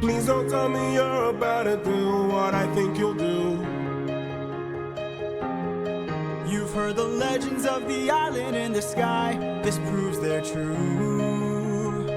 Please don't tell me you're about to do what I think you'll do. You've heard the legends of the island in the sky. This proves they're true.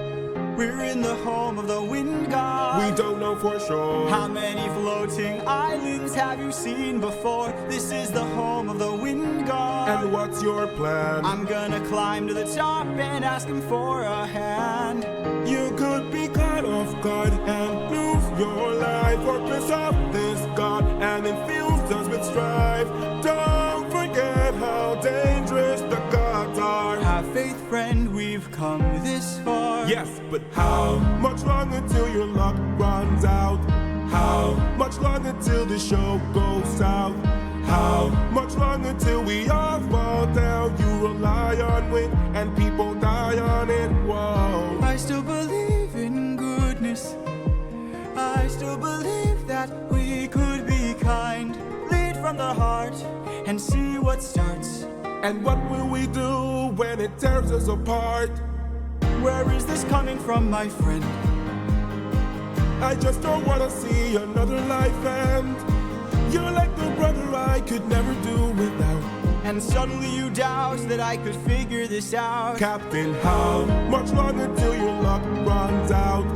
We're in the home of the wind god. We don't know for sure. How many floating islands have you seen before? This is the home of the wind god. And what's your plan? I'm gonna climb to the top and ask him for a hand. You could be caught off guard and lose your life, or piss off this god and infuse us with strife. Don't forget how dangerous the gods are. Have faith, friend, we've come this far. Yes, but how much longer till your luck runs out? How much longer till the show goes south? How much longer till we all fall down? You rely on wind and people die on it. Whoa. I still believe in goodness. I still believe that we could be kind. Lead from the heart and see what starts. And what will we do when it tears us apart? Where is this coming from, my friend? I just don't wanna see another life end. You're like the brother I could never do without. And suddenly you doubt that I could figure this out. Captain, how much longer till your luck runs out?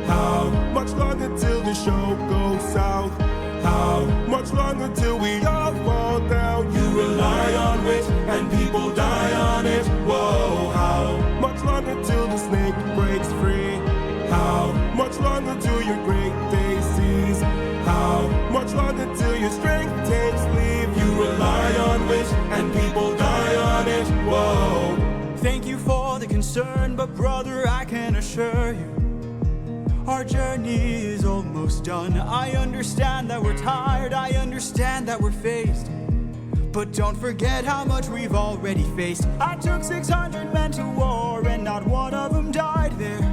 How much longer till the show goes south? How much longer till we all fall down? You rely on it and people die on it. Whoa, how much longer till the snake breaks free? How much longer till your great day sees? How much longer till your strength takes leave? You rely on it and people die on it. Whoa. Thank you for the concern, but brother, I can assure you our journey is almost done. I understand that we're tired, I understand that we're phased, but don't forget how much we've already faced. I took 600 men to war and not one of them died there.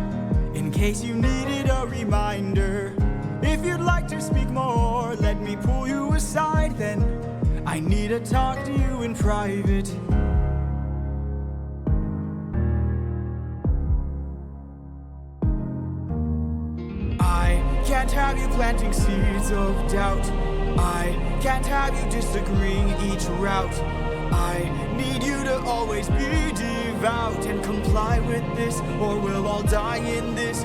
In case you needed a reminder, if you'd like to speak more, let me pull you aside then. I need to talk to you in private. Can't have you planting seeds of doubt. I can't have you disagreeing each route. I need you to always be devout and comply with this, or we'll all die in this.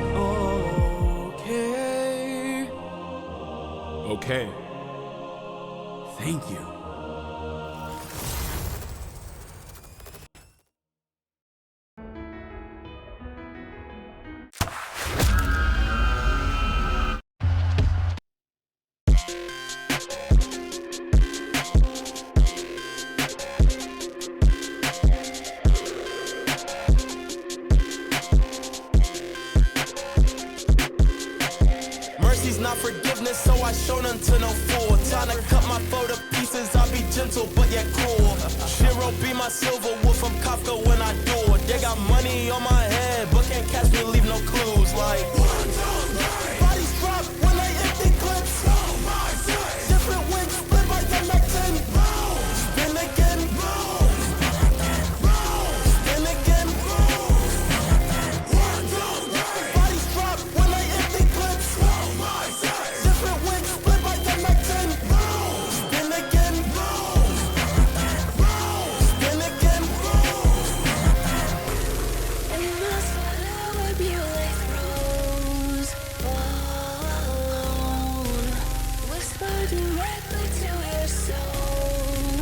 Okay. Okay. Thank you. Not forgiveness, so I show none to no fool. Trying to cut my foe to pieces, I'll be gentle but yet cruel. Shiro be my silver wolf from Kafka when I do it. They got money on my head, but can't catch me, leave no clues. Like bodies drop when they empty clips. Different wings split by the neck 10. Spin again. Spin again. Bodies drop when they empty clips. Different wings split by the neck 10. Spin again. Spin again. And the slower Buick rose alone. Whisper directly to your soul.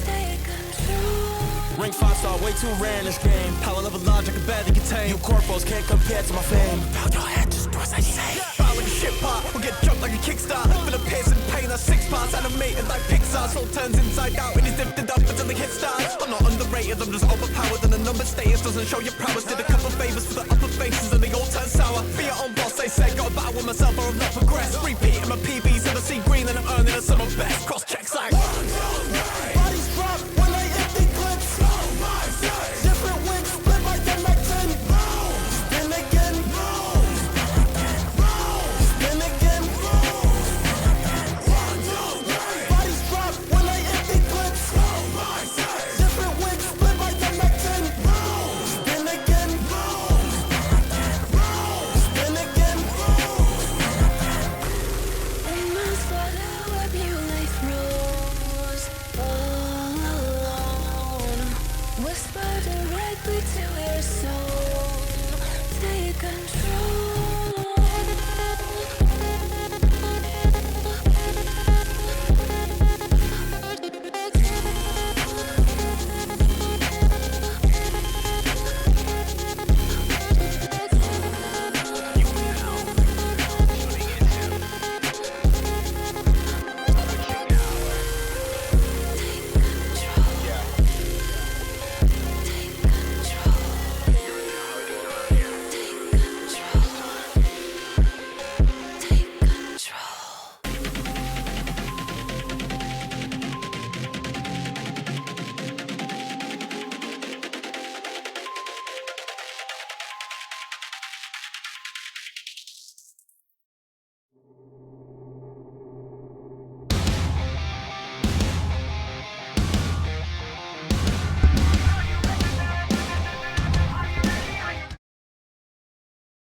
Take control. Rank 5-star, way too rare in this game. Power level large, I can barely contain. You corpos can't compare to my fame. Bow your head, just do as I say. Bow like a shit pot, or get jumped like a kickstart. Feel the piercing pain of 6 parts, animated like Pixar. Soul turns inside out and it's lifted up until the hit starts. I'm not underrated, I'm just overpowered. And the number status doesn't show your prowess. Did a couple favors for the upper faces and they all turn sour. Be your own boss, they say. Gotta battle with myself or I've not progressed. Repeating my PBs and I see green and I'm earning a sum of best. Cross checks like bodies drop when they empty clips. Different wings split by the neck 10. Spin again. Spin again. Bodies drop when they empty clips. Different wings split by the neck 10. Spin again. directly to your soul. Take control.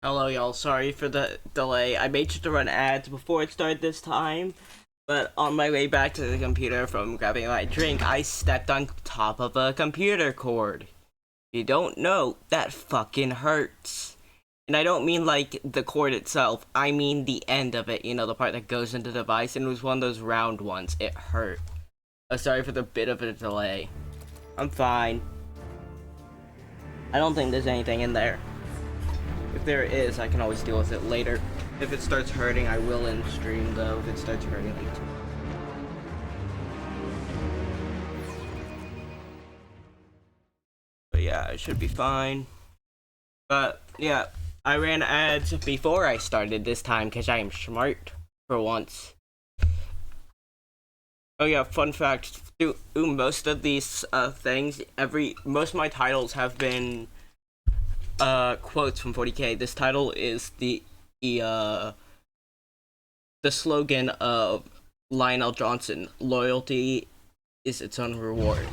Hello y'all, sorry for the delay. I made sure to run ads before it started this time, but on my way back to the computer from grabbing my drink, I stepped on top of a computer cord. If you don't know, that fucking hurts. And I don't mean like the cord itself, I mean the end of it, you know, the part that goes into the device, and it was one of those round ones. It hurt. Sorry for the bit of a delay. I'm fine. I don't think there's anything in there. If there is, I can always deal with it later. If it starts hurting, I will in stream though, if it starts hurting. But yeah, it should be fine. But yeah, I ran ads before I started this time because I am smart for once. Oh yeah, fun fact, most of these things, most of my titles have been quotes from 40k. This title is the slogan of Lionel Johnson, loyalty is its own reward.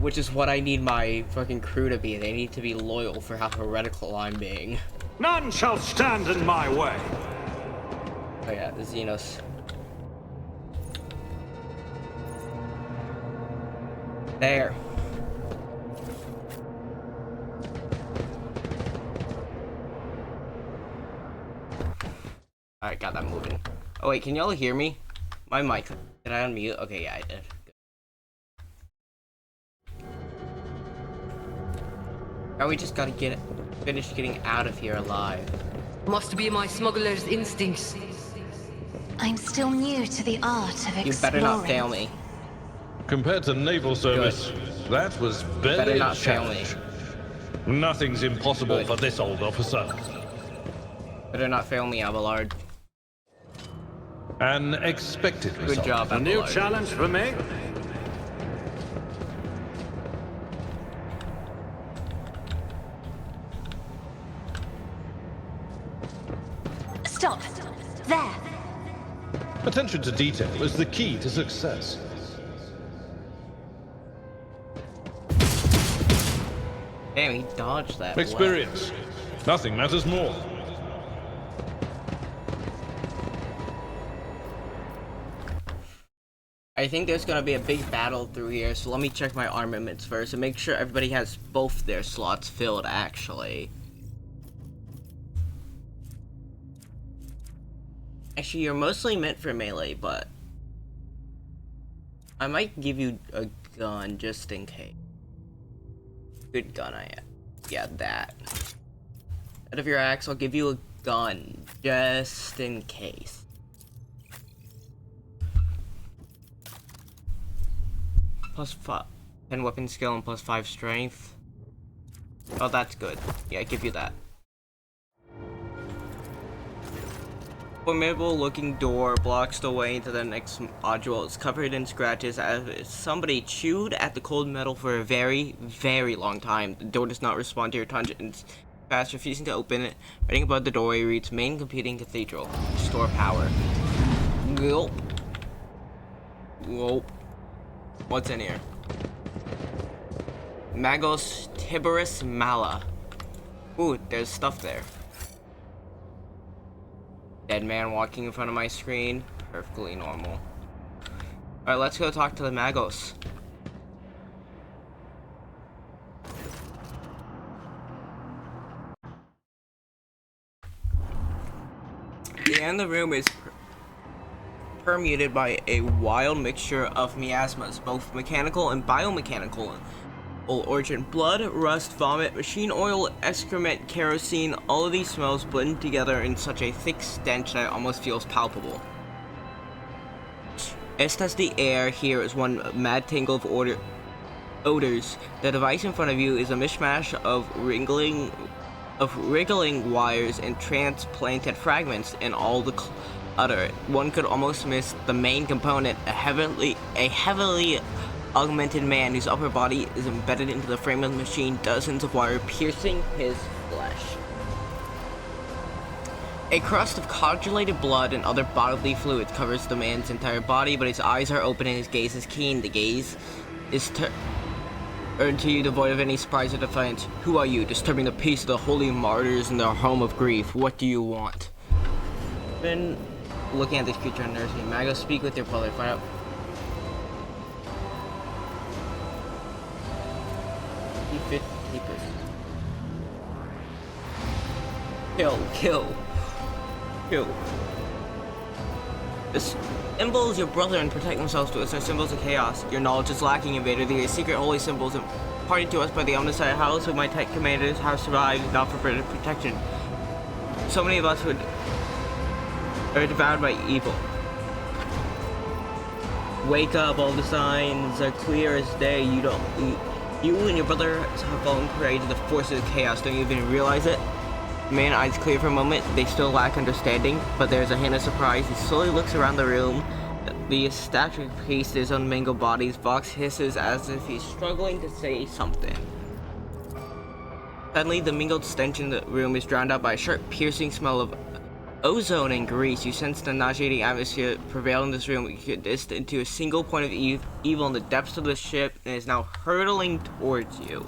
Which is what I need my fucking crew to be. They need to be loyal for how heretical I'm being. None shall stand in my way. Oh yeah, the Xenos. There. Alright, got that moving. Oh wait, can y'all hear me? My mic. Did I unmute? Okay, yeah, I did. Now we just gotta finish getting out of here alive. Must be my smuggler's instincts. I'm still new to the art of exploring. You better not fail me. Compared to naval service, that was barely Better a not fail me. challenge. Nothing's impossible Good. for this old officer. Better not fail me, Abelard. An expected Good result. job, A new Abelard. challenge for me? Stop! There! Attention to detail is the key to success. Damn, he dodged that. Experience. Nothing matters more. I think there's gonna be a big battle through here, so let me check my armaments first and make sure everybody has both their slots filled, actually. Actually, you're mostly meant for melee, but I might give you a gun just in case. Good gun I am. Yeah, that. Out of your axe, I'll give you a gun just in case. Plus 10 weapon skill and plus 5 strength. Oh, that's good. Yeah, I give you that. Formidable looking door blocks the way into the next module. It's covered in scratches as if somebody chewed at the cold metal for a very, very long time. The door does not respond to your touch and fast, refusing to open it. Writing above the doorway reads Main Computing Cathedral. Store power. Gulp. Gulp. What's in here? Magos Tiberus Mala. Ooh, there's stuff there. Dead man walking in front of my screen. Perfectly normal. Alright, let's go talk to the Magos. The end of the room is permeated by a wild mixture of miasmas, both mechanical and biomechanical. Origin: blood, rust, vomit, machine oil, excrement, kerosene. All of these smells blend together in such a thick stench that it almost feels palpable. Just as the air here is one mad tangle of odors, the device in front of you is a mishmash of wriggling wires and transplanted fragments in all the clutter. One could almost miss the main component, a heavily augmented man whose upper body is embedded into the frame of the machine, dozens of wires piercing his flesh. A crust of coagulated blood and other bodily fluids covers the man's entire body, but his eyes are open and his gaze is keen. The gaze is turned to you, devoid of any surprise or defiance. Who are you, disturbing the peace of the holy martyrs in their home of grief? What do you want? Been looking at this creature and nursing. Mago, speak with your brother. Find out. Kill. The symbols your brother and protect themselves to us are symbols of chaos. Your knowledge is lacking, Invader. These are secret holy symbols imparted to us by the Omnissiah House, who my tech commanders have survived, not for protection. So many of us are devoured by evil. Wake up, all the signs are clear as day. You and your brother have fallen prey to the forces of chaos. Don't you even realize it? Man, eyes clear for a moment. They still lack understanding, but there's a hint of surprise. He slowly looks around the room. The statue priest is on mangled bodies. Vox hisses as if he's struggling to say something. Suddenly, the mingled stench in the room is drowned out by a sharp, piercing smell of ozone and grease. You sense the nauseating atmosphere prevail in this room. You get this into a single point of evil in the depths of the ship, and is now hurtling towards you.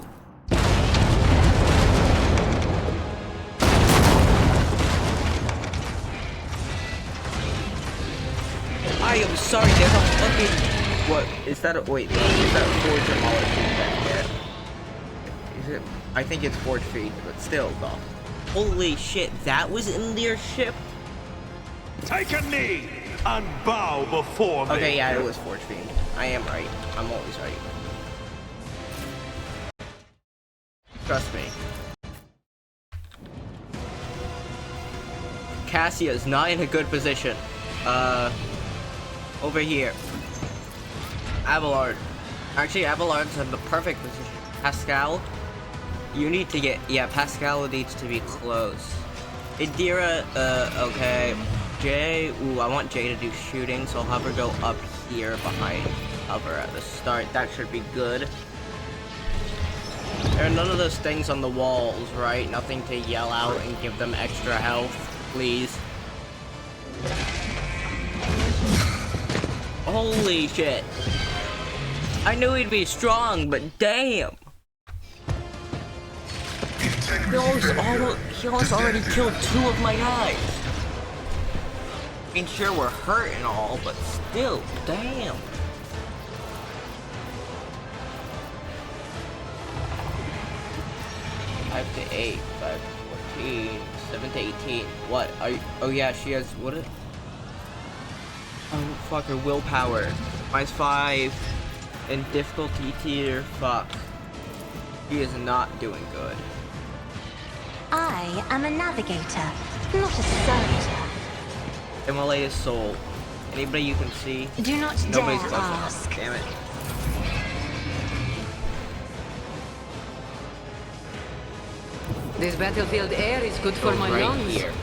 I am sorry, there's a fucking... What? Is that a... Wait, is that Forge or Molecule back there? Is it... I think it's Forge Feed, but still, though. Holy shit, that was in their ship? Take a knee and bow before me. Okay, yeah, it was Forge Fiend. I am right. I'm always right. Trust me. Cassia's not in a good position. Over here. Abelard. Actually, Abelard's in the perfect position. Pascal, you need to get... Yeah, Pascal needs to be close. Indira, okay. Jay, ooh, I want Jay to do shooting, so I'll have her go up here behind cover at the start. That should be good. There are none of those things on the walls, right? Nothing to yell out and give them extra health, please. Holy shit. I knew he'd be strong, but damn. He almost already killed 2 of my guys. I mean, sure, we're hurt and all, but still, damn. Five to 8, 5 to 14, 7 to 18. What? Are you, oh yeah, she has, what is... Oh, fuck, her willpower. -5 and difficulty tier, fuck. She is not doing good. I am a navigator, not a servitor. Immolated soul. Anybody you can see? Do not Nobody's dare close enough. ask. Damn it. This battlefield air is good for Go my right lungs. here.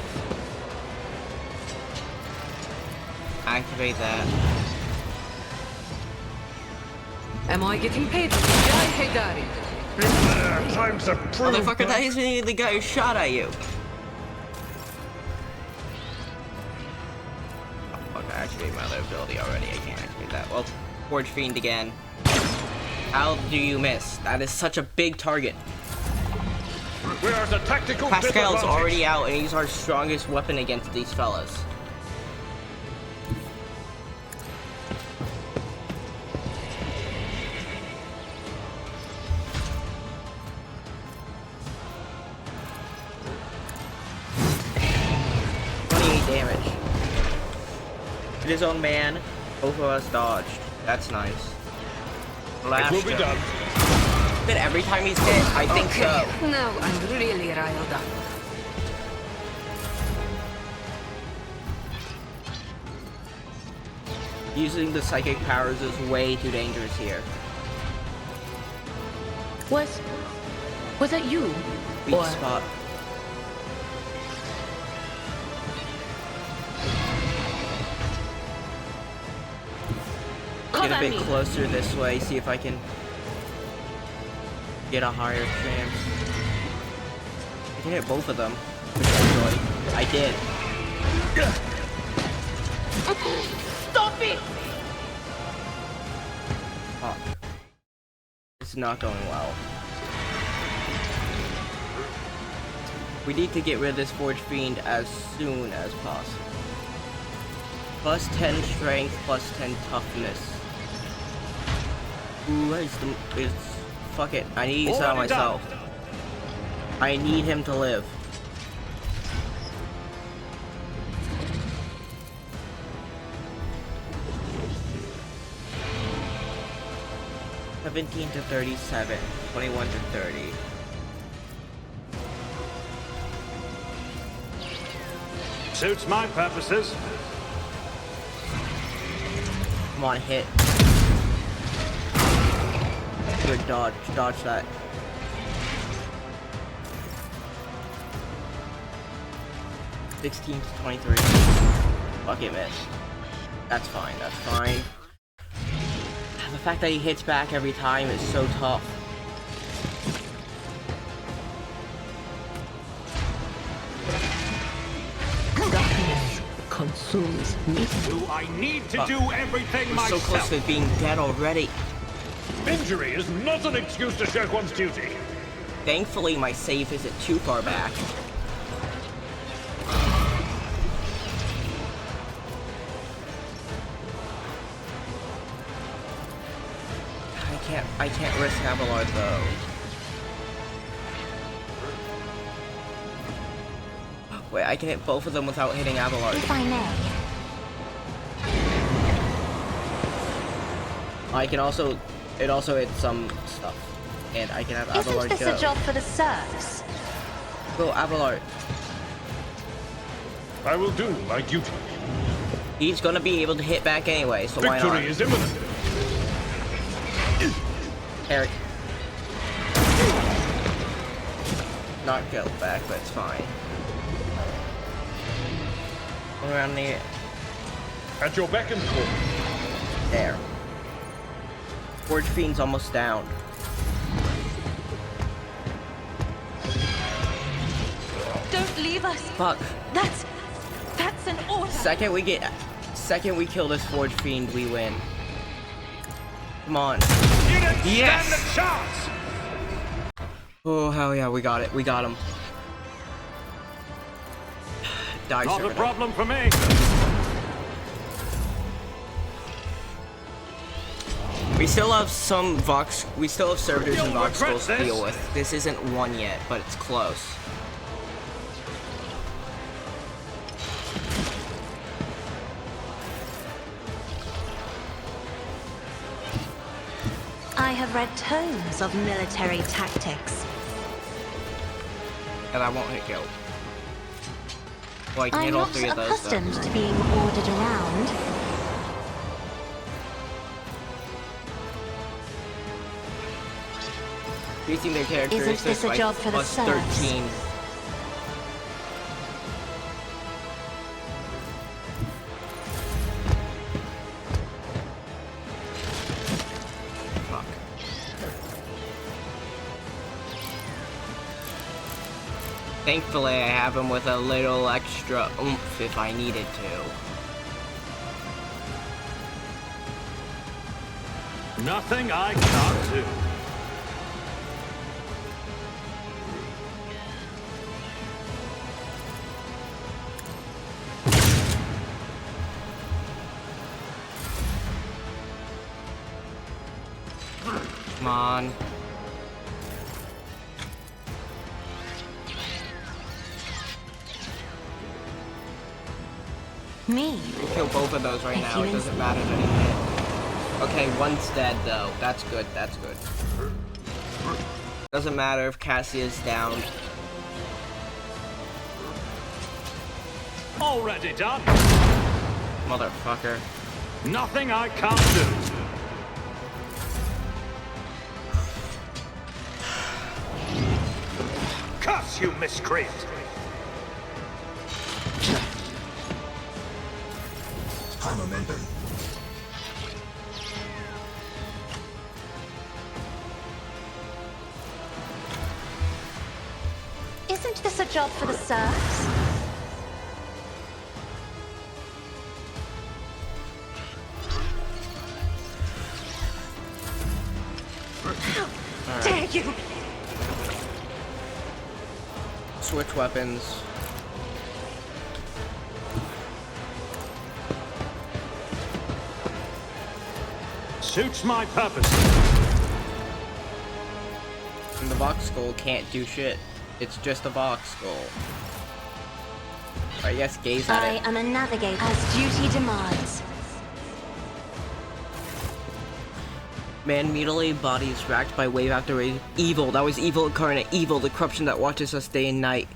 Activate that. Am I getting paid? Jai Haydari. Time to prove. Motherfucker, that isn't the guy who shot at you. Oh, fuck, I activated my other ability already. I can't activate that. Well, Forge Fiend again. How do you miss? That is such a big target. We are at a tactical Pascal's disadvantage. already out, and he's our strongest weapon against these fellas. Damage. his own man. Both of us dodged. That's nice. It will be done. But every time he's hit, I think so. Now I'm really riled up. Using the psychic powers is way too dangerous here. Was that you? Weak Or- spot. Get a bit closer this way, see if I can get a higher chance. I can hit both of them, potentially. I did. Stop it! Fuck. It's not going well. We need to get rid of this Forge Fiend as soon as possible. Plus 10 strength, plus 10 toughness. Ooh, fuck it. I need to use that on myself. I need him to live. $17 to $37, $21 to $30. Suits my purposes. Come on, hit. Good dodge. Dodge that. $16 to $23. Fuck it, miss. That's fine. That's fine. The fact that he hits back every time is so tough. Darkness consumes me. Do I need to do everything We're so myself? close to being dead already. Injury is not an excuse to shirk one's duty. Thankfully, my save isn't too far back. I can't risk Abelard though. Wait, I can hit both of them without hitting Abelard. If I may. I can also, it also hits some stuff. And I can have Abelard Isn't this go. a job for the serfs? Go, Abelard. I will do my duty. He's gonna be able to hit back anyway, so why not? Victory is imminent. Eric. Not go back, but it's fine. Around the At your beck and call. there. Forge Fiend's almost down. Don't leave us. Fuck. That's an order. Second we kill this Forge Fiend, we win. Come on. You didn't Yes! stand a chance! Oh hell yeah, we got it. We got him. Die, Not a Servant. problem for me. We still have some Vox. We still have servitors and You'll Vox regret Skulls to this. deal with. This isn't one yet, but it's close. I have read tomes of military tactics. And I won't hit kill. Well, I can I'm hit all not three of those though. accustomed to being ordered around. Increasing their characteristics this a by job for the plus serfs? 13. Fuck. Thankfully, I have him with a little extra oomph if I needed to. Nothing I can't do. Come on. Me. We kill both of those right If now. you It doesn't matter anymore. Okay, one's dead though. That's good. That's good. Doesn't matter if Cassia's down. Already done. Motherfucker. Nothing I can't do. Curse you, miscreant! High momentum. Isn't this a job for the serfs? How dare you! Switch weapons. Suits my purpose. And the Vox Skull can't do shit. It's just a Vox Skull. I guess gaze at I it. am a navigator, as duty demands. Man mutilated bodies racked by wave after wave. Evil. That was evil incarnate. Evil. The corruption that watches us day and night.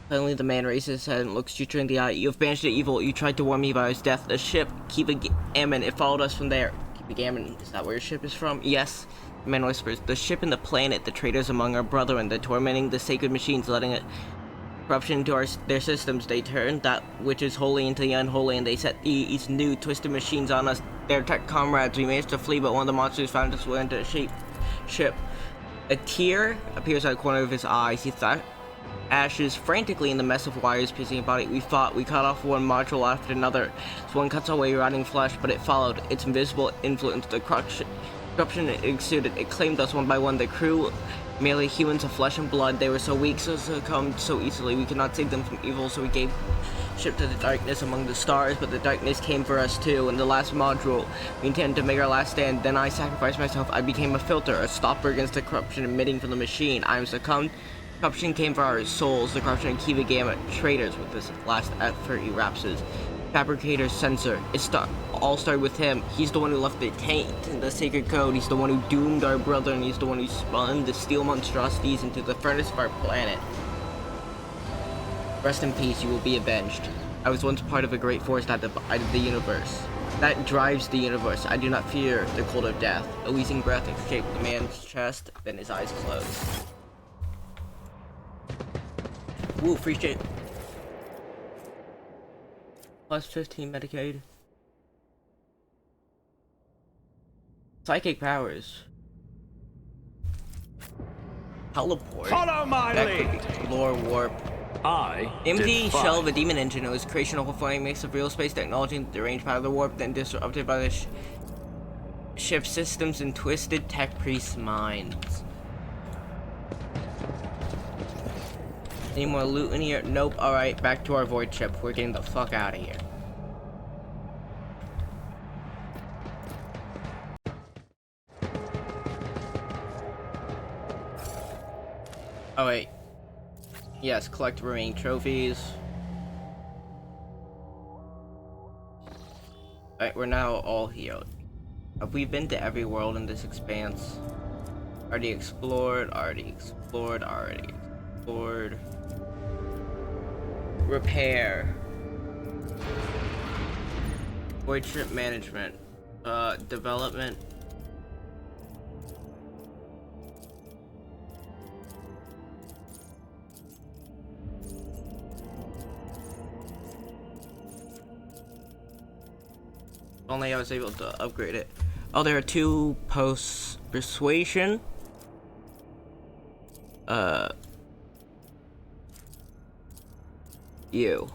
Suddenly the man raises his head and looks Jupiter in the eye. You have banished the evil. You tried to warn me about his death. The ship, Kiva Gammon, it followed us from there. Kiva Gammon, is that where your ship is from? Yes. The man whispers. The ship and the planet, the traitors among our brethren, the tormenting the sacred machines, letting it corruption into their systems. They turned that which is holy into the unholy, and they set these new twisted machines on us. Their tech comrades. We managed to flee, but one of the monsters found us into a ship. A tear appears at the corner of his eyes. He thought ashes frantically in the mess of wires piercing his body. We fought. We cut off one module after another. As one cuts away rotting flesh, but it followed. Its invisible influence, the corruption it exuded. It claimed us one by one. The crew, merely humans of flesh and blood. They were so weak, so succumbed so easily. We could not save them from evil, so we gave ship to the darkness among the stars. But the darkness came for us too. In the last module, we intended to make our last stand. Then I sacrificed myself. I became a filter, a stopper against the corruption emitting from the machine. I am succumbed. Corruption came for our souls. The corruption of Kiva Gamma, traitors with this last effort, he rapses. Fabricator's censor. All started with him. He's the one who left the taint in the sacred code. He's the one who doomed our brother, and he's the one who spun the steel monstrosities into the furnace of our planet. Rest in peace, you will be avenged. I was once part of a great force that divided the universe. That drives the universe. I do not fear the cold of death. A wheezing breath escaped the man's chest, then his eyes closed. Ooh, free shit. Plus 15 Medicaid. Psychic powers. Teleport. Follow my lead. Lore warp. I Empty defy. shell of a demon engine. It was creation of a flying mix of real space technology and deranged power of the warp, then disrupted by the ship systems and twisted tech priests' minds. Any more loot in here? Nope. Alright, back to our void ship. We're getting the fuck out of here. Oh wait. Yes, collect remaining trophies. Alright, we're now all healed. Have we been to every world in this expanse? Already explored, already explored, already explored. Repair. Void ship management. Development. Only I was able to upgrade it. Oh, there are 2 posts. Persuasion. You.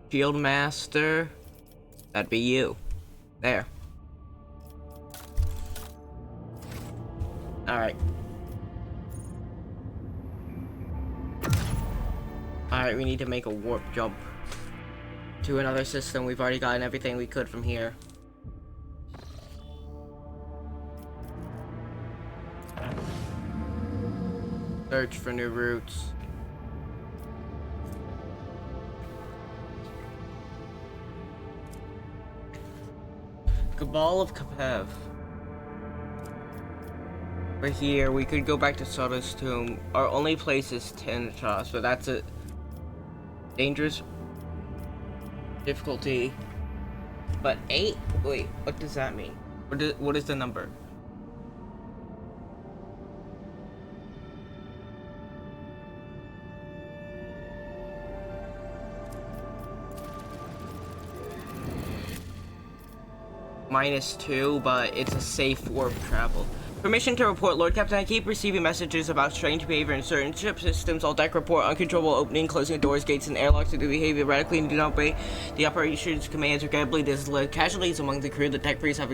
Shield Master. That'd be you. There. Alright. Alright, we need to make a warp jump to another system. We've already gotten everything we could from here. Search for new routes. Ball of Kapev. We're here. We could go back to Soda's tomb. Our only place is Tinchas, but that's a dangerous difficulty. But 8? Wait, what does that mean? What is the number? -2, but it's a safe warp travel. Permission to report, Lord Captain. I keep receiving messages about strange behavior in certain ship systems. All deck report uncontrollable opening, closing doors, gates, and airlocks to do behavior erratically and do not obey the operations commands. Regrettably, there's casualties among the crew. The tech priests have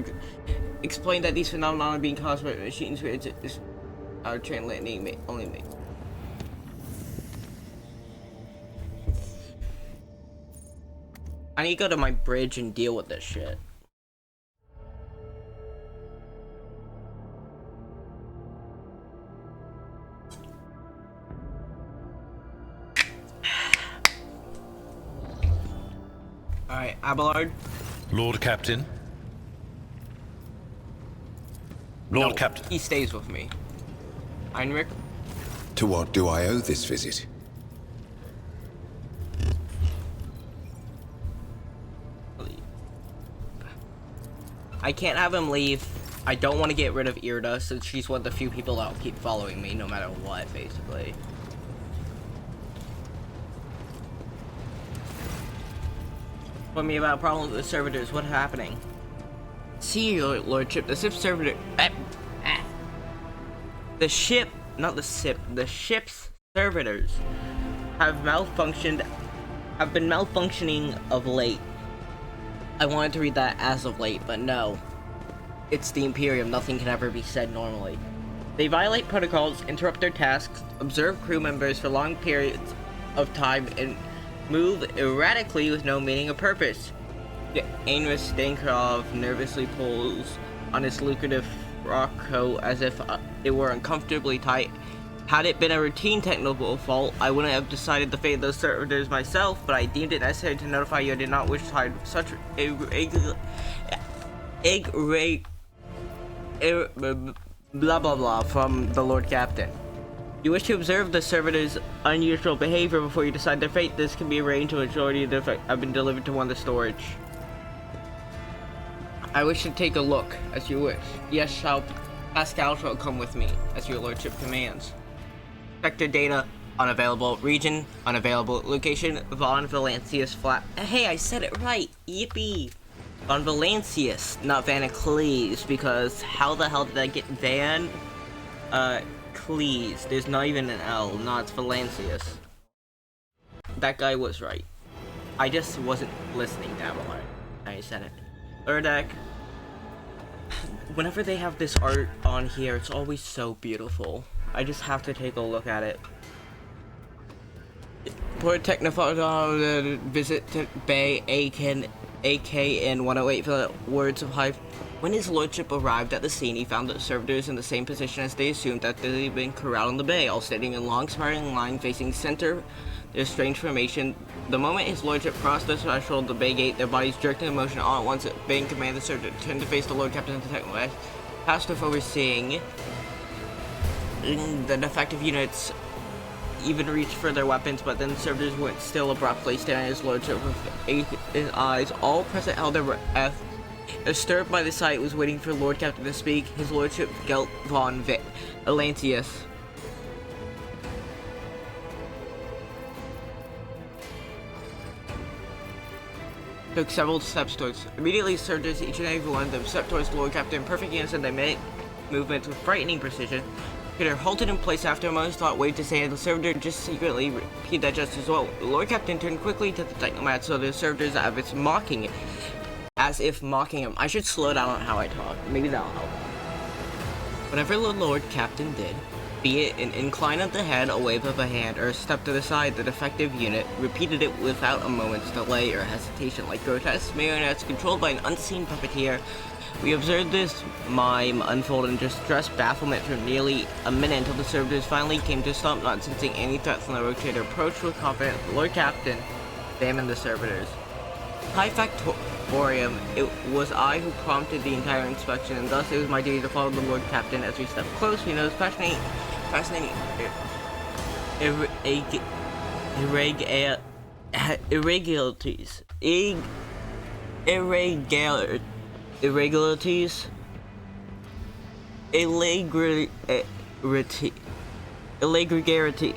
explained that these phenomena are being caused by machines which are translating only me. I need to go to my bridge and deal with this shit. Alright, Abelard. Lord Captain. Lord Captain. He stays with me. Heinrich. To what do I owe this visit? I can't have him leave. I don't want to get rid of Irda since she's one of the few people that'll keep following me no matter what, basically. Told me about a problem with the servitors. What's happening? See, your lordship, the ship's servitor. The ship, not the ship. The ship's servitors have malfunctioned. Have been malfunctioning of late. I wanted to read that as of late, but no. It's the Imperium. Nothing can ever be said normally. They violate protocols, interrupt their tasks, observe crew members for long periods of time, and move erratically with no meaning or purpose. Amos Stankrov nervously pulls on his lucrative frock coat as if it were uncomfortably tight. Had it been a routine technical fault, I wouldn't have decided the fate of those servitors myself, but I deemed it necessary to notify you. I did not wish to hide such blah blah blah from the Lord Captain. You wish to observe the servitors' unusual behavior before you decide their fate. This can be arranged. A majority of the have been delivered to one of the storage. I wish to take a look, as you wish. Yes, Pascal shall come with me, as your lordship commands. Sector data, unavailable. Region, unavailable. Location, Von Valancius flat. Hey, I said it right. Yippee. Von Valancius, not Vanacles, because how the hell did I get Van? Cleese. There's not even an L. No, it's Valancius. That guy was right. I just wasn't listening to Abelard. I said it. Erdek. Whenever they have this art on here, it's always so beautiful. I just have to take a look at it. Port Technophoto visit to Bay AKN 108 for the words of high. When his lordship arrived at the scene, he found the servitors in the same position as they assumed that they'd been corralled in the bay, all standing in long spiraling line facing center. Their strange formation. The moment his lordship crossed the threshold of the bay gate, their bodies jerked into motion all at once. Baying command the servitor turned to face the Lord Captain of the Techno Pastor overseeing. The defective units even reached for their weapons, but then the servitors went still abruptly, staring at his lordship with his eyes. All present held their breath. Disturbed by the sight, was waiting for Lord Captain to speak. His lordship Gelt von Valancius. Took several steps towards. Immediately, servitors, each and every one of them, stepped towards the Lord Captain. Perfect unison, they made movements with frightening precision. Peter halted in place after a moment's thought, waved his hand. The servitor just secretly repeated that just as well. The Lord Captain turned quickly to the Technomat, so the servitors as if mocking him. I should slow down on how I talk. Maybe that'll help. Whatever the Lord Captain did, be it an incline of the head, a wave of a hand, or a step to the side, the defective unit repeated it without a moment's delay or hesitation, like grotesque marionettes controlled by an unseen puppeteer. We observed this mime unfold in distressed bafflement for nearly a minute until the servitors finally came to a stop, not sensing any threat from the rotator. Approached with confidence, the Lord Captain examined the servitors. High Emporium. It was I who prompted the entire inspection, and thus it was my duty to follow the Lord Captain as we stepped close. We noticed fascinating irregularities. Irregularity.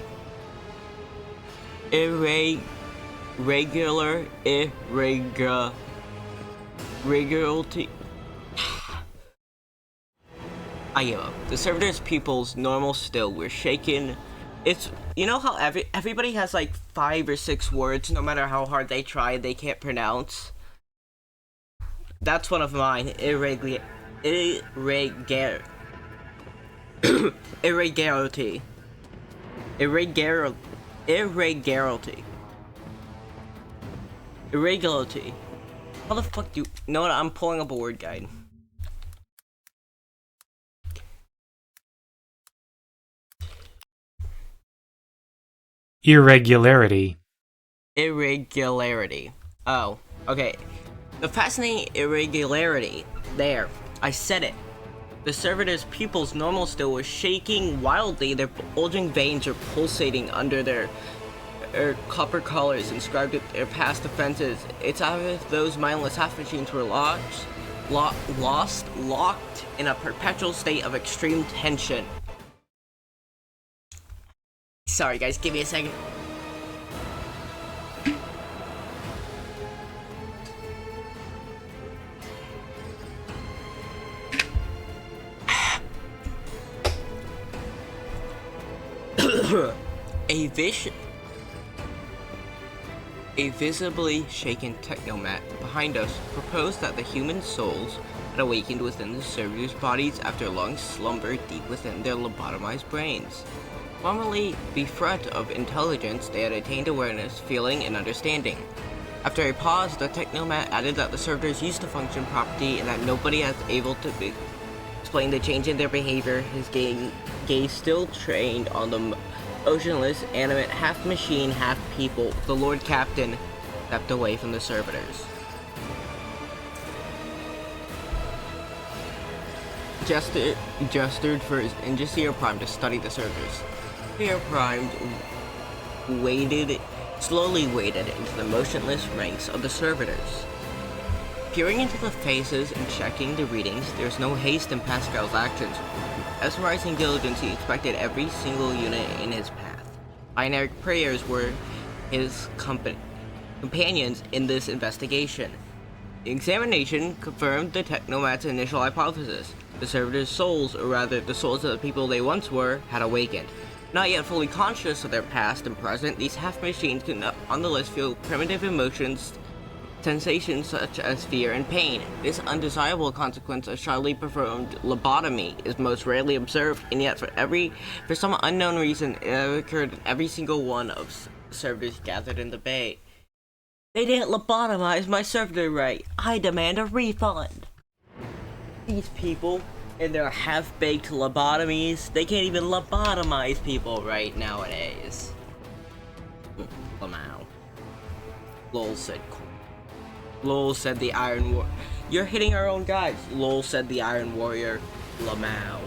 I give up. The servitor's pupils, normal still, were shaken. It's, you know how everybody has like 5 or 6 words, no matter how hard they try, they can't pronounce? That's one of mine. Irregularity. Irregularity. How the fuck do you know what? I'm pulling up a word guide. Irregularity. Irregularity. Oh, okay. The fascinating irregularity. There. I said it. The servitor's pupils, normal still, were shaking wildly. Their bulging veins are pulsating under their copper collars inscribed with their past offenses. It's as if those mindless half machines were locked in a perpetual state of extreme tension. Sorry guys, give me a second. A visibly shaken technomat behind us proposed that the human souls had awakened within the servitors' bodies after a long slumber deep within their lobotomized brains. Formerly bereft of intelligence, they had attained awareness, feeling, and understanding. After a pause, the technomat added that the servitors used to function properly and that nobody was able to explain the change in their behavior. His gaze still trained on the oceanless, animate, half machine, half people. The Lord Captain stepped away from the servitors. Gestured for his Ingeseer Prime to study the servitors. Ingeseer Prime slowly waded into the motionless ranks of the servitors. Peering into the faces and checking the readings, there was no haste in Pascal's actions. Mesmerizing diligence, he inspected every single unit in his path. Binary prayers were his companions in this investigation. The examination confirmed the technomat's initial hypothesis. The servitors' souls, or rather the souls of the people they once were, had awakened. Not yet fully conscious of their past and present, these half-machines could nonetheless feel primitive emotions, sensations such as fear and pain. This undesirable consequence of shyly performed lobotomy is most rarely observed, and yet for some unknown reason, it occurred in every single one of servitors gathered in the bay. They didn't lobotomize my servitor right. I demand a refund. These people and their half-baked lobotomies, they can't even lobotomize people right nowadays. Lamau. Lol said Lol said the Iron Warrior. You're hitting our own guys. Lol said the Iron Warrior. Lamau.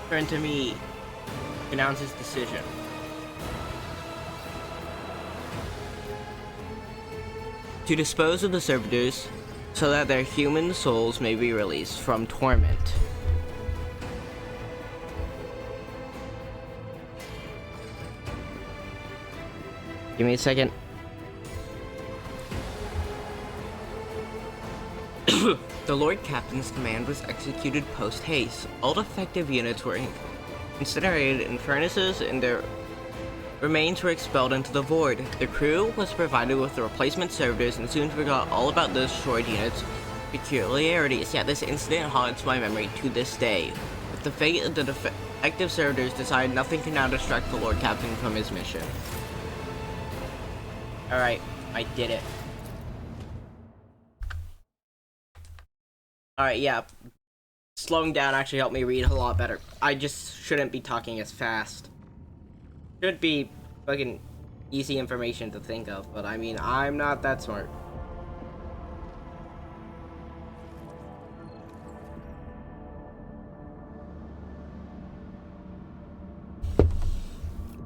Turn to me. Announce his decision. To dispose of the servitors so that their human souls may be released from torment. Give me a second. The Lord Captain's command was executed post-haste. All defective units were incinerated in furnaces and their remains were expelled into the void. The crew was provided with the replacement servitors and soon forgot all about those destroyed units' peculiarities, yet this incident haunts my memory to this day. With the fate of the defective servitors decided, nothing can now distract the Lord Captain from his mission. Alright, I did it. Alright, yeah. slowing down actually helped me read a lot better. I just shouldn't be talking as fast. Should be fucking easy information to think of, but I mean, I'm not that smart.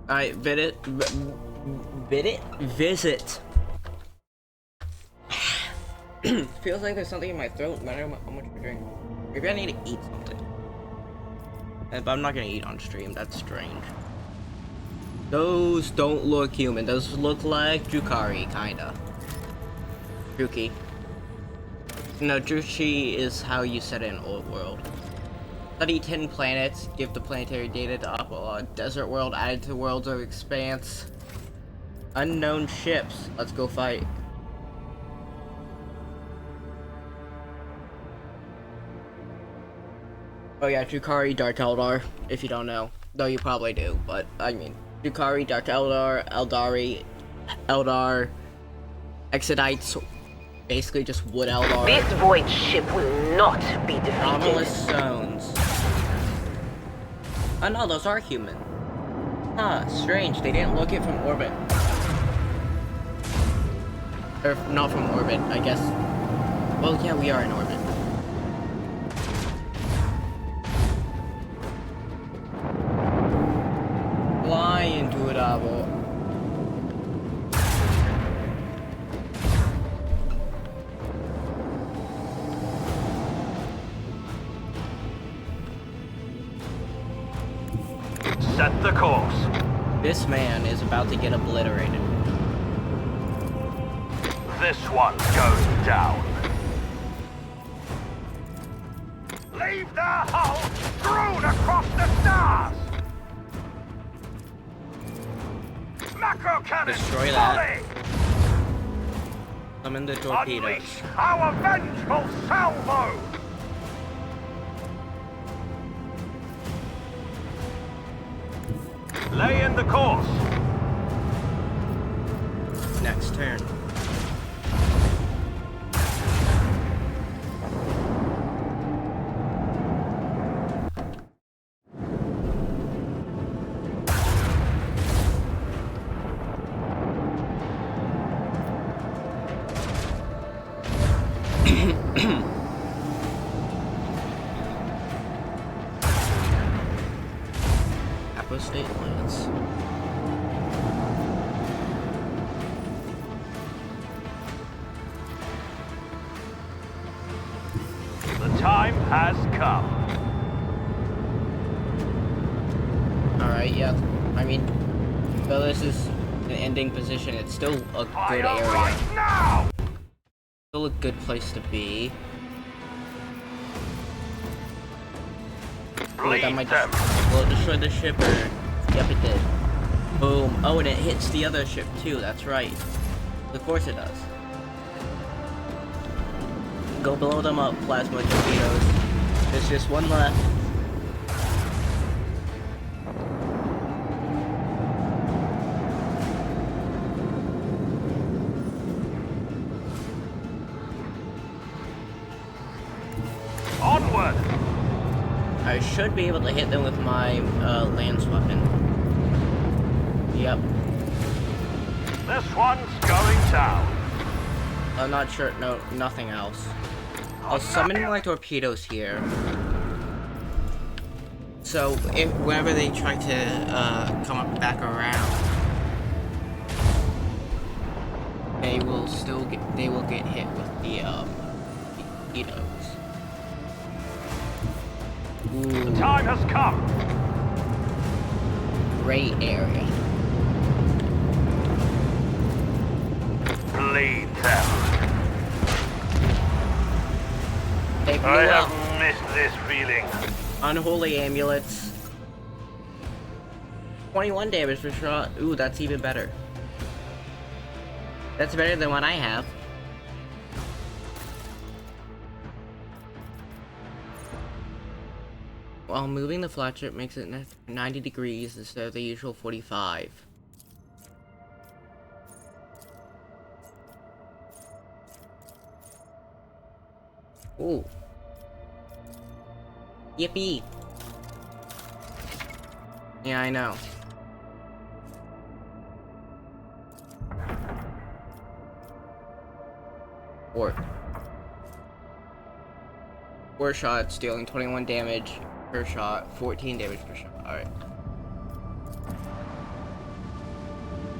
Alright, visit. Feels like there's something in my throat, no matter how much I drink. Maybe I need to eat something. But I'm not gonna eat on stream, that's strange. Those don't look human, those look like Drukhari, kinda. Druki. No, Druchi is how you set it in Old World. Study 10 planets, give the planetary data to Apollo. Desert world added to Worlds of Expanse. Unknown ships, let's go fight. Oh yeah, Drukhari, Dark Eldar, if you don't know. Though you probably do, but I mean, Drukhari, Dark Eldar, Eldar, Exodites, basically just Wood Eldar. This void ship will not be defeated. Anomalous zones. Oh no, those are human. Huh, strange, they didn't look it from orbit. Or, not from orbit, I guess. Well, yeah, we are in orbit. Fly into it, Avo. Set the course. This man is about to get obliterated. This one goes down. Leave their hull strewn across the stars. Macro cannon. Destroy that. Summon the torpedoes. Unleash our vengeful salvo. Lay in the course. Next turn. Apostate Lance. The time has come. Alright, yeah. I mean, though this is an ending position, it's still a good area. Right now! Still a good place to be. Oh, that might just, will it destroy the ship or? Yep, it did. Boom. Oh, and it hits the other ship too, that's right. Of course it does. Go blow them up, plasma torpedoes. There's just one left. Onward! I should be able to hit them with my lance weapon. Yep. This one's going down. I'm not sure. No, nothing else. I'll summon my torpedoes here. So if whenever they try to come up back around, they will still get. They will get hit with the torpedoes. Ooh. The time has come. Great area. Bleed them. They blew I up. have missed this feeling. Unholy amulets. 21 damage per shot. Ooh, that's even better. That's better than what I have. While moving the flagship makes it 90 degrees instead of the usual 45. Ooh. Yippee! Yeah, I know. Four shots, dealing 21 damage per shot, 14 damage per shot. Alright.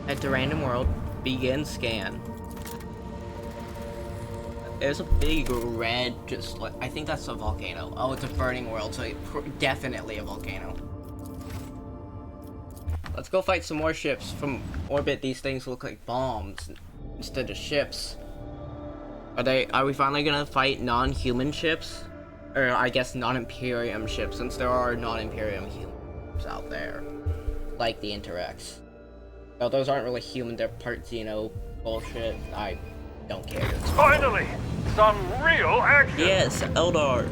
Head to random world, begin scan. There's a big red, just like, I think that's a volcano. Oh, it's a burning world, so definitely a volcano. Let's go fight some more ships from orbit. These things look like bombs instead of ships. Are we finally gonna fight non-human ships? Or I guess non-Imperium ships, since there are non-Imperium humans out there. Like the Interrex. Well, those aren't really human, they're part Xeno bullshit. I don't care. Finally! Some real action! Yes, Eldar!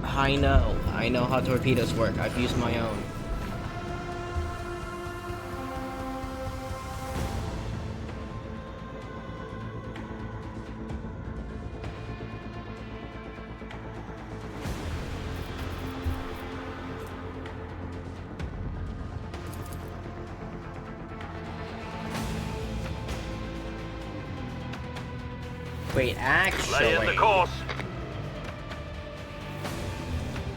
I know how torpedoes work. I've used my own. Wait, actually... Lay in the course!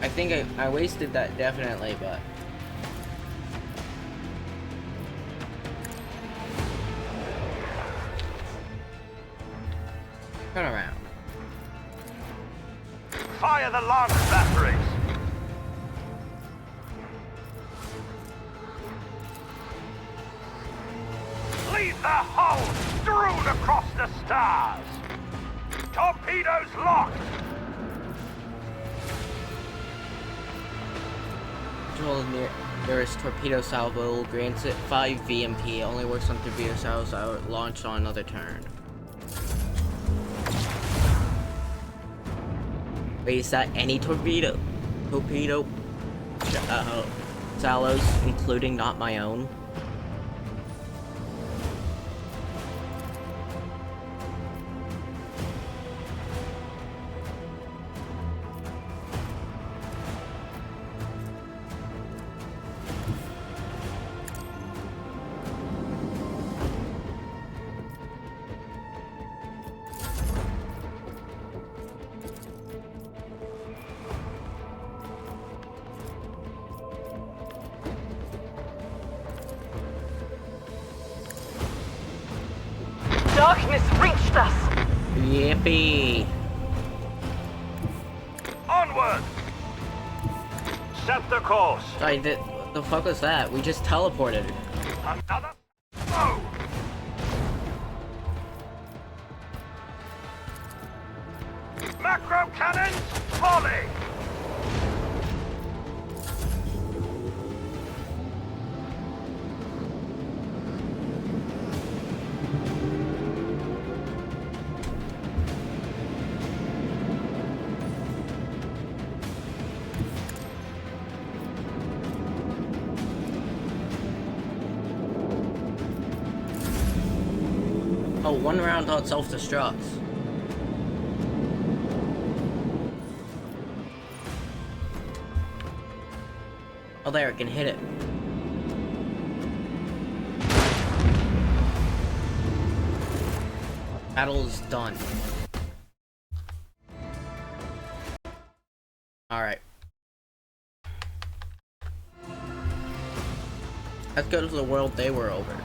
I think I wasted that, definitely, but... Turn around. Fire the lance batteries! Leave the hull strewn across the stars! Torpedoes locked! Control nearest torpedo salvo grants it 5 VMP. It only works on torpedo salvos that are launched on another turn. Wait, is that any torpedo? Salvos, including not my own? Darkness reached us! Yippee! Onward! Set the course! Sorry, the fuck was that? We just teleported. Another... Oh! Macro cannons, volley! Oh, one round thought self-destructs. Oh, there, it can hit it. Battle is done. Alright. Let's go to the world they were over.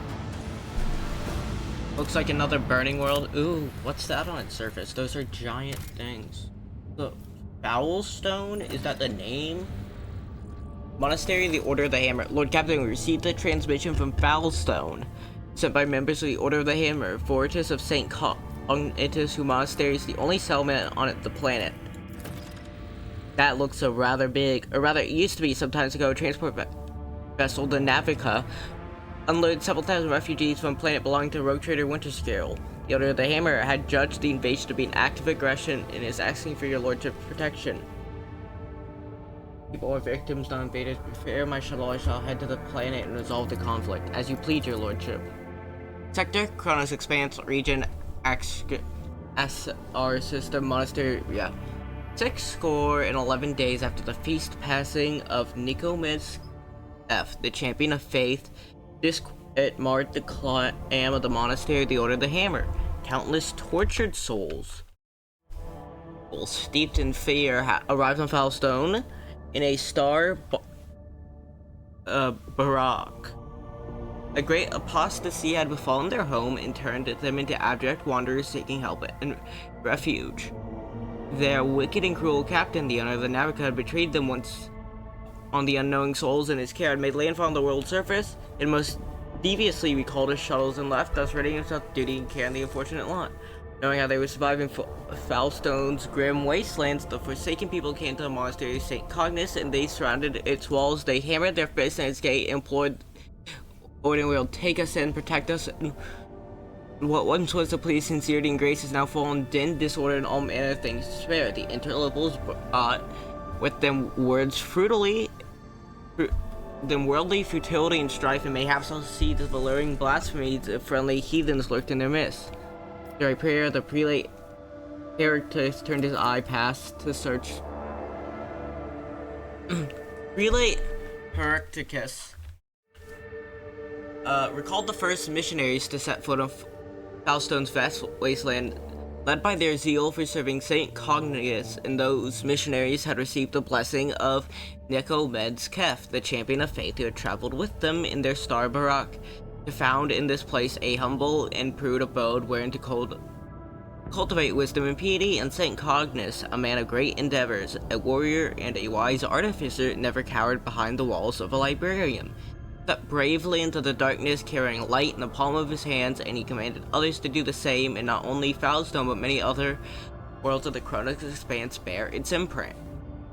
Looks like another burning world. Ooh, what's that on its surface? Those are giant things. The Foulstone? Is that the name? Monastery of the Order of the Hammer. Lord Captain, we received a transmission from Foulstone, sent by members of the Order of the Hammer. Fortress of St. Cognitus Monastery is the only settlement on the planet. That looks rather big, or rather it used to be some time ago. A transport vessel, the Navica, unloaded several thousand refugees from a planet belonging to rogue trader Winterscale. The Order of the Hammer had judged the invasion to be an act of aggression and is asking for your lordship's protection. People are victims, not invaders. Prepare my shuttle. I shall head to the planet and resolve the conflict. As you plead, your lordship. Sector, Chronos Expanse, region, as our sister monastery. Yeah. 611 days after the feast passing of Nicomed's F, the champion of faith, it marked the clam of the monastery, the Order of the Hammer. Countless tortured souls, steeped in fear, arrived on Foulstone in a star Barak. A great apostasy had befallen their home and turned them into abject wanderers seeking help and refuge. Their wicked and cruel captain, the owner of the Navica, had betrayed them once on the unknowing souls in his care, had made landfall on the world's surface, and most deviously recalled his shuttles and left, thus ridding himself of duty and care on the unfortunate lot. Knowing how they would survive in Foulstone's grim wastelands, the Forsaken people came to the monastery of St. Cognis, and they surrounded its walls. They hammered their fists in its gate and implored, Odin will take us in, protect us. What once was the pleased sincerity and grace is now fallen din, disorder, and all manner of things to spare. The interlopers brought with them words worldly futility and strife, and mayhaps also seeds of alluring blasphemies if friendly heathens lurked in their midst. During prayer, the prelate Heractus turned his eye past to search. Prelate Heractus recalled the first missionaries to set foot on Foulstone's vast wasteland, led by their zeal for serving St. Cognis, and those missionaries had received the blessing of Nicomed's Keph, the champion of faith, who had traveled with them in their star Barak, to found in this place a humble and prude abode wherein to cultivate wisdom and piety. And St. Cognis, a man of great endeavors, a warrior and a wise artificer, never cowered behind the walls of a librarian. Stepped bravely into the darkness, carrying light in the palm of his hands, and he commanded others to do the same, and not only Foulstone, but many other worlds of the Chronic's expanse bear its imprint.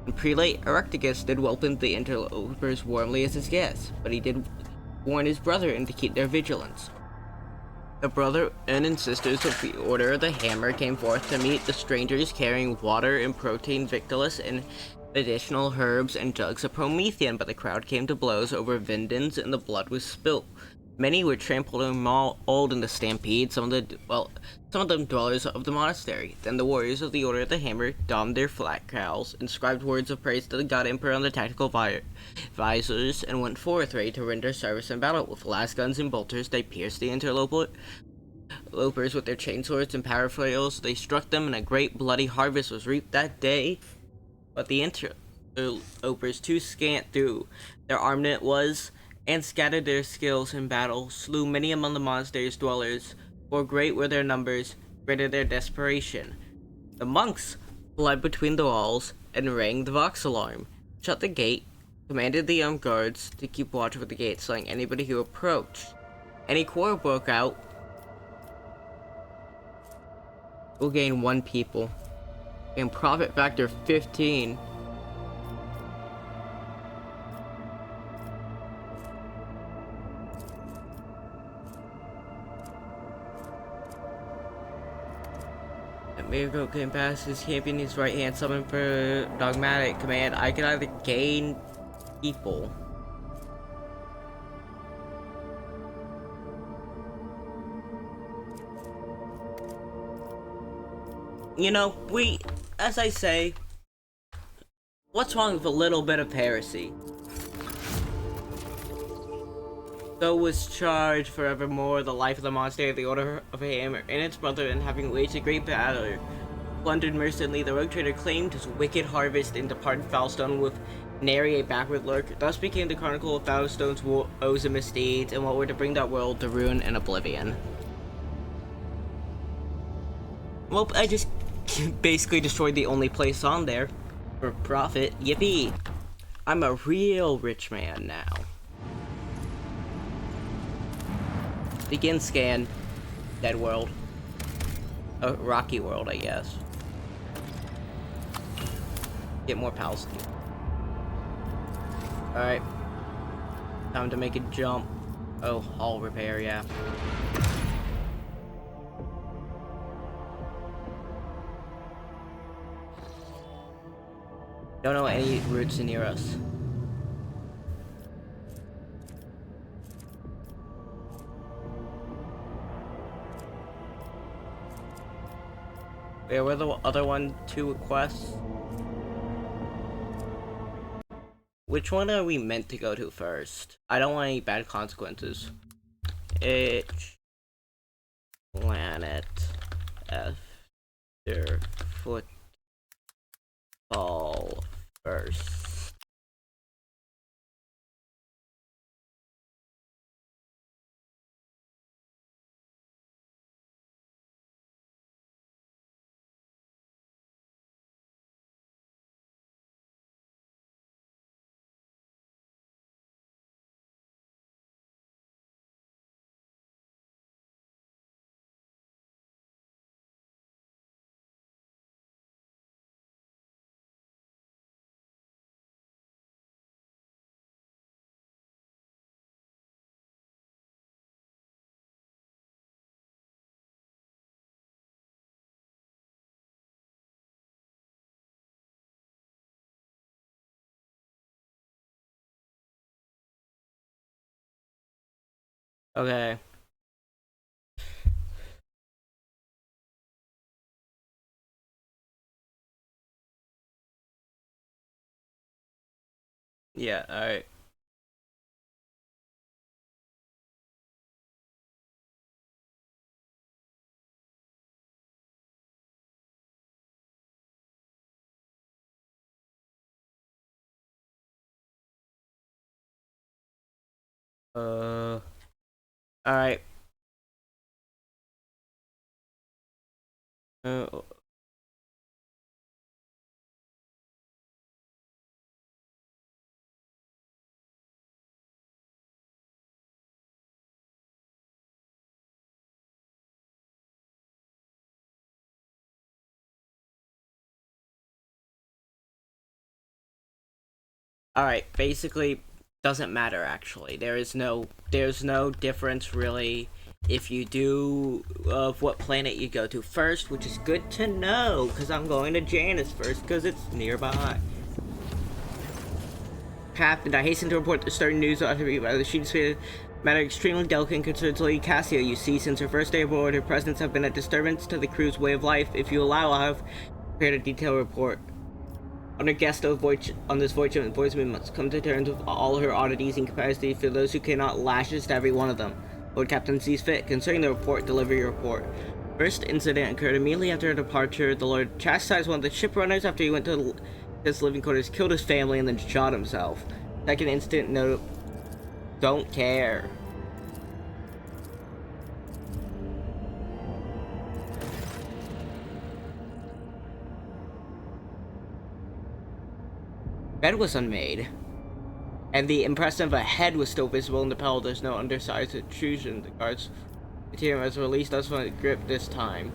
And Prelate Erecticus did welcome the interlopers warmly as his guests, but he did warn his brethren to keep their vigilance. The brother and sisters of the Order of the Hammer came forth to meet the strangers, carrying water and protein victuals and additional herbs and jugs of Promethean, but the crowd came to blows over Vindens and the blood was spilt. Many were trampled and mauled in the stampede, some of them dwellers of the monastery. Then the warriors of the Order of the Hammer donned their flat cowls, inscribed words of praise to the god emperor on the tactical visors, and went forth ready to render service in battle. With las guns and bolters, they pierced the interlopers with their chainswords and paraflails. They struck them, and a great bloody harvest was reaped that day. But the interlopers, too scant through their armament was, and scattered their skills in battle, slew many among the monastery's dwellers, for great were their numbers, greater their desperation. The monks fled between the walls and rang the vox alarm, shut the gate, commanded the armed guards to keep watch over the gate, slaying anybody who approached. Any quarrel broke out, will gain 1 people, and profit factor 15. Miracle came past his champion, his right hand summoned for dogmatic command. I can either gain people. You know, as I say, what's wrong with a little bit of heresy? So was charged forevermore the life of the monastery of the Order of the Hammer and its brother, and having waged a great battle, plundered mercilessly, the rogue trader claimed his wicked harvest and departed Foulstone with nary a backward lurk. Thus became the chronicle of Foulstone's woes and misdeeds, and what were to bring that world to ruin and oblivion. Well, I just basically destroyed the only place on there for profit. Yippee! I'm a real rich man now. Begin scan. Dead world. A rocky world, I guess. Get more pals. Alright. Time to make a jump. Oh, hull repair, yeah. Don't know any routes near us. Where were the other two quests? Which one are we meant to go to first? I don't want any bad consequences. Each planet after football first. Okay. Yeah, alright. Alright. Uh, Alright, basically, doesn't matter actually. There's no difference really if you do of what planet you go to first, which is good to know, because I'm going to Janus first, because it's nearby. Captain, I hasten to report the starting news of the sheet's matter extremely delicate and concerns Lady Cassia. You see, since her first day aboard, her presence have been a disturbance to the crew's way of life. If you allow, I'll have prepared a detailed report. On her guest on this voyage, Voiceman must come to terms with all her oddities and capacity. For those who cannot, lashes to every one of them. Lord Captain sees fit. Concerning the report, deliver your report. First incident occurred immediately after her departure. The Lord chastised one of the shiprunners after he went to his living quarters, killed his family, and then shot himself. Second incident, no, don't care. Bed was unmade, and the impression of a head was still visible in the pedal. There's no undersized intrusion. The guard's material was released us from the grip this time.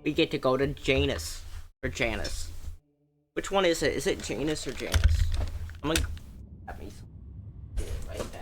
We get to go to Janus, or Janus. Which one is it? Is it Janus or Janus? I'm gonna grab me some right there.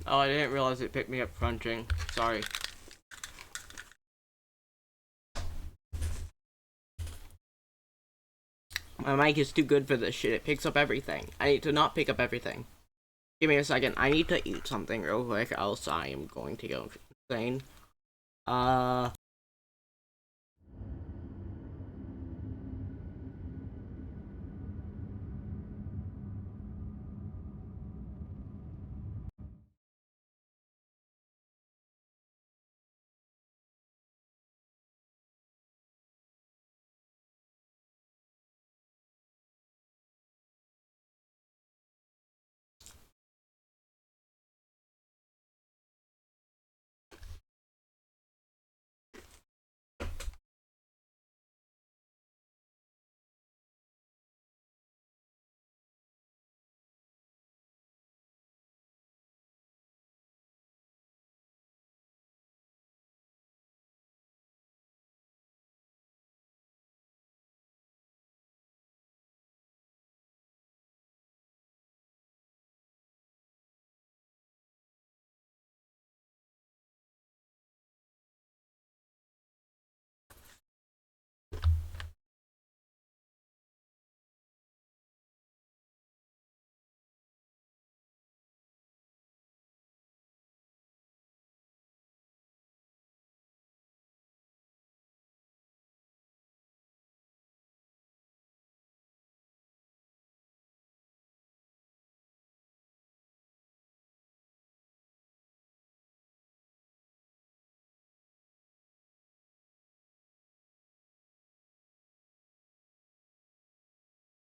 Oh, I didn't realize it picked me up crunching. Sorry. My mic is too good for this shit. It picks up everything. I need to not pick up everything. Give me a second. I need to eat something real quick, else I am going to go insane.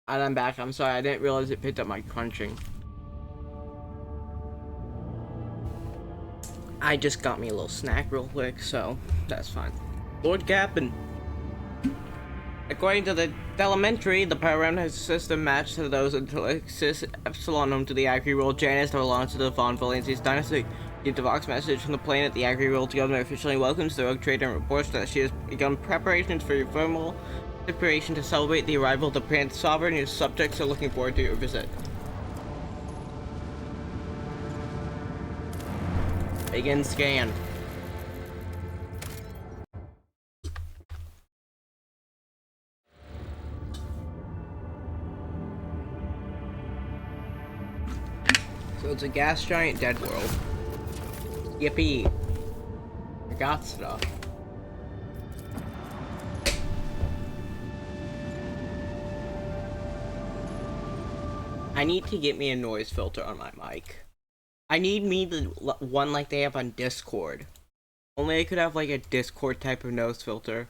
And I'm back. I'm sorry, I didn't realize it picked up my crunching. I just got me a little snack real quick, so that's fine. Lord Gappin. According to the elementary, the parameter system matched to those until exists Epsilon home to the Agri World. Janus belongs to the Von Valencius dynasty. Get the Vox message from the planet. The Agri World government officially welcomes the rogue trader and reports that she has begun preparations for your formal preparation to celebrate the arrival of the Prince Sovereign. Your subjects are looking forward to your visit. Begin scan. So it's a gas giant dead world. Yippee. I got stuff. I need to get me a noise filter on my mic. I need the one like they have on Discord. Only I could have like a Discord type of noise filter.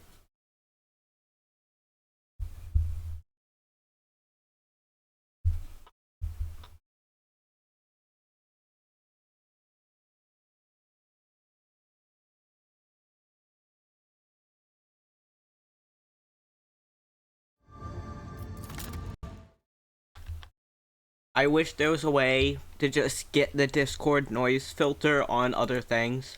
I wish there was a way to just get the Discord noise filter on other things.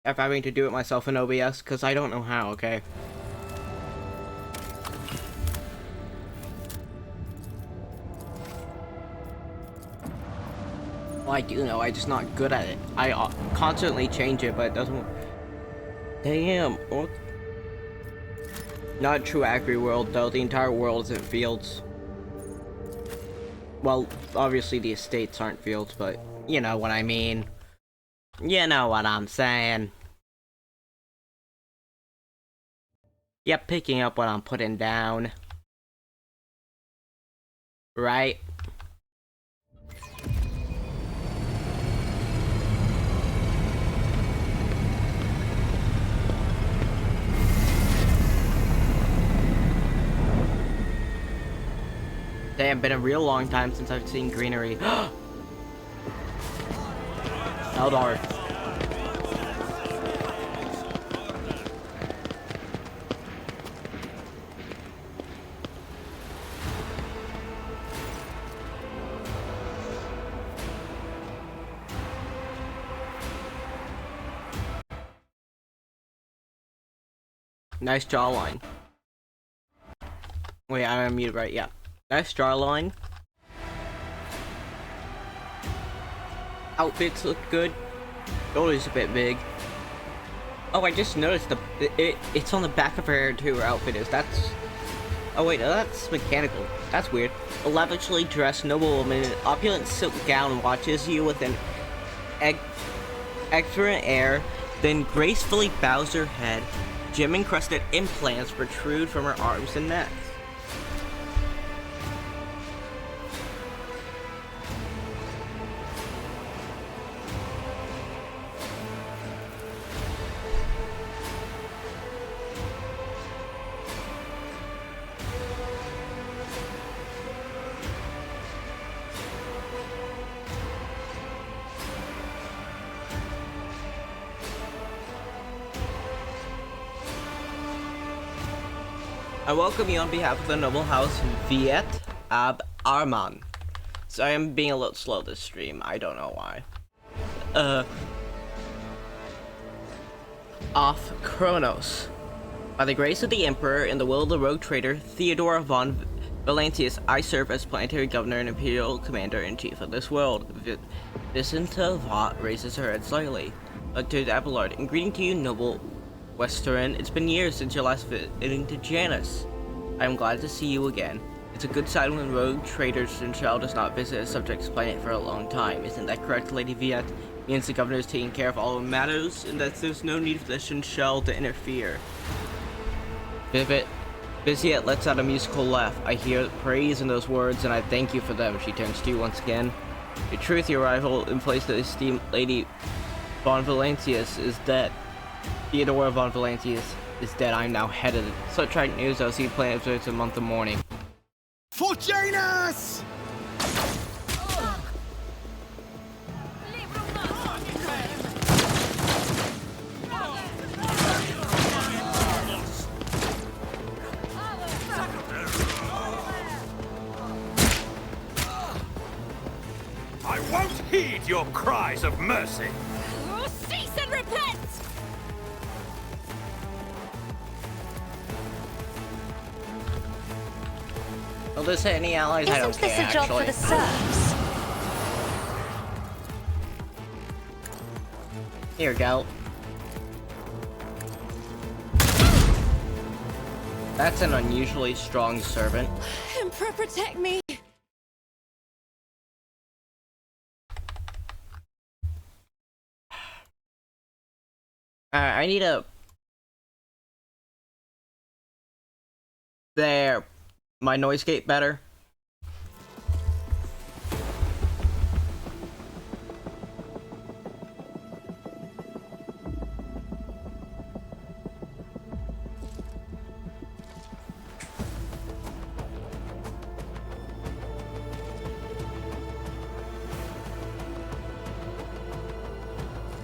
If having to do it myself in OBS, because I don't know how, okay? Well, I do know, I'm just not good at it. I constantly change it, but it doesn't work. Damn, what? Not true Agri World, though. The entire world isn't fields. Well, obviously the estates aren't fields, but you know what I mean. You know what I'm saying. Yep, picking up what I'm putting down. Right? Damn, been a real long time since I've seen greenery. Eldar. Nice jawline. Wait, I'm muted, right? Yeah. Nice jawline. Outfits look good. Shoulders a bit big. Oh, I just noticed it's on the back of her hair too. Her outfit is. That's. Oh wait, no, that's mechanical. That's weird. A lavishly dressed noblewoman in an opulent silk gown watches you with an exuberant air, then gracefully bows her head. Gem-encrusted implants protrude from her arms and neck. I welcome you on behalf of the noble house Viet Ab Arman. So I am being a little slow this stream, I don't know why. Off Kronos. By the grace of the Emperor and the will of the rogue trader Theodora von Valentius, I serve as planetary governor and imperial commander-in-chief of this world. Vicinta Vought raises her head slightly. To Abelard, in greeting to you, noble Western, it's been years since your last visiting to Janus. I am glad to see you again. It's a good sign when rogue trader Shinshao does not visit a subject's planet for a long time. Isn't that correct, Lady Viet? Means the governor is taking care of all matters, and that there's no need for the Shinshao to interfere. Viet lets out a musical laugh. I hear praise in those words, and I thank you for them. She turns to you once again. In truth, your rival in place of the esteemed Lady Von Valentius is dead. Theodora von Valentius. is dead. I'm now head of the Subtract News. OC Planet Observes a month of mourning. Fortunus! I won't heed your cries of mercy. Cease and repent! Will this hit any allies? I don't Isn't this care, a job actually. for the serfs? Here, Gelt. That's an unusually strong servant. Emperor, protect me! I need a... There. My noise gate better.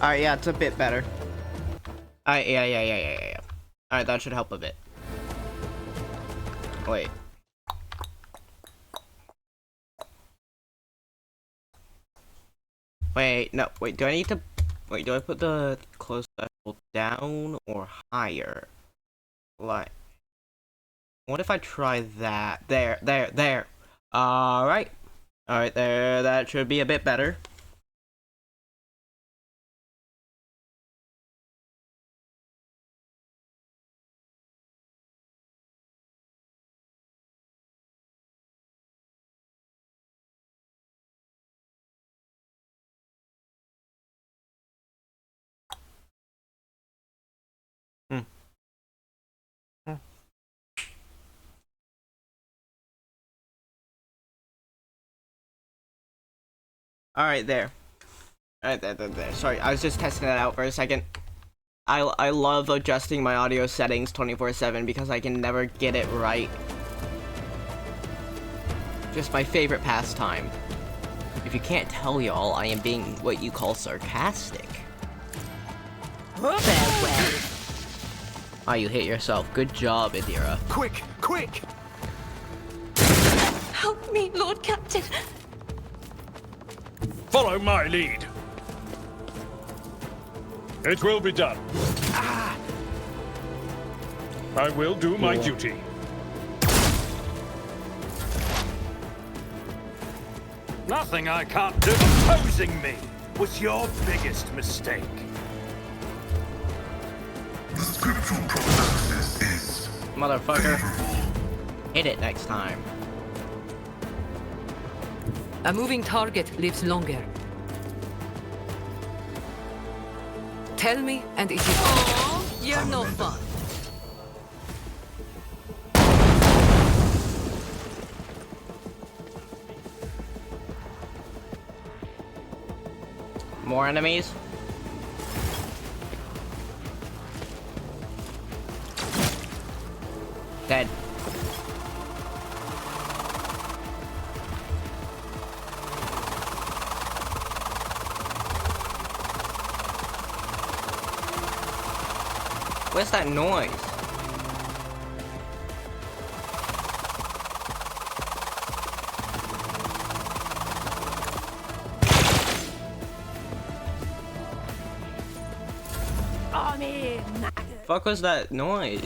Alright, yeah, it's a bit better. Alright, yeah. Alright, that should help a bit. Wait. Wait, no, wait, do I need to... Wait, do I put the close level down or higher? Like... What if I try that? There. Alright. Alright, there, that should be a bit better. Alright, there. Alright, there. Sorry, I was just testing that out for a second. I love adjusting my audio settings 24/7 because I can never get it right. Just my favorite pastime. If you can't tell, y'all, I am being what you call sarcastic. Farewell. Oh, you hit yourself. Good job, Idira. Quick! Help me, Lord Captain. Follow my lead. It will be done. I will do my duty. Nothing I can't do. Opposing me was your biggest mistake. Motherfucker. Hit it next time. A moving target lives longer. Tell me, and it is. Aww, you're no fun. More enemies? Dead. Where's that noise? Fuck was that noise?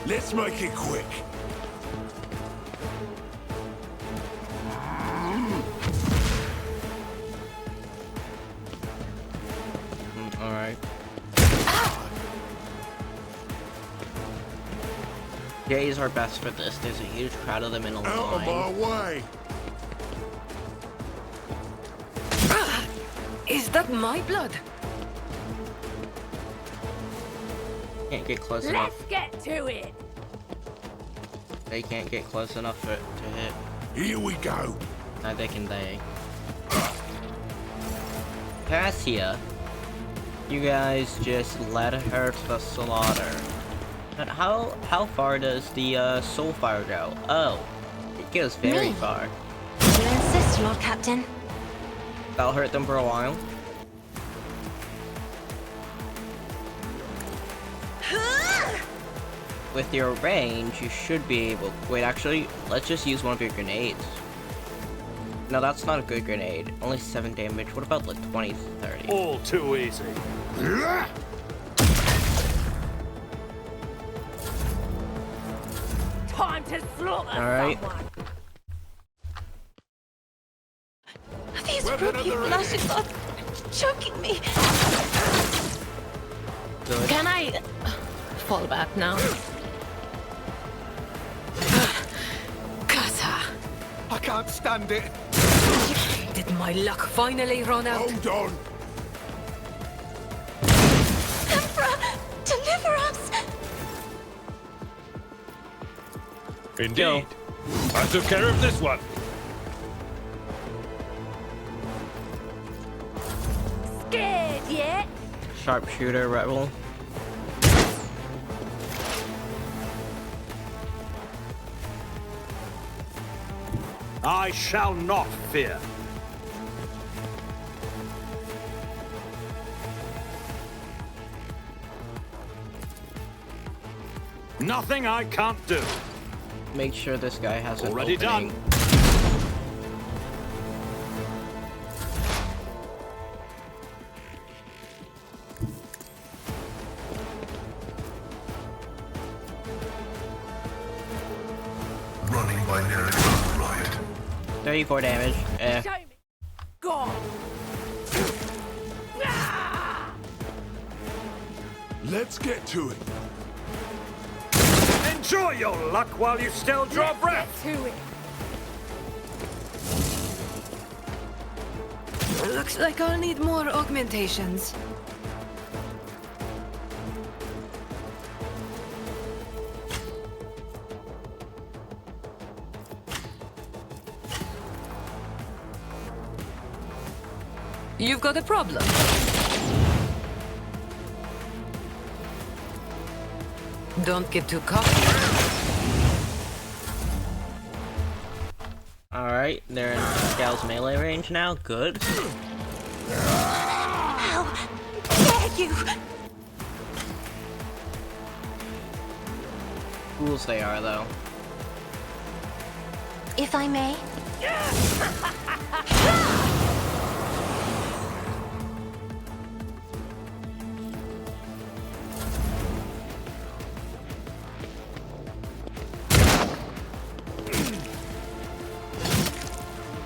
Let's make it quick. Alright. Jays are best for this. There's a huge crowd of them in a line. Out of my way. Is that my blood? Can't get close enough. Let's get to it. They can't get close enough for it to hit. Here we go. Neither can they. Cassia, you guys just led her to slaughter. And how far does the Soulfire go? Oh, it goes very Me? far. You insist, Lord Captain. That'll hurt them for a while. With your range, you should be able... Wait, actually, let's just use one of your grenades. No, that's not a good grenade. Only 7 damage. What about like 20, 30? All too easy. Time to slaughter Alright. someone. These ruby flashes are choking me. Good. Can I fall back now? Kata, I can't stand it. did my luck finally run out? Hold on. Emperor, deliver us. Indeed. I took care of this one. Scared yet? Sharpshooter rebel. I shall not fear. Nothing I can't do. Make sure this guy has an Already opening. done. Running by Nerrick riot. 34 damage. Show me. Gone. Let's get to it. Enjoy your luck while you still draw breath. Get to it. Looks like I'll need more augmentations. You've got a problem. Don't get too cocky. Alright, they're in Gal's melee range now. Good. How dare you? Fools they are, though. If I may.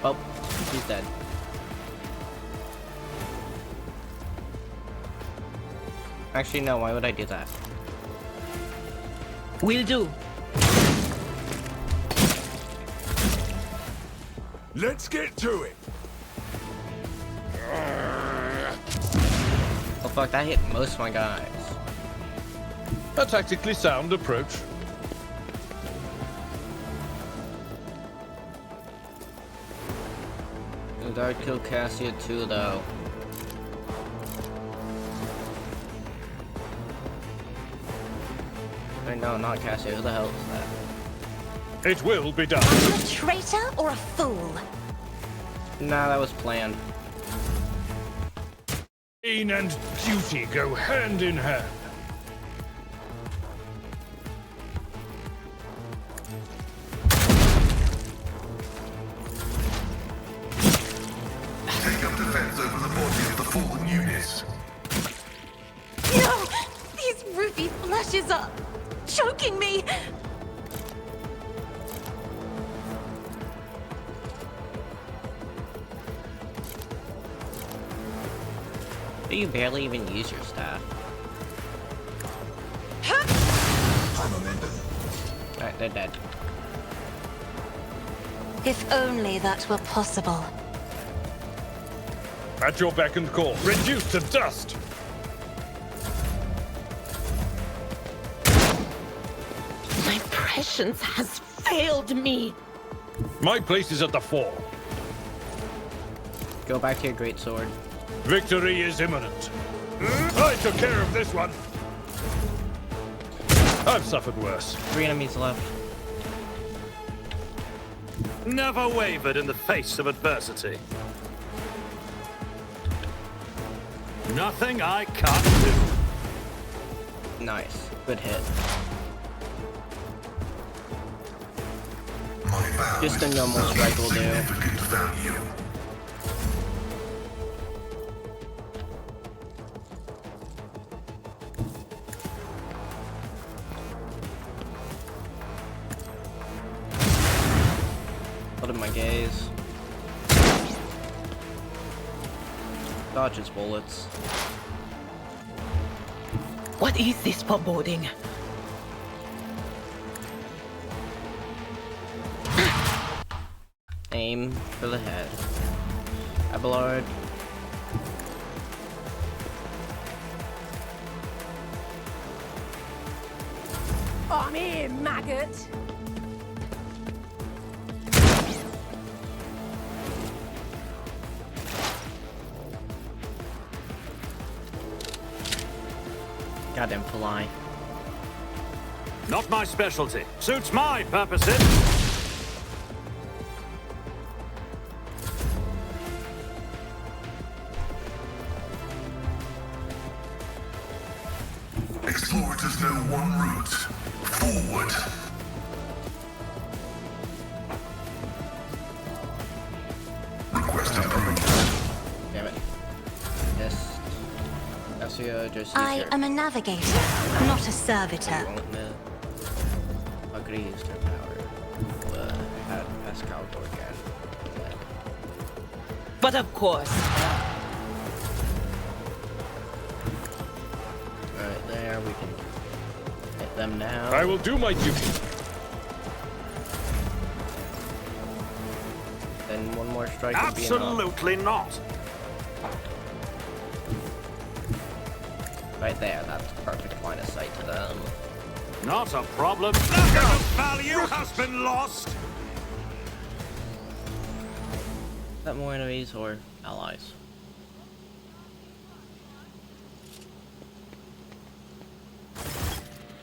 Oh, he's dead. Actually, no, why would I do that? Will do. Let's get to it. Oh fuck, that hit most of my guys. A tactically sound approach. And I'd kill Cassia too, though. Wait, no, not Cassia. Who the hell is that? It will be done. Are you a traitor or a fool? Nah, that was planned. Pain and duty go hand in hand. Take up defense over the body of the fallen units. No! These ruby flashes are choking me! You barely even use your staff. Alright, they're dead. If only that were possible. At your beck and call. Reduced to dust. My prescience has failed me. My place is at the fore. Go back to your great sword. Victory is imminent. I took care of this one. I've suffered worse. 3 enemies left. Never wavered in the face of adversity. Nothing I can't do. Nice. Good hit. My vow Just a is normal of strike will do. significant value. Put in my gaze. Dodge his bullets. What is this foreboding? Aim for the head. Abelard. I'm here, maggot. Goddamn fly. Not my specialty. Suits my purposes. Explorators know one route. Forward. Request approved. Damn it. Yes. Essia, just I am a navigator, not a servitor. I could have used her power. Had Pascal go again. But of course. Right there, we can hit them now. I will do my duty. Then one more strike would be enough. Absolutely not. Right there, that's perfect line of sight to them. Not a problem. Nothing of value has been lost. Is that more enemies or allies?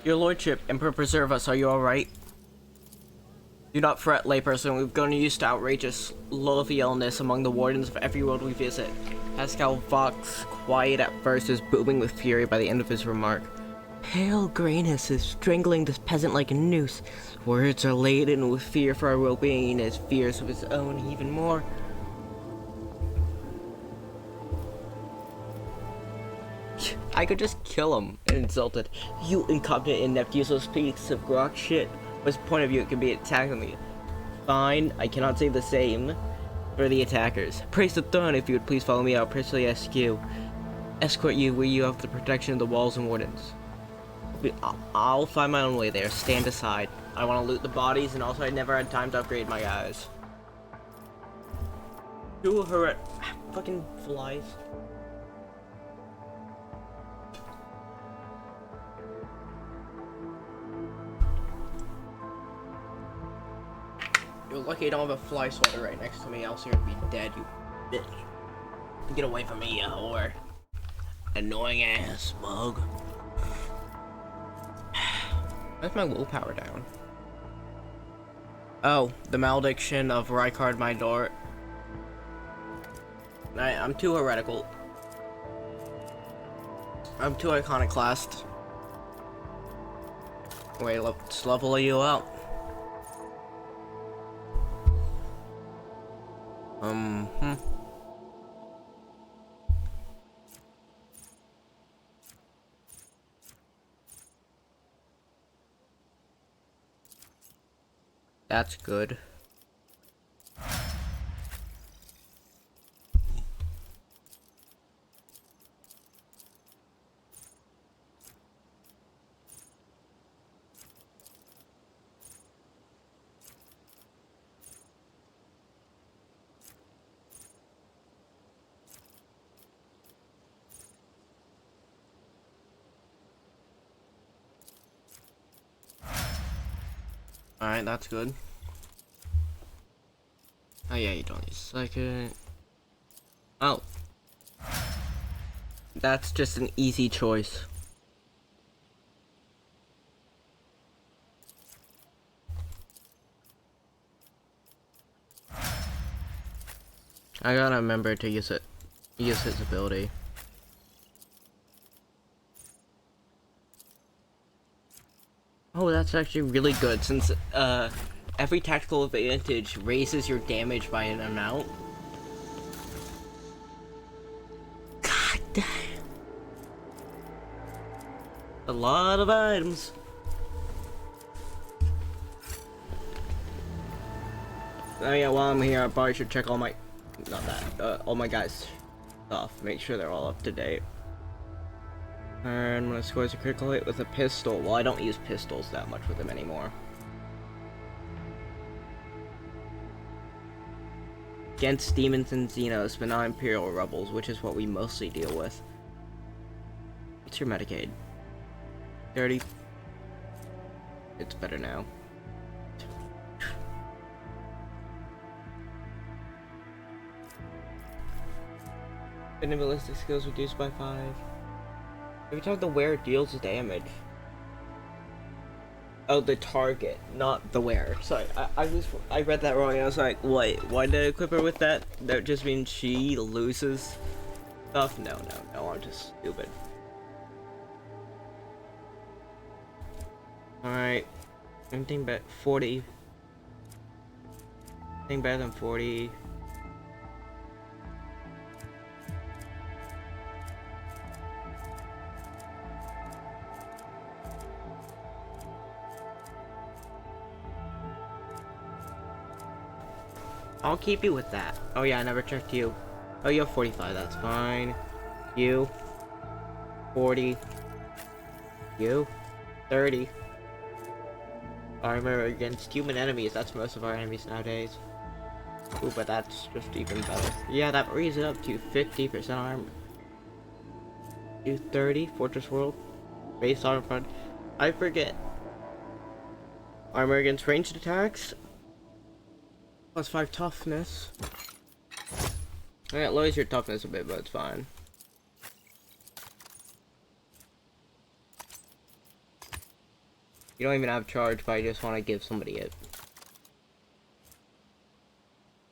Your lordship, Emperor preserve us, are you alright? Do not fret, layperson, we've grown used to outrageous loathy illness among the wardens of every world we visit. Pascal Vox, quiet at first, is booming with fury by the end of his remark. Pale grayness is strangling this peasant like a noose. Words are laden with fear for our well-being, as fears of his own even more. I could just kill him and insult it. You incompetent, inept, useless piece of grok shit. What's the point of you? It could be attacking me. Fine, I cannot say the same for the attackers. Praise the throne if you would please follow me. I'll personally escort you where you have the protection of the walls and wardens. I'll find my own way there. Stand aside. I want to loot the bodies, and also I never had time to upgrade my guys. Two her fucking flies. You're lucky I don't have a fly swatter right next to me, else you're gonna be dead, you bitch. Get away from me, you whore. Annoying ass mug. Why's my willpower down? Oh, the malediction of Rykard my door. I'm too heretical. I'm too iconoclast. Wait, let's level you up. That's good. Alright, that's good. Oh yeah, you don't need a second. Oh. That's just an easy choice. I gotta remember to use his ability. Oh, that's actually really good since every tactical advantage raises your damage by an amount. God damn. A lot of items. Oh yeah, while I'm here, I probably should check all my, all my guys' stuff. Make sure they're all up to date. And when it scores a critical hit with a pistol, well, I don't use pistols that much with him anymore. Against demons and Xenos, but not Imperial rebels, which is what we mostly deal with. What's your Medicaid? 30. It's better now. Ballistic skills reduced by 5. Every time the wearer deals damage. Oh, the target, not the wearer. Sorry, I read that wrong. I was like, wait, why did I equip her with that? That just means she loses stuff? No, I'm just stupid. Alright. Anything but 40. Anything better than 40. I'll keep you with that. Oh yeah, I never checked you. Oh, you have 45, that's fine. You. 40. You. 30. Armor against human enemies, that's most of our enemies nowadays. Ooh, but that's just even better. Yeah, that raises it up to 50% armor. You 30, Fortress World. Base armor front. I forget. Armor against ranged attacks. Plus 5 toughness. Yeah, it lowers your toughness a bit, but it's fine. You don't even have charge, but I just want to give somebody it.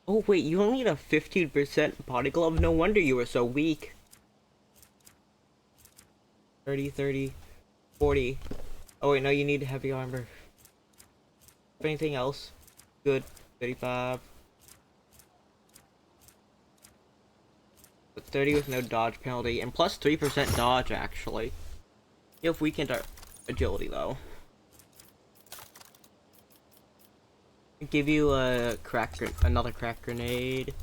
Oh wait, you only need a 15% body glove? No wonder you were so weak. 30, 40. Oh wait, no, you need heavy armor. Anything else? Good. 35. But 30 with no dodge penalty, and plus 3% dodge actually. You have weakened our agility though. Give you a another crack grenade.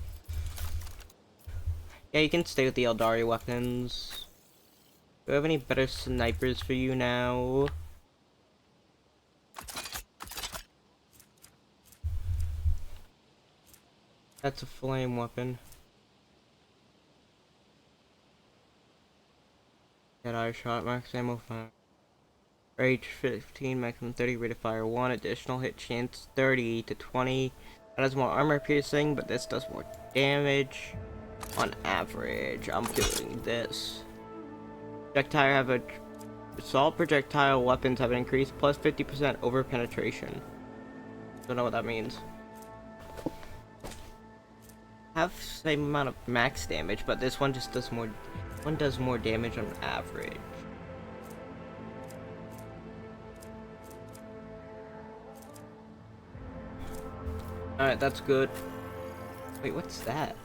Yeah, you can stay with the Eldari weapons. Do I have any better snipers for you now? That's a flame weapon. Jedi shot, max ammo 5. Rage 15, maximum 30, rate of fire 1, additional hit chance 30 to 20. That has more armor piercing, but this does more damage. On average, I'm doing this. Projectile have a assault projectile weapons have an increased plus 50% over penetration. Don't know what that means. Have same amount of max damage, but this one just does more. One does more damage on average. Alright, that's good. Wait, what's that?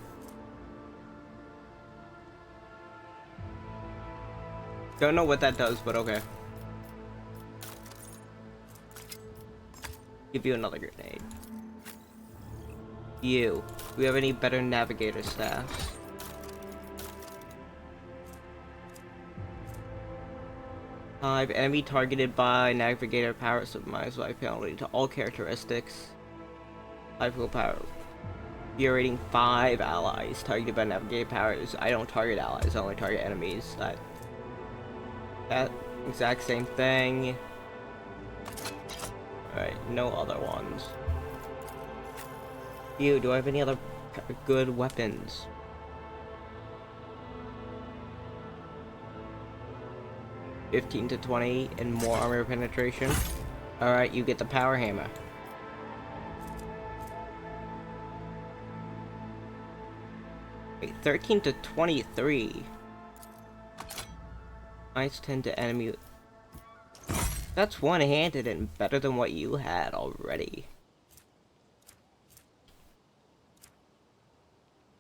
Don't know what that does, but okay. Give you another grenade. You. Do we have any better navigator staffs? Enemy targeted by navigator power submits life penalty to all characteristics. 5 willpower. You're rating 5 allies targeted by navigator powers. I don't target allies, I only target enemies. That exact same thing. Alright, no other ones. You, do I have any other good weapons? 15 to 20 and more armor penetration. Alright, you get the power hammer. Wait, 13 to 23. Minus 10 to enemy. That's one-handed and better than what you had already.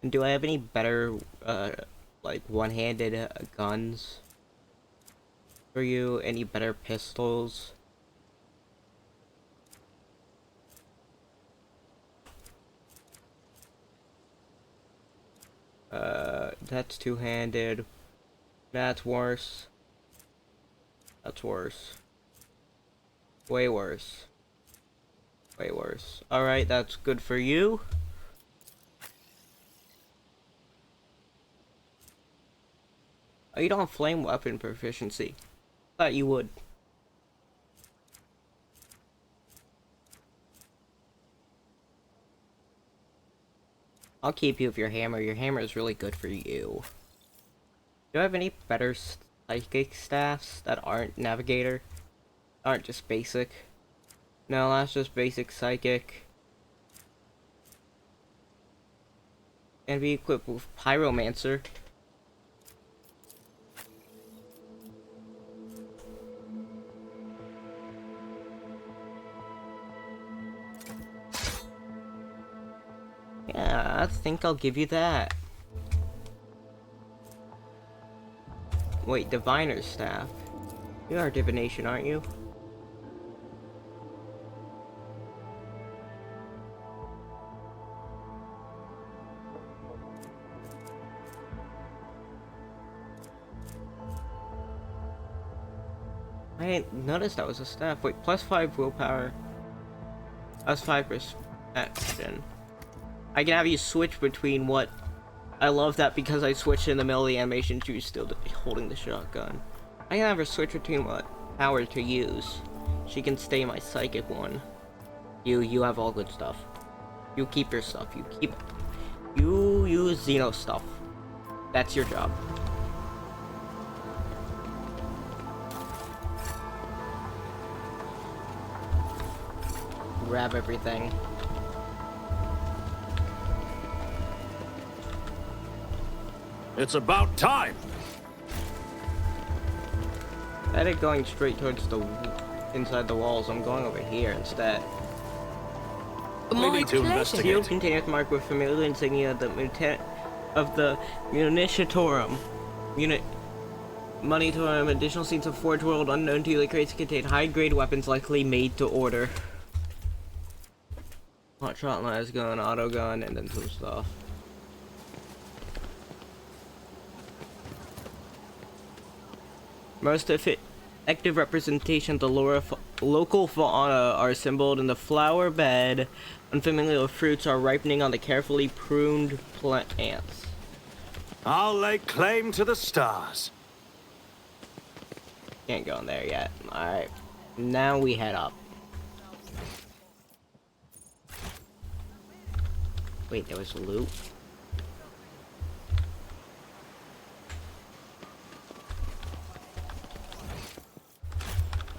And do I have any better, like, one-handed guns for you? Any better pistols? That's two-handed. That's worse. That's worse. Way worse. Way worse. Alright, that's good for you. Oh, you don't have flame weapon proficiency. Thought you would. I'll keep you with your hammer. Your hammer is really good for you. Do I have any better psychic staffs that aren't navigator? Aren't just basic? No, that's just basic psychic. And be equipped with pyromancer. Yeah, I think I'll give you that. Wait, diviner's staff. You are divination, aren't you? I didn't notice that was a staff. Wait, +5 willpower. That's 5 perception. I can have you switch between what... I love that because I switched in the middle of the animation, she was still holding the shotgun. I can have her switch between what power to use. She can stay my psychic one. You have all good stuff. You keep your stuff. You use Xeno stuff. That's your job. Grab everything. It's about time! Instead of going straight towards the inside the walls, I'm going over here instead. My pleasure. Sealed containers marked with familiar insignia of the Munitatorum. Monitorum, additional scenes of Forge World unknown to you. The crates contain high-grade weapons likely made to order. Hot shot, las gun, auto gun, and then some stuff. Most effective representations of the local fauna are assembled in the flower bed. Unfamiliar fruits are ripening on the carefully pruned plants. I'll lay claim to the stars. Can't go in there yet. Alright. Now we head up. Wait, there was loot?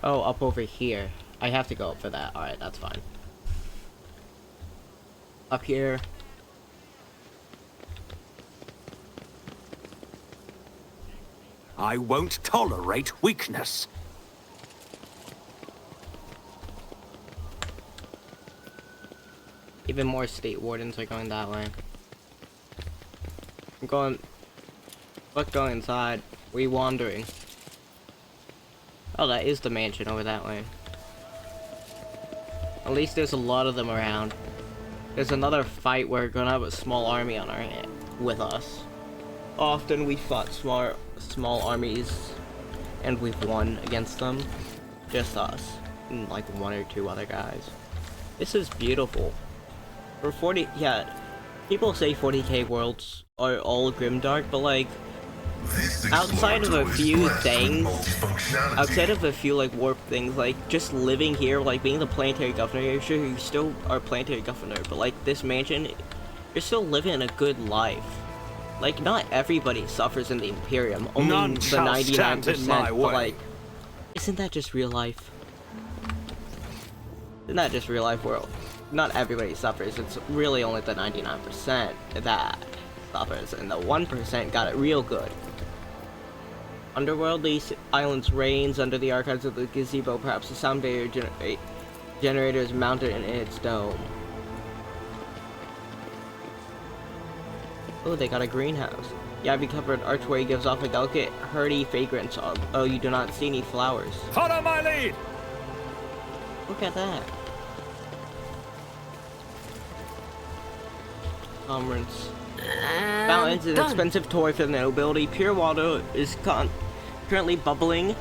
Oh, up over here. I have to go up for that. Alright, that's fine. Up here. I won't tolerate weakness. Even more state wardens are going that way. I'm going... Let's go inside. We're wandering. Oh, that is the mansion over that way. At least there's a lot of them around. There's another fight where we're gonna have a small army on our hand with us. Often we fought small armies and we've won against them. Just us. And like 1 or 2 other guys. This is beautiful. For 40, yeah, people say 40k worlds are all grimdark, but like, outside of a few things, outside of a few like warp things, like just living here, like being the planetary governor, you're sure you still are planetary governor, but like this mansion, you're still living a good life. Like not everybody suffers in the Imperium, only the 99%, but like Isn't that just real life? Isn't that just real life world? Not everybody suffers, it's really only the 99% that suffers, and the 1% got it real good. Underworldly islands reigns under the archives of the gazebo, perhaps a sound barrier generator is mounted in its dome. Oh, they got a greenhouse. The ivy-covered archway gives off a delicate, herdy fragrance. Oh, you do not see any flowers. Follow my lead! Look at that. Conference. Fountains, an expensive toy for the nobility. Pure water is currently bubbling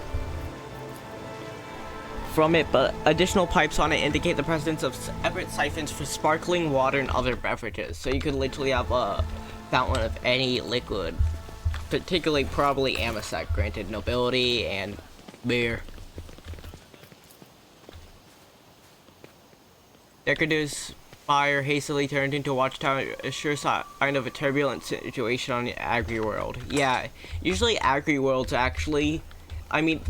from it, but additional pipes on it indicate the presence of separate siphons for sparkling water and other beverages. So you could literally have a fountain of any liquid, particularly probably Amasec, granted nobility and beer. Decorator's fire hastily turned into a watchtower, a sure sign of a turbulent situation on the Agri-World. Yeah, usually Agri-Worlds actually, I mean,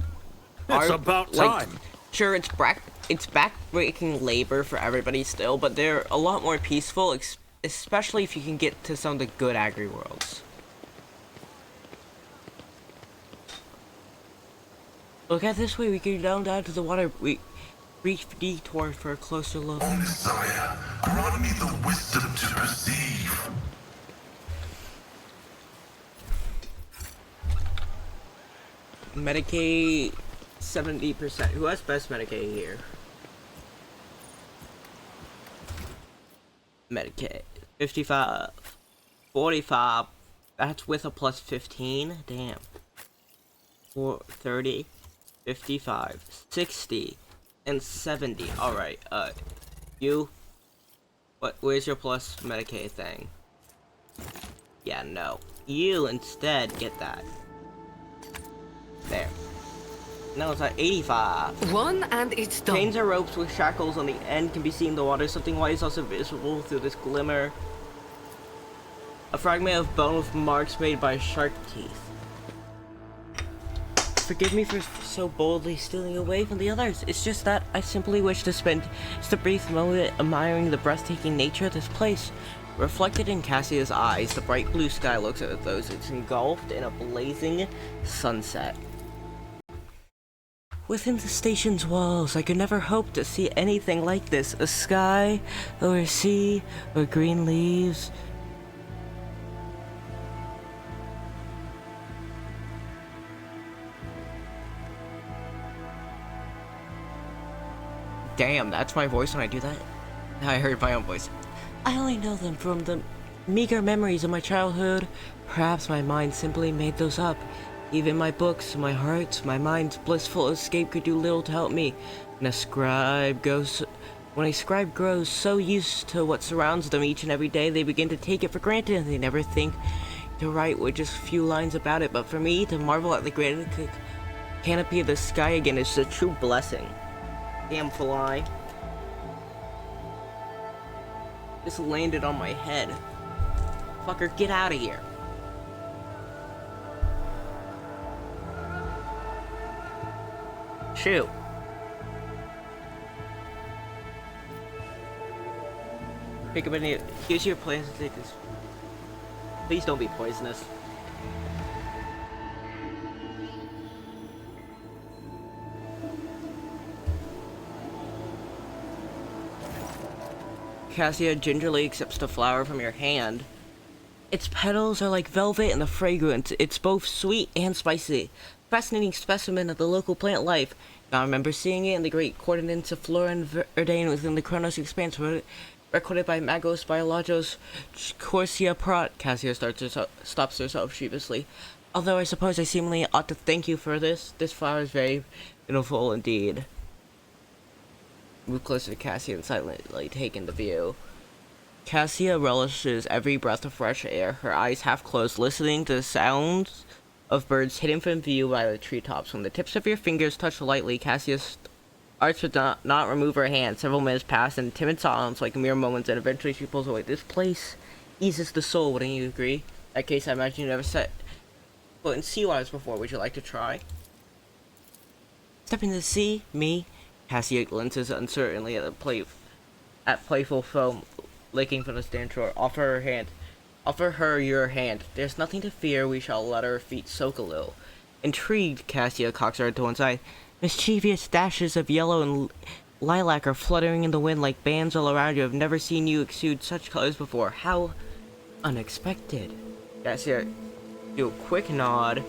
it's about time. Like, sure, it's backbreaking labor for everybody still, but they're a lot more peaceful, especially if you can get to some of the good Agri-Worlds. Look at this way, we can go down to the water. Brief detour for a closer look. O Messiah, grant me the wisdom to perceive. Medicaid 70%. Who has best Medicaid here? Medicaid 55, 45. That's with a plus 15. Damn. 30, 55, 60. And 70. Alright, you? Where's your plus Medicaid thing? Yeah, no. You instead get that. There. Now it's at 85. One and it's done. Chains or ropes with shackles on the end can be seen in the water. Something white is also visible through this glimmer. A fragment of bone with marks made by shark teeth. Forgive me for so boldly stealing away from the others. It's just that I simply wish to spend just a brief moment admiring the breathtaking nature of this place. Reflected in Cassia's eyes, the bright blue sky looks as though it's engulfed in a blazing sunset. Within the station's walls, I could never hope to see anything like this. A sky, or a sea, or green leaves. Damn, that's my voice when I do that? I heard my own voice. I only know them from the meager memories of my childhood. Perhaps my mind simply made those up. Even my books, my heart, my mind's blissful escape could do little to help me. When a scribe grows so used to what surrounds them each and every day, they begin to take it for granted, and they never think to write with just a few lines about it. But for me, to marvel at the grand canopy of the sky again is a true blessing. Damn fly. Just landed on my head. Fucker, get out of here. Shoot. Pick up any. Here's your plans to take this. Please don't be poisonous. Cassia gingerly accepts the flower from your hand. Its petals are like velvet and the fragrance. It's both sweet and spicy. Fascinating specimen of the local plant life. Now I remember seeing it in the great coordinates of Flora and Verdane within the Chronos Expanse, recorded by Magos Biologos Corsia Prat. Cassia stops herself sheepishly. Although I suppose I seemingly ought to thank you for this. This flower is very beautiful indeed. Move closer to Cassia and silently take in the view. Cassia relishes every breath of fresh air, her eyes half closed, listening to the sounds of birds hidden from view by the treetops. When the tips of your fingers touch lightly, Cassia starts to not remove her hand. Several minutes pass in timid silence, like mere moments, and eventually she pulls away. This place eases the soul, wouldn't you agree? In that case, I imagine you never set foot in sea waters before. Would you like to try? step into the sea? Me? Cassia glances uncertainly at playful foam licking from the stand shore. Offer her your hand. There's nothing to fear. We shall let our feet soak a little. Intrigued, Cassia cocks her head to one side. Mischievous dashes of yellow and lilac are fluttering in the wind like bands all around you. I've never seen you exude such colors before. How unexpected. Cassia do a quick nod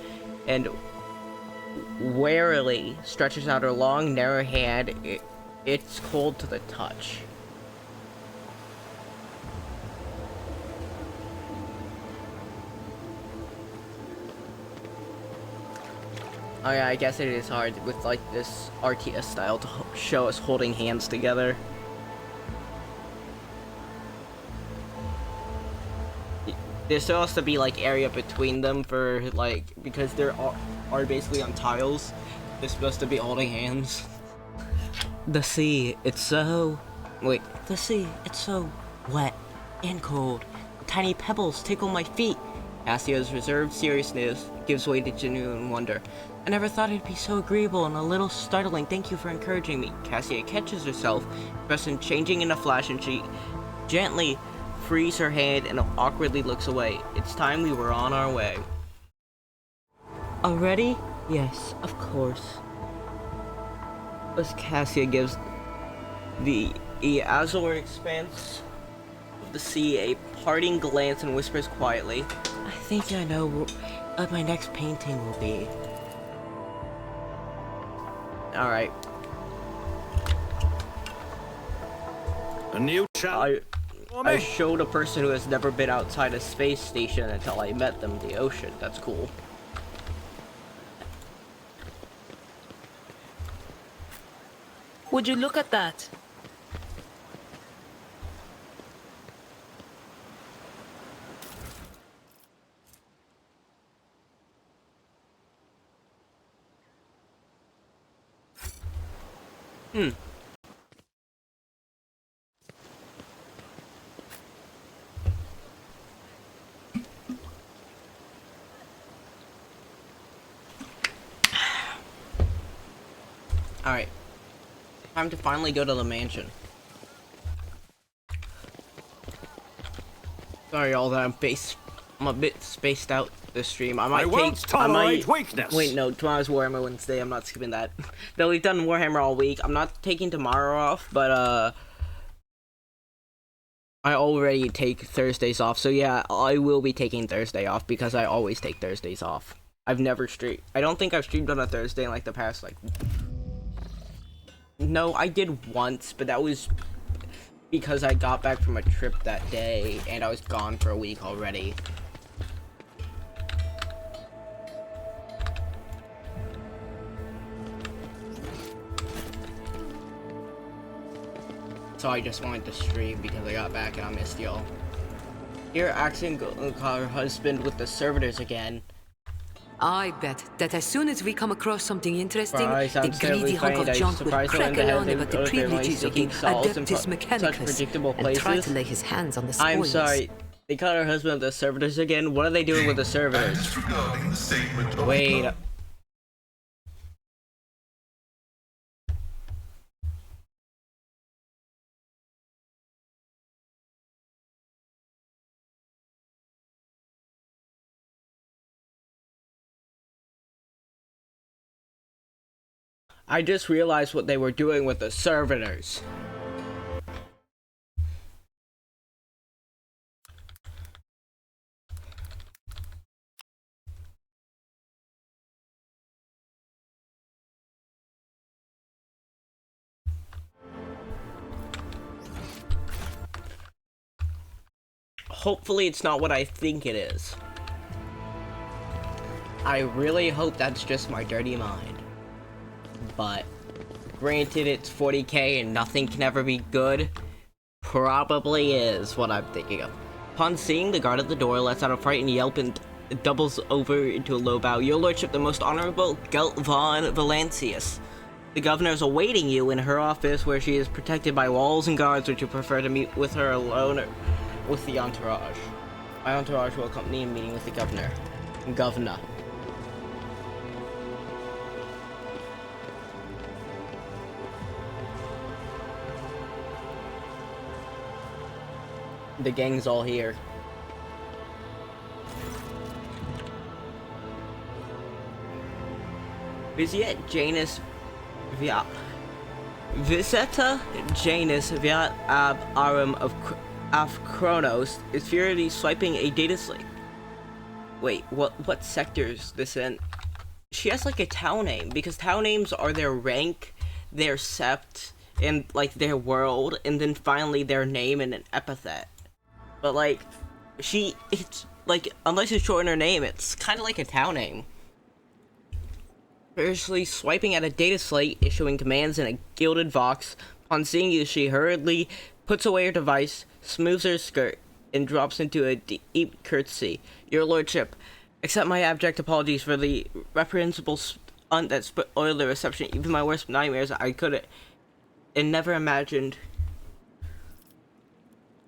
and warily stretches out her long, narrow hand. It's cold to the touch. Oh yeah, I guess it is hard with like this RTS style to show us holding hands together. There still has to be like area between them for like, because they're are basically on tiles. They're supposed to be holding hands. The sea, it's so... Wait, the sea, it's so wet and cold. Tiny pebbles tickle my feet. Cassia's reserved seriousness gives way to genuine wonder. I never thought it'd be so agreeable and a little startling. Thank you for encouraging me. Cassia catches herself, present changing in a flash, and she gently frees her hand and awkwardly looks away. It's time we were on our way. Already? Yes, of course. As Cassia gives the azure expanse of the sea a parting glance and whispers quietly, I think I know what my next painting will be. Alright. A new challenge. I showed a person who has never been outside a space station until I met them the ocean. That's cool. Would you look at that? Alright. Time to finally go to the mansion. Sorry y'all that I'm a bit spaced out this stream. I won't tolerate weakness. Wait, no, tomorrow's Warhammer Wednesday. I'm not skipping that. Though we've done Warhammer all week. I'm not taking tomorrow off, but I already take Thursdays off. So yeah, I will be taking Thursday off because I always take Thursdays off. I've never streamed. I don't think I've streamed on a Thursday in like the past like... No, I did once, but that was because I got back from a trip that day and I was gone for a week already. So I just wanted to stream because I got back and I missed y'all. Here, Axon caught her husband with the servitors again. I bet that as soon as we come across something interesting, Surprise, the greedy hunk of junk will crack along about the privileges of the Adeptus Mechanicus and try to lay his hands on the spoils. I'm sorry, they caught her husband with the servitors again? What are they doing with the servitors? Disregarding the statement of Wait. I just realized what they were doing with the servitors. Hopefully it's not what I think it is. I really hope that's just my dirty mind. But granted it's 40k and nothing can ever be good, probably is what I'm thinking of. Upon seeing the guard at the door lets out a frightened yelp and doubles over into a low bow. Your lordship, the most honorable Gelt von Valancius. The governor is awaiting you in her office where she is protected by walls and guards. Would you prefer to meet with her alone or with the entourage? My entourage will accompany a meeting with the governor. The gang's all here. Visita Janus Viat. Viseta Janus Viat ab Arum of Kronos is furiously swiping a data slate. Wait, what sector is this in? She has like a town name, because town names are their rank, their sept, and like their world, and then finally their name and an epithet. But like, it's like, unless you shorten her name, it's kind of like a town name. Furiously swiping at a data slate, issuing commands in a gilded vox. Upon seeing you, she hurriedly puts away her device, smooths her skirt, and drops into a deep curtsy. Your lordship, accept my abject apologies for the reprehensible stunt that spoiled the reception. Even my worst nightmares, I couldn't and never imagined.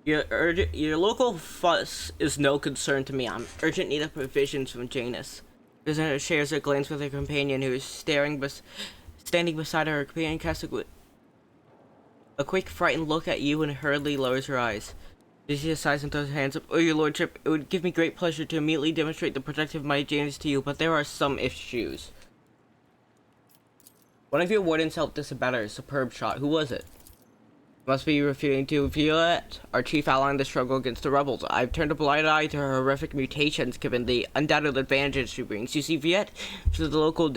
Your local fuss is no concern to me. I'm urgent need of provisions from Janus. Prisoner shares a glance with her companion, who is standing beside her. Her companion casts a quick, frightened look at you and hurriedly lowers her eyes. She sighs and throws her hands up. Oh, your lordship, it would give me great pleasure to immediately demonstrate the protective might of Janus to you, but there are some issues. One of your wardens helped us about her superb shot. Who was it? Must be referring to Violette, our chief ally in the struggle against the rebels. I've turned a blind eye to her horrific mutations, given the undoubted advantages she brings. You see, Violette is the local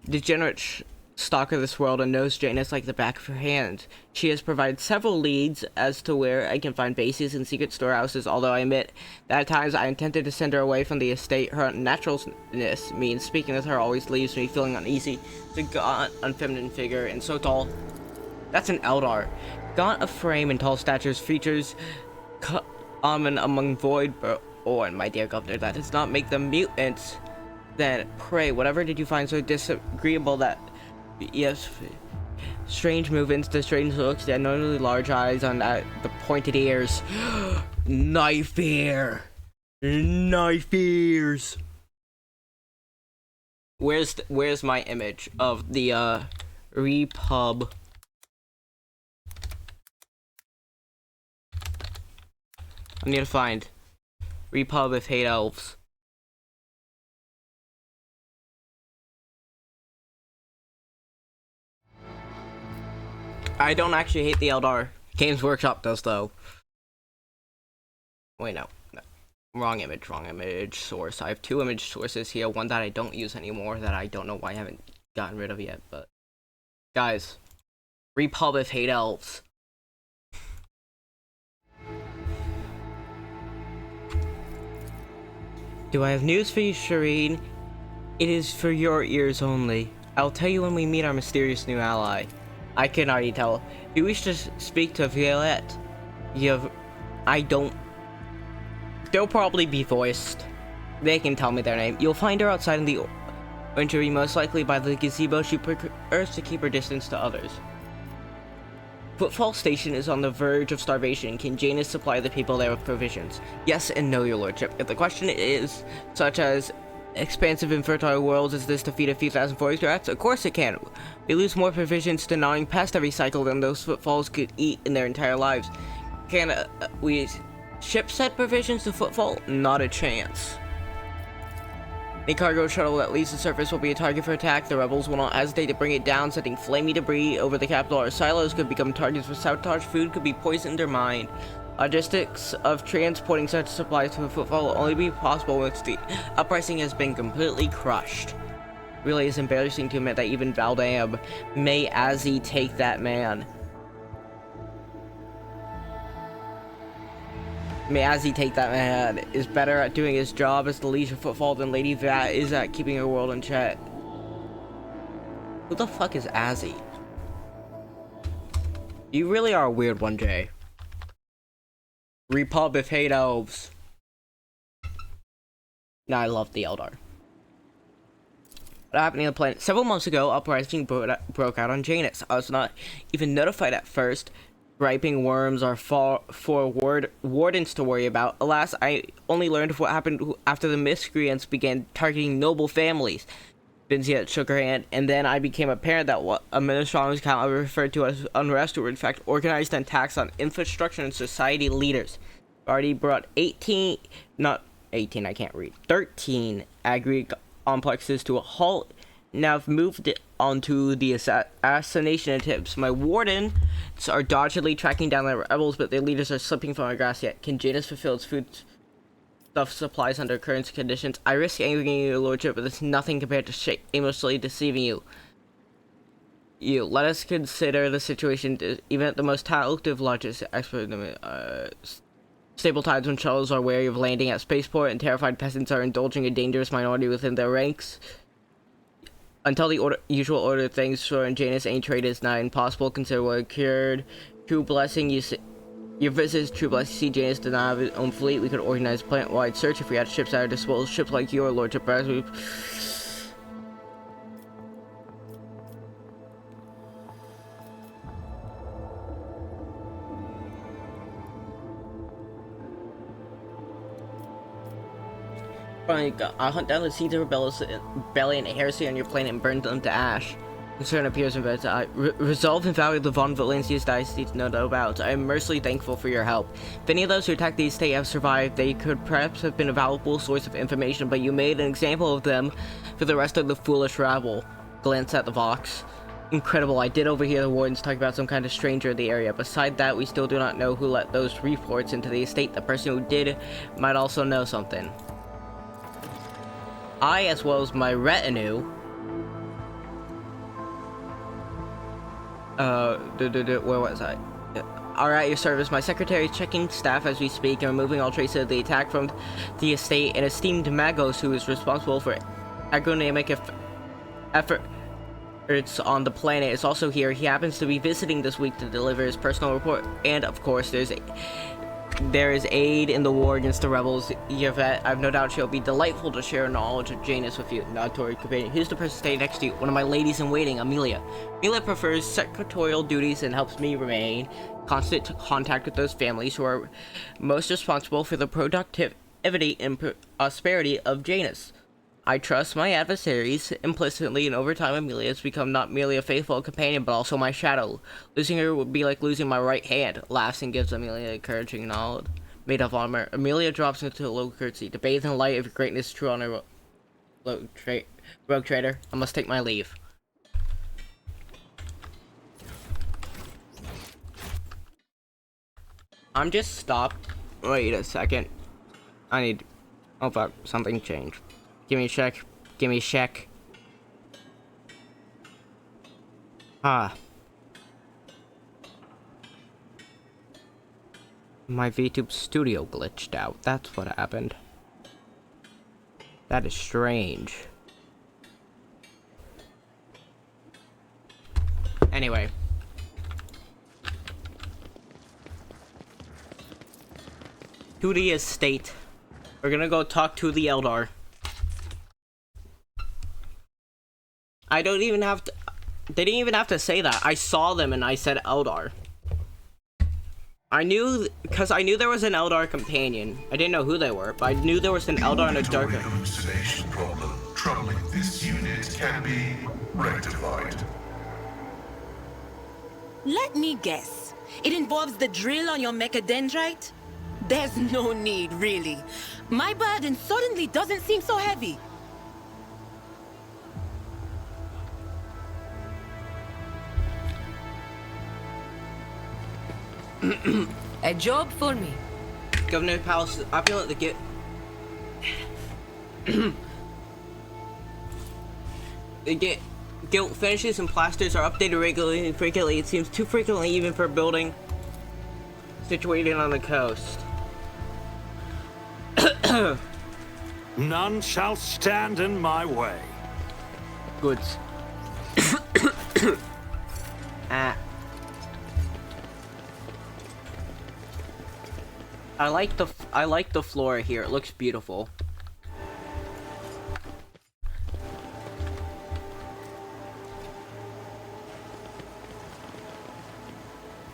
degenerate stalker of this world and knows Janus like the back of her hand. She has provided several leads as to where I can find bases and secret storehouses, although I admit that at times I intended to send her away from the estate. Her naturalness means speaking with her always leaves me feeling uneasy. The gaunt, unfeminine figure, and so tall. That's an Eldar. Gaunt of frame and tall statures, features common among void-born, my dear governor. That does not make them mutants. Then, pray, whatever did you find so disagreeable that... Yes, strange movements, the strange looks, the unknowingly large eyes on the pointed ears. Knife ear! Knife ears! Where's my image of the, Repub? I need to find Repub of Hate Elves. I don't actually hate the Eldar. Games Workshop does, though. Wait, no. Wrong image source. I have two image sources here. One that I don't use anymore, that I don't know why I haven't gotten rid of yet, but... Guys. Repub of Hate Elves. Do I have news for you, Shireen? It is for your ears only. I'll tell you when we meet our mysterious new ally. I can already tell. If you wish to speak to Violette, I don't... They'll probably be voiced. They can tell me their name. You'll find her outside in the orangery, most likely by the gazebo. She prefers to keep her distance to others. Footfall Station is on the verge of starvation. Can Janus supply the people there with provisions? Yes and no, your lordship. If the question is such as expansive and fertile worlds as this to feed a few thousand forest rats, of course it can. We lose more provisions to gnawing past every cycle than those footfalls could eat in their entire lives. Can we ship said provisions to Footfall? Not a chance. A cargo shuttle that leaves the surface will be a target for attack. The rebels will not hesitate to bring it down, setting flaming debris over the capital. Our silos could become targets for sabotage. Food could be poisoned or mined. Logistics of transporting such supplies to the Footfall will only be possible once the uprising has been completely crushed. Really is embarrassing to admit that even Valdam may Azzy take that man. May Azzy take that man is better at doing his job as the leader of Footfall than Lady Vat is at keeping her world in check. Who the fuck is Azzy? You really are a weird one, Jay. Repub of Hate Elves. Nah, I love the Eldar. What happened on the planet? Several months ago, uprising broke out on Janus. I was not even notified at first. Griping worms are for wardens to worry about. Alas, I only learned of what happened after the miscreants began targeting noble families. Vinciat shook her hand, and then I became apparent that what a Ministron's account referred to as unrest were in fact organized attacks on infrastructure and society leaders. already brought 13 agri complexes to a halt. Now I've moved it onto the assassination attempts. My wardens are doggedly tracking down the rebels, but their leaders are slipping from our grasp yet. Can Janus fulfill its food stuff supplies under current conditions? I risk angering your lordship, but it's nothing compared to aimlessly deceiving you. Let us consider the situation. Even at the most talented logistics expert, stable tides when shuttles are wary of landing at spaceport and terrified peasants are indulging a dangerous minority within their ranks. Until the usual order of things for in Janus, any trade is not impossible. Consider what occurred. True blessing, your visit is true blessing. See, Janus did not have its own fleet. We could organize a plant-wide search if we had ships at our disposal. Ships like your lordship, perhaps we... I'll hunt down the seeds of rebellion and heresy on your planet and burn them to ash. Concern appears in bed. Resolve and value the Von Valencia's dynasties, no doubt about. I am mercifully thankful for your help. If any of those who attacked the estate have survived, they could perhaps have been a valuable source of information, but you made an example of them for the rest of the foolish rabble. Glance at the Vox. Incredible, I did overhear the wardens talk about some kind of stranger in the area. Beside that, we still do not know who let those reports into the estate. The person who did might also know something. I, as well as my retinue, where was I? Are at your service. My secretary is checking staff as we speak and removing all traces of the attack from the estate. An esteemed Magos, who is responsible for agronomic efforts on the planet, is also here. He happens to be visiting this week to deliver his personal report. And, of course, there is aid in the war against the rebels. Yvette, I have no doubt she'll be delightful to share knowledge of Janus with you. Nod toward her companion. Who's the person staying next to you? One of my ladies in waiting, Amelia. Amelia prefers secretarial duties and helps me remain in constant contact with those families who are most responsible for the productivity and prosperity of Janus. I trust my adversaries implicitly, and over time Amelia has become not merely a faithful companion, but also my shadow. Losing her would be like losing my right hand. Laughs and gives Amelia encouraging nod. Maid of honor. Amelia drops into a low curtsy. To bathe in the light of your greatness, true honor, rogue trader. I must take my leave. I'm just stopped. Wait a second. Oh fuck, something changed. Give me a check. Give me a check. Ah. My VTube studio glitched out. That's what happened. That is strange. Anyway. To the estate. We're gonna go talk to the Eldar. I don't even have to... They didn't even have to say that. I saw them and I said Eldar. I knew... Because I knew there was an Eldar companion. I didn't know who they were, but I knew there was an Eldar and a Dark... hallucination problem troubling this unit can be rectified. Let me guess. It involves the drill on your mechadendrite? There's no need, really. My burden suddenly doesn't seem so heavy. A job for me. Governor Palace, I feel like guilt finishes and plasters are updated regularly and frequently. It seems too frequently even for a building situated on the coast. None shall stand in my way. Goods. I like the flora here. It looks beautiful.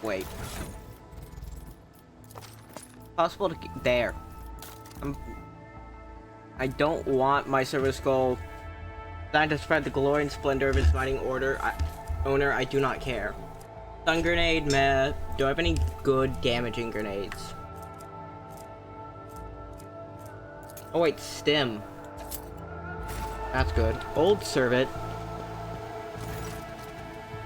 Wait. Possible to get there. I don't want my service goal designed to spread the glory and splendor of its mighty owner. I do not care. Stun grenade, meh. Do I have any good damaging grenades? Oh wait, stim. That's good. Old servant.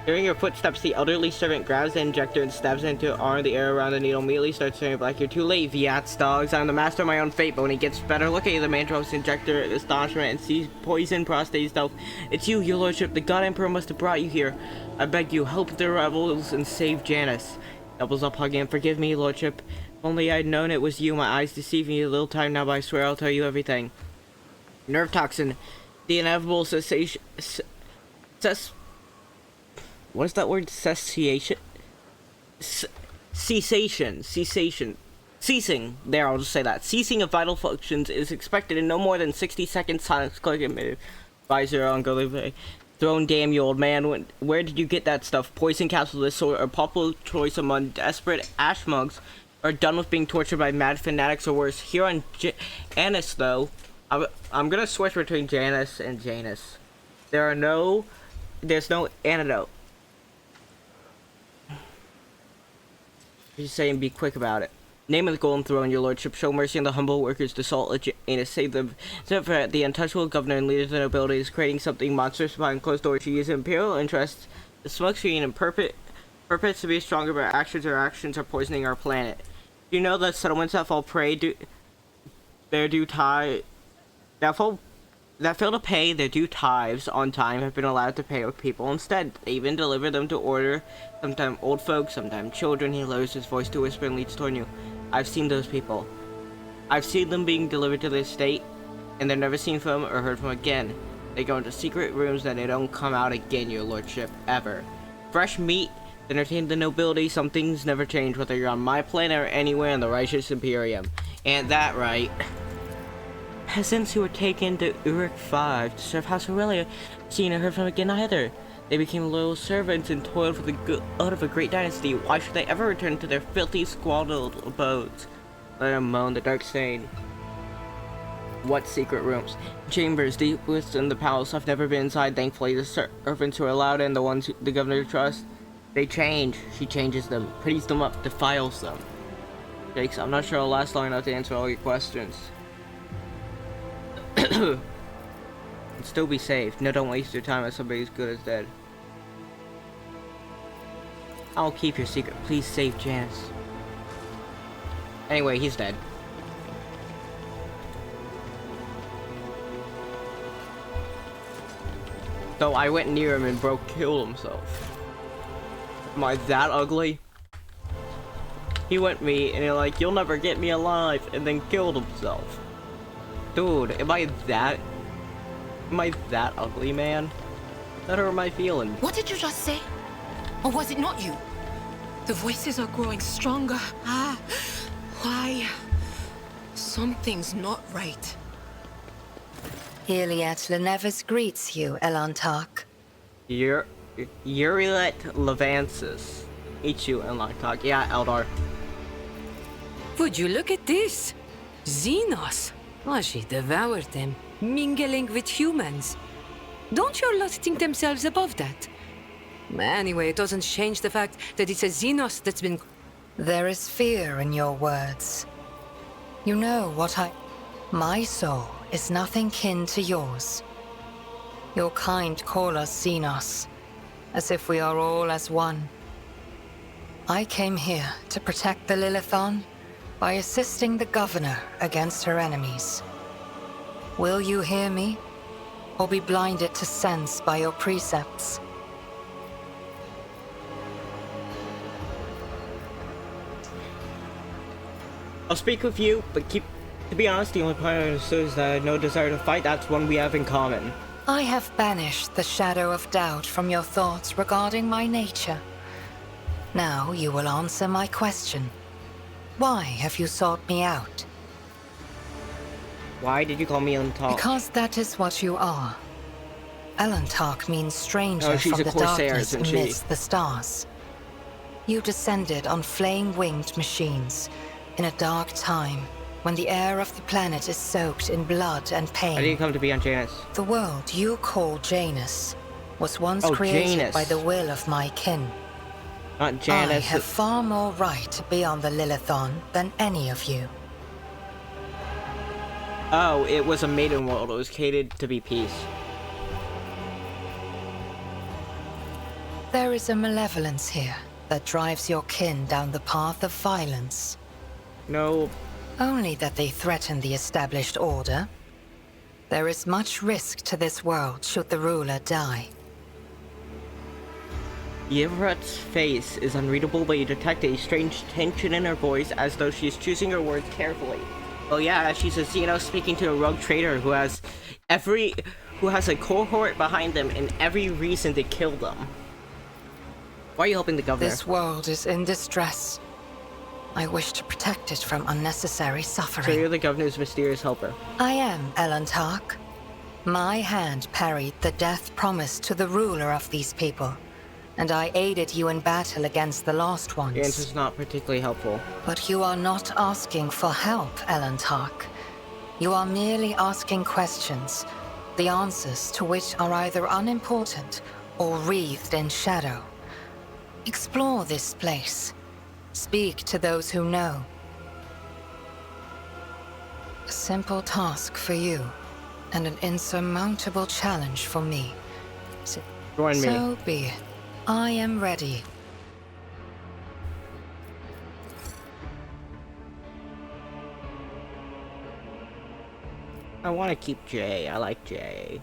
Hearing your footsteps, the elderly servant grabs the injector and stabs it into arm. The air around the needle immediately starts turning black. You're too late, Viats dogs. I'm the master of my own fate, but when he gets better, look at you. The man drops the injector in astonishment and sees poison prostate stealth. It's you, your lordship. The God Emperor must have brought you here. I beg you, help the rebels and save Janus. Doubles up hugging. Forgive me, lordship. If only I'd known it was you. My eyes deceive me a little time now, but I swear I'll tell you everything. Nerve toxin. The inevitable cessation. What is that word? Cessation? Ceasing. There, I'll just say that. Ceasing of vital functions is expected in no more than 60 seconds. Silence. Click advisor on Gallifrey. Throne, damn you, old man. Where did you get that stuff? Poison capsules of this sort are popular choice among desperate ash mugs are done with being tortured by mad fanatics or worse. Here on Janus, though, I'm gonna switch between Janus and Janus. There's no antidote. Just saying, be quick about it. Name of the Golden Throne, your lordship. Show mercy on the humble workers to salt Janus. Save them. Except for the untouchable governor and leaders of the nobility is creating something monstrous behind closed doors. She uses imperial interests, the smokescreen, and purpose to be stronger, but actions are poisoning our planet. Do you know that settlements that fall prey that fail to pay their due tithes on time have been allowed to pay with people instead? They even deliver them to order. Sometimes old folks, sometimes children. He lowers his voice to whisper and leads toward you. I've seen those people. I've seen them being delivered to the estate, and they're never seen from or heard from again. They go into secret rooms and they don't come out again, your lordship, ever. Fresh meat, entertain the nobility. Some things never change, whether you're on my planet or anywhere in the righteous Imperium. And that right. Peasants who were taken to Uruk 5 to serve House Aurelia, seen or heard from again either. They became loyal servants and toiled for the good of a great dynasty. Why should they ever return to their filthy, squalid abodes? Let them moan the dark stain. What secret rooms? Chambers deepest in the palace. I've never been inside, thankfully. The servants who are allowed in, the ones who the governor trusts, they change. She changes them, pretties them up, defiles them. Jakes, I'm not sure I'll last long enough to answer all your questions. And still be safe. No, don't waste your time on somebody as good as dead. I'll keep your secret. Please save Janus. Anyway, he's dead. So I went near him and killed himself. Am I that ugly? He went me and he's like, you'll never get me alive, and then killed himself. Dude, am I that ugly, man? That hurt my feelings. What did you just say? Or was it not you? The voices are growing stronger. Why? Something's not right. Iliad Lenevis greets you, Elantark. Urilet Levansis. Meet you, Elantark. Yeah, Eldar. Would you look at this? Xenos. Oh, she devoured them, mingling with humans. Don't your lot think themselves above that? Anyway, it doesn't change the fact that it's a Xenos that's been... There is fear in your words. You know what My soul is nothing kin to yours. Your kind call us Xenos, as if we are all as one. I came here to protect the Lilithon by assisting the governor against her enemies. Will you hear me, or be blinded to sense by your precepts? I'll speak with you, but to be honest, the only part I understood is that I have no desire to fight. That's one we have in common. I have banished the shadow of doubt from your thoughts regarding my nature. Now you will answer my question. Why have you sought me out? Why did you call me Elantark? Because that is what you are. Elantark means stranger from the darkness amidst the stars. You descended on flame-winged machines in a dark time when the air of the planet is soaked in blood and pain. How did you come to be on Janus? The world you call Janus was once created Janus. by the will of my kin. Not Janus. I have far more right to be on the Lilithon than any of you. Oh, it was a maiden world. It was catered to be peace. There is a malevolence here that drives your kin down the path of violence. No. Only that they threaten the established order. There is much risk to this world should the ruler die. Yevrat's face is unreadable, but you detect a strange tension in her voice as though she is choosing her words carefully. Well, yeah, she's a Xeno speaking to a rogue traitor who has a cohort behind them and every reason to kill them. Why are you helping the governor? This world is in distress. I wish to protect it from unnecessary suffering. So you're the governor's mysterious helper. I am, Elantark. My hand parried the death promised to the ruler of these people, and I aided you in battle against the Lost Ones. Your answer's not particularly helpful. But you are not asking for help, Elantark. You are merely asking questions, the answers to which are either unimportant or wreathed in shadow. Explore this place. Speak to those who know. A simple task for you, and an insurmountable challenge for me. Join me. So be it. I am ready. I want to keep Jay. I like Jay.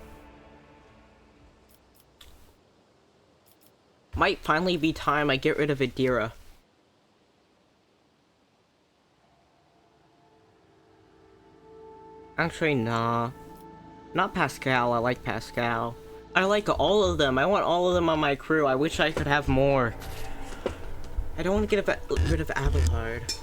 Might finally be time I get rid of Adira. Actually, nah. Not Pascal. I like Pascal. I like all of them. I want all of them on my crew. I wish I could have more. I don't want to get rid of Abelard.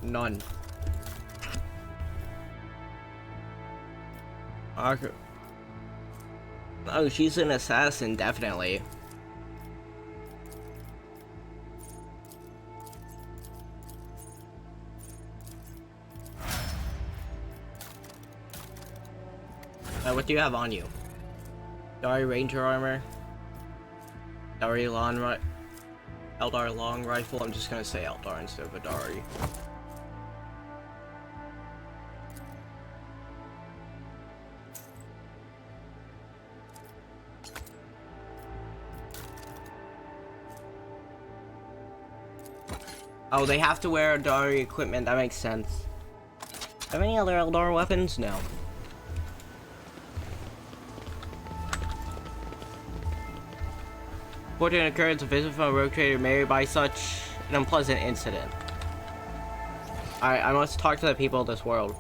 None. Okay. Oh, she's an assassin, definitely. What do you have on you? Dari Ranger armor? Dari Eldar long rifle? I'm just gonna say Eldar instead of Adari. Oh, they have to wear Adari equipment, that makes sense. Have any other Eldar weapons? No. Fortunate occurrence, a visit from a rogue trader married by such an unpleasant incident. I must talk to the people of this world.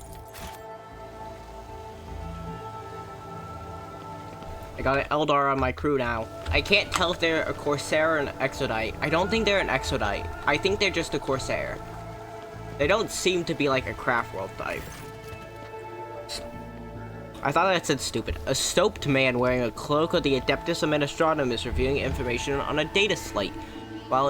I got an Eldar on my crew now. I can't tell if they're a Corsair or an Exodite. I don't think they're an Exodite. I think they're just a Corsair. They don't seem to be like a craft world type. I thought that said stupid. A stoped man wearing a cloak of the Adeptus Administratum is reviewing information on a data slate, while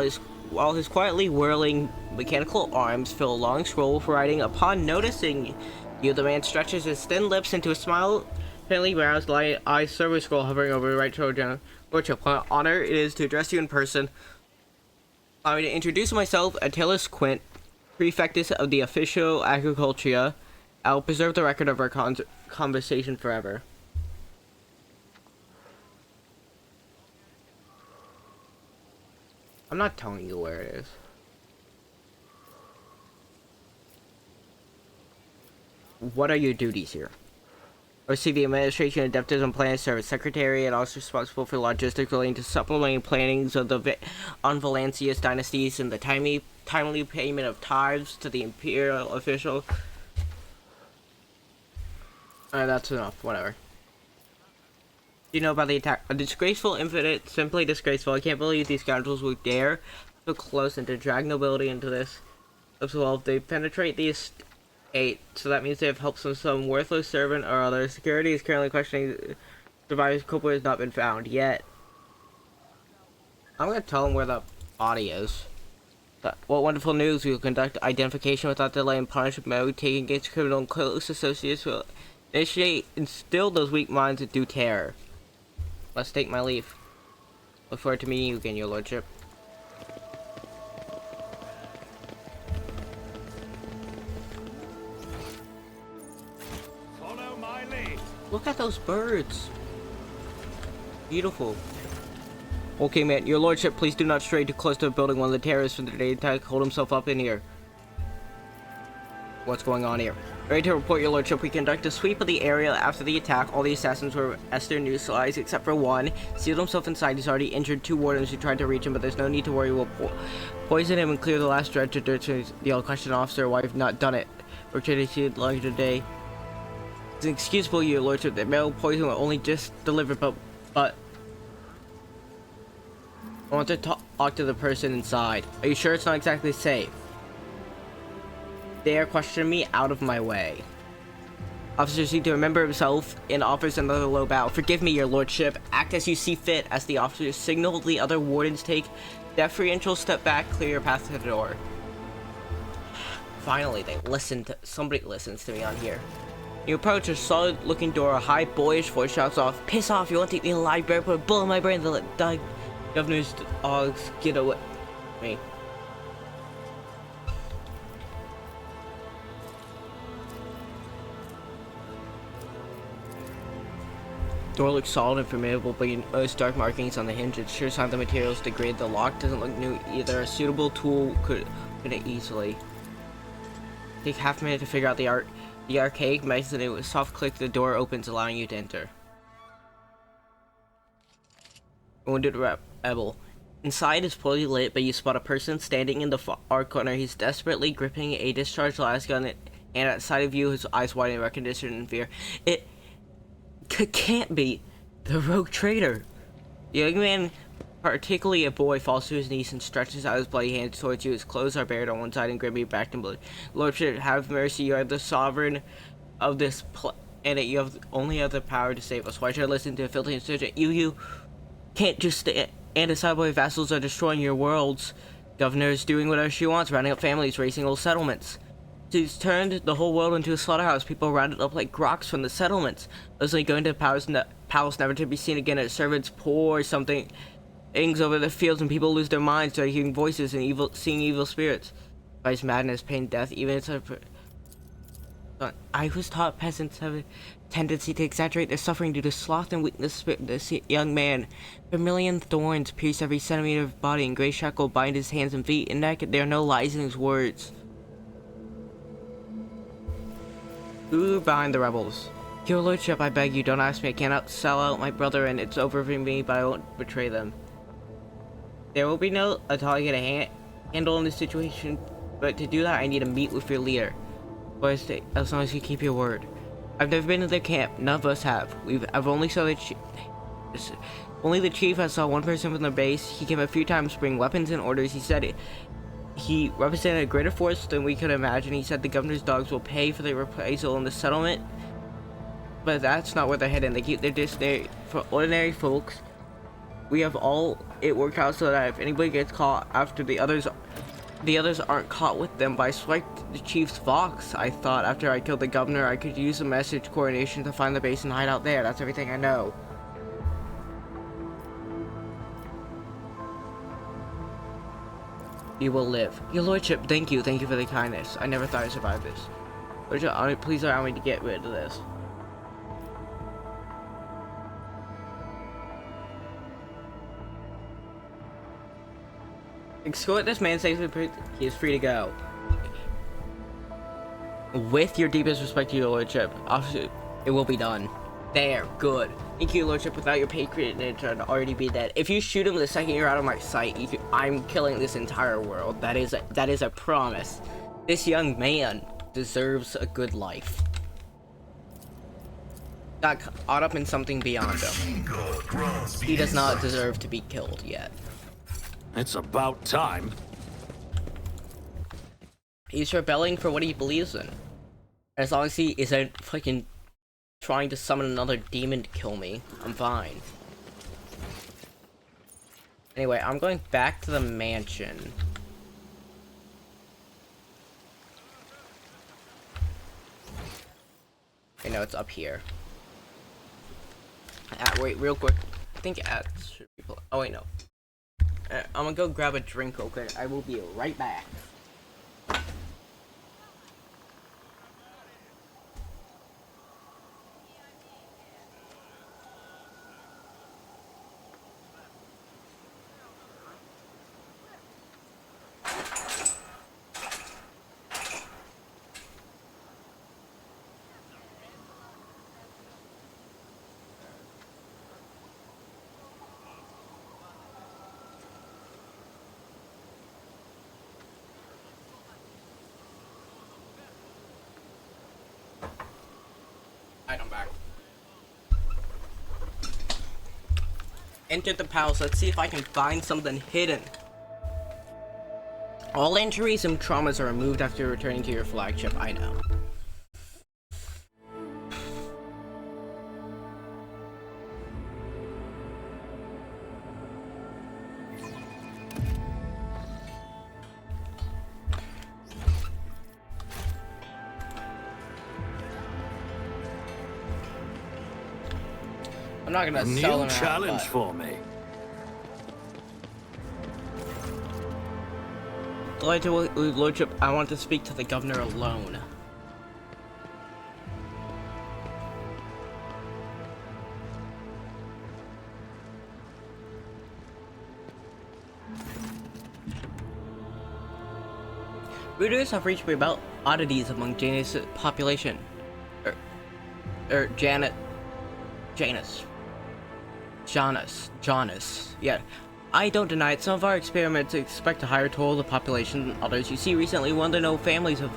his quietly whirling mechanical arms fill a long scroll with writing. Upon noticing you, the man stretches his thin lips into a smile, faintly roused, light eyes service scroll hovering over the right shoulder. Lordship, what honor it is to address you in person. Allow me to introduce myself, Attilas Quint, Prefectus of the Officio Agricultura. I will preserve the record of our conversation forever. I'm not telling you where it is. What are your duties here? Oversee the administration of Adeptus and Planet Service Secretary and also responsible for logistics relating to supplementing plannings of the Valancius dynasties and the timely payment of tithes to the imperial official. Alright, that's enough. Whatever. You know about the attack? A disgraceful incident, simply disgraceful. I can't believe these scoundrels would dare so close and to drag nobility into this. As well, if they penetrate the estate, so that means they have helped some worthless servant or other. Security is currently questioning survivors. Culprit has not been found yet. I'm gonna tell them where the body is. What wonderful news! We will conduct identification without delay and punishment mode, taking against criminal and close associates will initiate, instill those weak minds that do terror. Let's take my leave. Look forward to meeting you again, your lordship. Follow my lead. Look at those birds. Beautiful. Okay, man. Your lordship, please do not stray too close to the building. One of the terrorists from the day attack hold himself up in here. What's going on here? Ready to report, your lordship. We conduct a sweep of the area after the attack. All the assassins were Esther neutralized except for one. Sealed himself inside. He's already injured 2 wardens who tried to reach him, but there's no need to worry. We'll poison him and clear the last dredge of dirt. So the question officer, why have not done it? We're trying to see it longer today. It's inexcusable, your lordship. The metal poison will only just delivered, but I want to talk to the person inside. Are you sure it's not exactly safe? They are questioning me. Out of my way. Officers need to remember himself and offers another low bow. Forgive me, your lordship. Act as you see fit. As the officers signal, the other wardens take deferential step back, clear your path to the door. Finally, they listen to somebody listens to me on here. You approach a solid-looking door. A high, boyish voice shouts off, "Piss off! You won't take me alive, bear. Put a bullet in my brain to let die. Governor's dogs get away." Me. Door looks solid and formidable, but you notice dark markings on the hinge. It's sure sign the materials degrade. The lock doesn't look new either. A suitable tool could open it easily. Take half a minute to figure out the archaic mechanism. With a soft click, the door opens, allowing you to enter. Wounded rebel. Inside is poorly lit, but you spot a person standing in the far corner. He's desperately gripping a discharged las gun, and at sight of you, his eyes widen in recognition and fear. It can't be the rogue traitor. The young man, particularly a boy, falls to his knees and stretches out his bloody hands towards you. His clothes are bared on one side and grimly backed in blood. Lordship, have mercy. You are the sovereign of this planet. You have only have the power to save us. Why should I listen to a filthy insurgent? You can't just stand aside while vassals are destroying your worlds. Governor is doing whatever she wants, rounding up families, raising old settlements. She's turned the whole world into a slaughterhouse. People rounded up like groks from the settlements. Leslie going to the palace never to be seen again. As servants pour something things over the fields, and people lose their minds, start hearing voices and seeing evil spirits. Vice, madness, pain, death. Even it's I was taught peasants have a tendency to exaggerate their suffering due to sloth and weakness. This young man, vermilion thorns pierce every centimeter of body, and gray shackle bind his hands and feet and neck. There are no lies in his words. Who are behind the rebels? Your lordship, I beg you, don't ask me. I cannot sell out my brother, and it's over for me, but I won't betray them. There will be no authority to handle in this situation, but to do that, I need to meet with your leader. But as long as you keep your word. I've never been to their camp. None of us have. I've only saw the chief. Only the chief has saw one person from their base. He came a few times, bring weapons and orders. He said he represented a greater force than we could imagine. He said the governor's dogs will pay for the reprisal in the settlement, but that's not where they're heading. They keep their distance for ordinary folks. We have all it worked out so that if anybody gets caught after the others aren't caught with them. But I swiped the chief's Vox. I thought after I killed the governor, I could use a message coordination to find the base and hide out there. That's everything I know. You will live. Your lordship, thank you. Thank you for the kindness. I never thought I'd survive this. Lordship, please allow me to get rid of this. Escort this man safely. He is free to go. With your deepest respect to your lordship, it will be done. There, good. Thank you, lordship. Without your patronage, I'd already be dead. If you shoot him the second you're out of my sight, I'm killing this entire world. That is a promise. This young man deserves a good life. Got caught up in something beyond him. He does not deserve to be killed yet. It's about time. He's rebelling for what he believes in. As long as he isn't fucking trying to summon another demon to kill me, I'm fine. Anyway, I'm going back to the mansion. Okay, no, it's up here. Wait, real quick. I think ads should be... Oh, wait, no. I'm gonna go grab a drink real quick. I will be right back. I'm back. Enter the palace. Let's see if I can find something hidden. All injuries and traumas are removed after returning to your flagship. I know. I'm not gonna sell them out, challenge for me. Lordship, I want to speak to the governor alone. Readers have reached me about oddities among Janus' population. Janus. Yeah. I don't deny it. Some of our experiments expect a higher toll of the population than others. You see, recently one of the known families of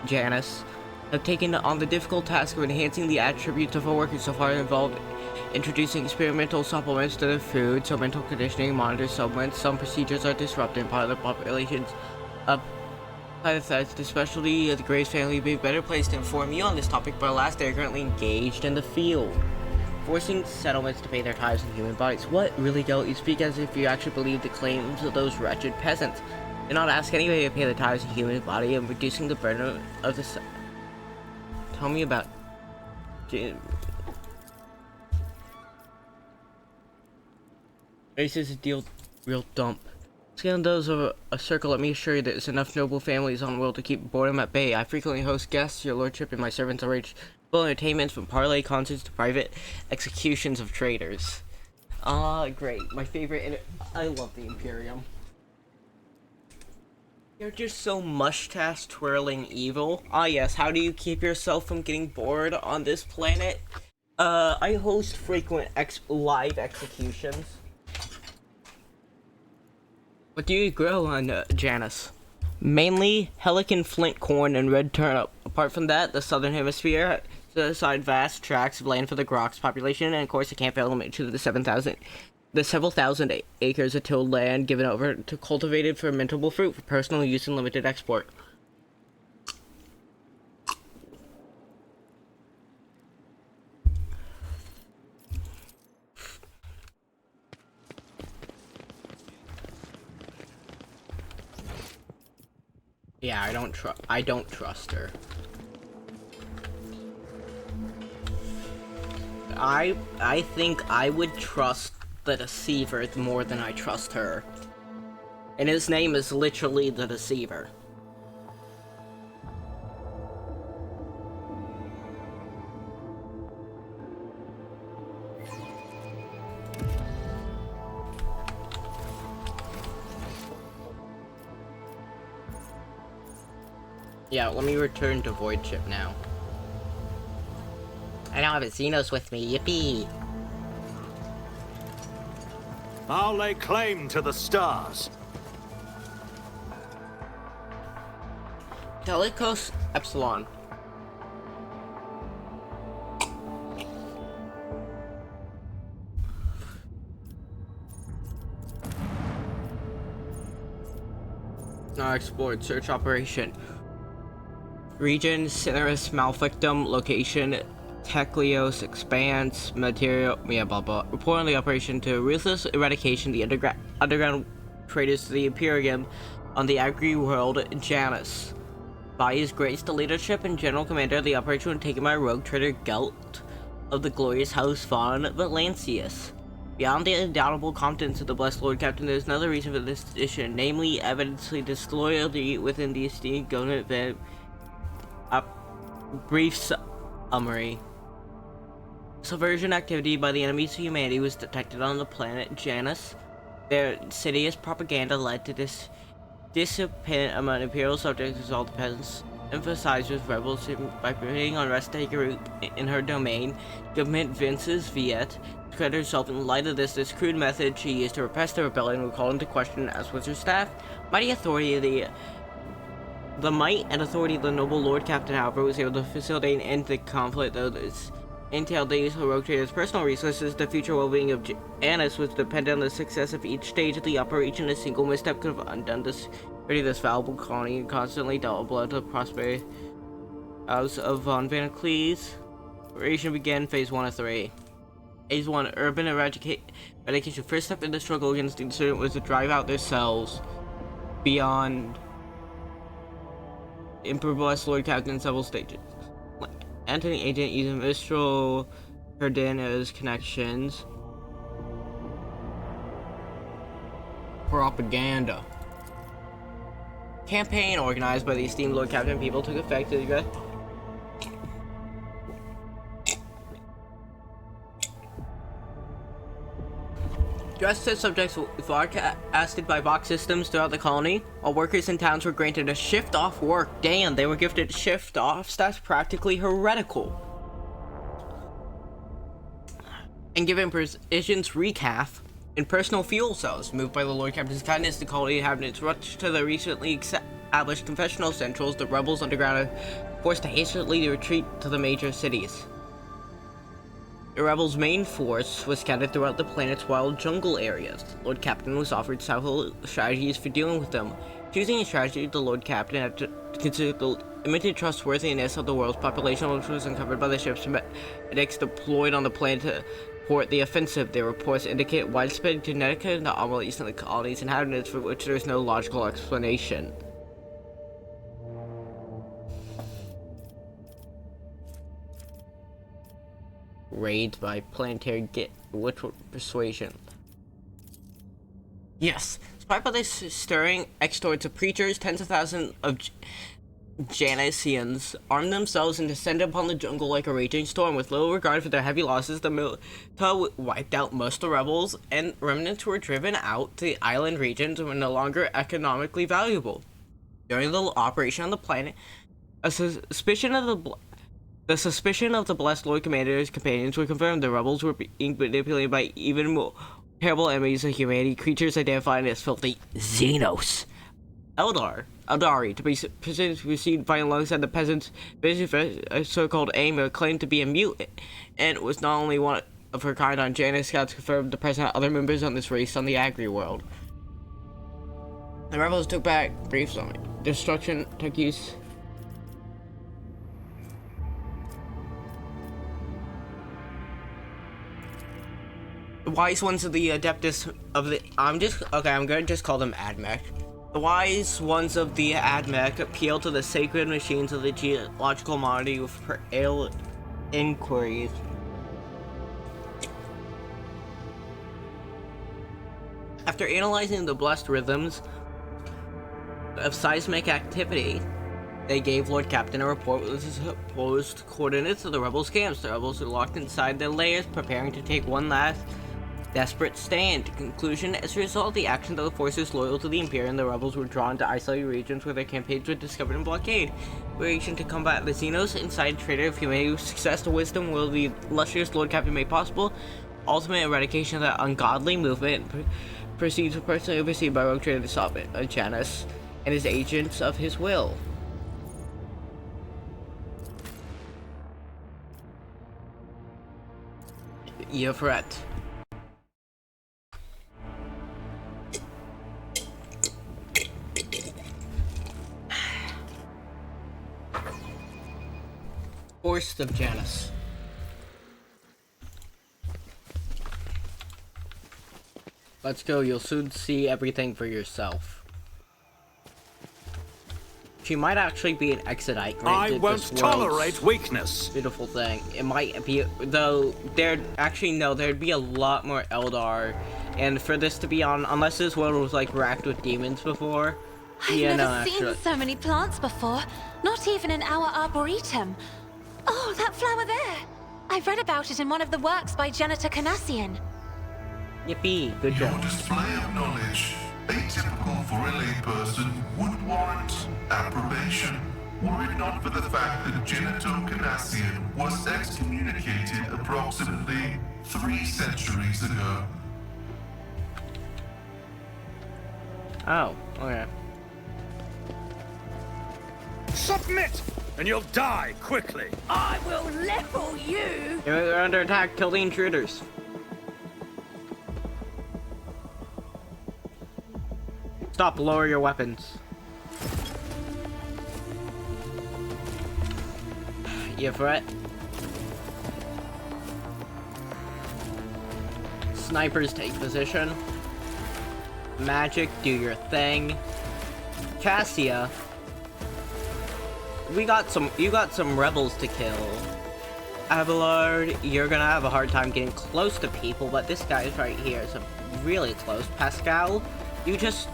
Janus have taken on the difficult task of enhancing the attributes of our workers. So far involved introducing experimental supplements to their food, so mental conditioning, monitor supplements. Some procedures are disrupting part of the population's the specialty of the Graves family would be better placed to inform you on this topic, but alas, they are currently engaged in the field, forcing settlements to pay their tithes in human bodies. What? Really, don't you speak as if you actually believe the claims of those wretched peasants? Do not ask anybody to pay the tithes in human body and reducing the burden of the... Tell me about... This is a real dump. Scaling those of a circle, let me assure you there's enough noble families on the world to keep boredom at bay. I frequently host guests, your lordship, and my servants arrange full entertainments from parlay concerts to private executions of traitors. Ah, great. My favorite. I love the Imperium. You're just so mustache twirling evil. Ah, yes. How do you keep yourself from getting bored on this planet? I host frequent live executions. What do you grow on Janus? Mainly helican flint corn and red turnip. Apart from that, the southern hemisphere set aside vast tracts of land for the Grox population, and of course I can't fail to mention the several thousand acres of tilled land given over to cultivated fermentable fruit for personal use and limited export. Yeah, I don't trust her. I think I would trust the Deceiver more than I trust her. And his name is literally the Deceiver. Yeah, let me return to Void Ship now. I now have a Xenos with me, yippee! I'll lay claim to the stars. Delicos Epsilon. Now explored. Search operation. Region, Cinerus Malfictum, location, Teklios, Expanse, material, yeah, blah blah. Report on the operation to ruthless eradication, the underground traders to the Imperium on the agri-world Janus. By his grace, the leadership and general commander of the operation was taken by rogue trader Gelt of the glorious House von Valancius. Beyond the undoubtable competence of the blessed Lord Captain, there is another reason for this edition, namely evidence to disloyalty within the esteemed government event. A brief summary. Subversion activity by the enemies of humanity was detected on the planet Janus. Their insidious propaganda led to this discontent among imperial subjects, as all the peasants emphasized with rebels by permitting unrest to take root in her domain. Government Vince's Viet declared herself in light of this crude method she used to repress the rebellion would call into question, as was her staff. The might and authority of the noble Lord Captain, however, was able to facilitate an end to the conflict, though this entailed the use of heroic traders' personal resources. The future well-being of Janus was dependent on the success of each stage of the operation. A single misstep could have undone this valuable colony and constantly dealt a blow to the prosperity house of von Van Cleese. Operation began phase 1 of 3. Phase 1, urban eradication. First step in the struggle against the insurgent was to drive out their cells beyond Emperor Blessed Lord Captain in several stages. Anthony Agent using Mistral Herdana's connections. Propaganda. Campaign organized by the esteemed Lord Captain people took effect. Dress test subjects were broadcasted by Vox systems throughout the colony. All workers in towns were granted a shift off work. Damn, they were gifted shift offs? That's practically heretical. And given positions recaf in personal fuel cells. Moved by the Lord Captain's kindness, the colony inhabitants rushed to the recently established confessional centrals. The rebels underground are forced to hastily retreat to the major cities. The rebels' main force was scattered throughout the planet's wild jungle areas. Lord Captain was offered several strategies for dealing with them. Choosing a strategy, the Lord Captain had to consider the limited trustworthiness of the world's population, which was uncovered by the ships medics deployed on the planet to support the offensive. Their reports indicate widespread genetic anomalies in the colony's inhabitants for which there is no logical explanation. Raids by planetary literal persuasion. Yes, inspired by this stirring extorts of preachers, tens of thousands of Janusians armed themselves and descended upon the jungle like a raging storm. With little regard for their heavy losses, the militia wiped out most of the rebels, and remnants were driven out to the island regions and were no longer economically valuable. During the operation on the planet, the suspicion of the Blessed Lord Commander's companions were confirmed. The rebels were being manipulated by even more terrible enemies of humanity, creatures identified as filthy Xenos. Eldari, to be received by alongside the peasants, a so-called Aimer, claimed to be a mutant, and was not only one of her kind on Janus. Scouts confirmed the presence of other members on this race on the Agri world. The rebels took back brief summary. Destruction took use. The wise ones of the Adeptus of the... I'm gonna just call them AdMech. The wise ones of the AdMech appeal to the sacred machines of the geological monody with periled inquiries. After analyzing the blessed rhythms of seismic activity, they gave Lord Captain a report with the supposed coordinates of the rebels' camps. The rebels were locked inside their layers, preparing to take one last desperate stand. Conclusion: as a result of the actions of the forces loyal to the Imperium, the rebels were drawn to isolated regions where their campaigns were discovered and blockaded. Operation to combat the Xenos, inside trader of humanity. Success to wisdom will the illustrious Lord Captain made possible. Ultimate eradication of that ungodly movement proceeds were personally overseen by Rogue Trader Sovereign Janus and his agents of his will. Yofret. Force of Janus. Let's go, you'll soon see everything for yourself. She might actually be an Exodite. I granted won't this world's tolerate weakness. Beautiful thing. It might be, though. There'd actually no. There'd be a lot more Eldar, and for this to be on, unless this world was like racked with demons before. I've yeah, never no, seen actually. so many plants before. Not even in our arboretum. Oh, that flower there. I read about it in one of the works by Janitor Canassian. Yippee! Good Your job. display of knowledge, atypical for a layperson, would warrant approbation, were it not for the fact that Janitor Canassian was excommunicated approximately 3 centuries ago. Oh, okay. Submit, and you'll die quickly. I will level you! You're under attack. Kill the intruders. Stop. Lower your weapons. Yvette. Snipers take position. Magic, do your thing. Cassia. You got some rebels to kill. Abelard, you're gonna have a hard time getting close to people, but this guy's right here, so really close. Pascal, you just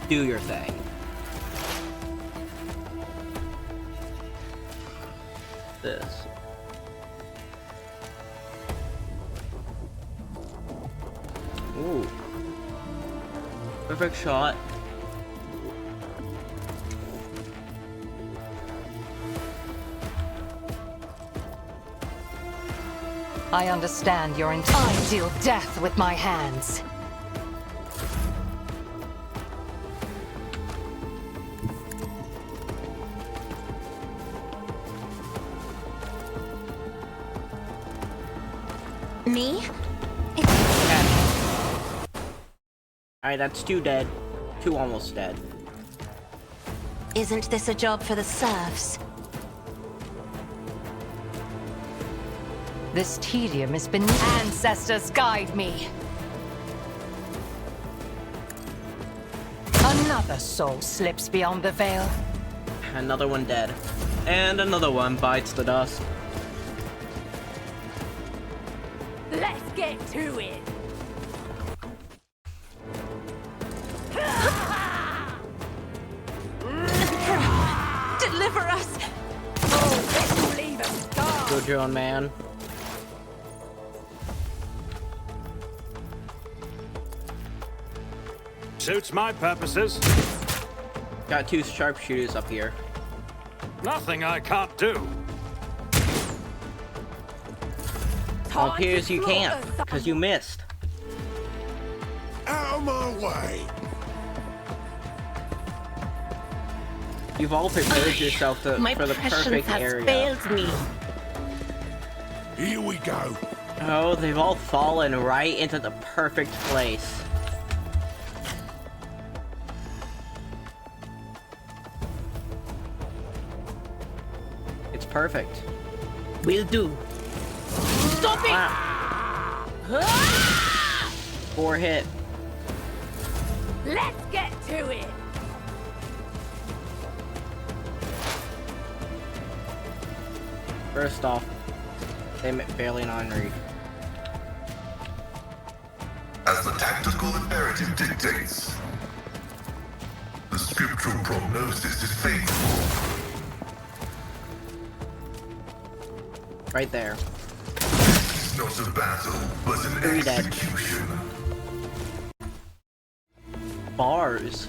do your thing. This. Ooh. Perfect shot. I understand your I deal death with my hands. Me? Alright, that's 2 dead. 2 almost dead. Isn't this a job for the serfs? This tedium has been... Ancestors, guide me! Another soul slips beyond the veil. Another one dead. And another one bites the dust. Let's get to it! Deliver us! Oh, let's leave them die! Good drone, man. Suits my purposes. Got 2 sharpshooters up here. Nothing I can't do. Well, it appears you can't, because you missed. Out of my way! You've all prepared yourself for the perfect area. failed me. Here we go. Oh, they've all fallen right into the perfect place. It's perfect. Will do. Stop it! Wow. 4 hit. Let's get to it! First off, they barely non-read. As the tactical imperative dictates, the scriptural prognosis is faithful. Right there. This is not a battle, but an 3 dead. execution. Bars.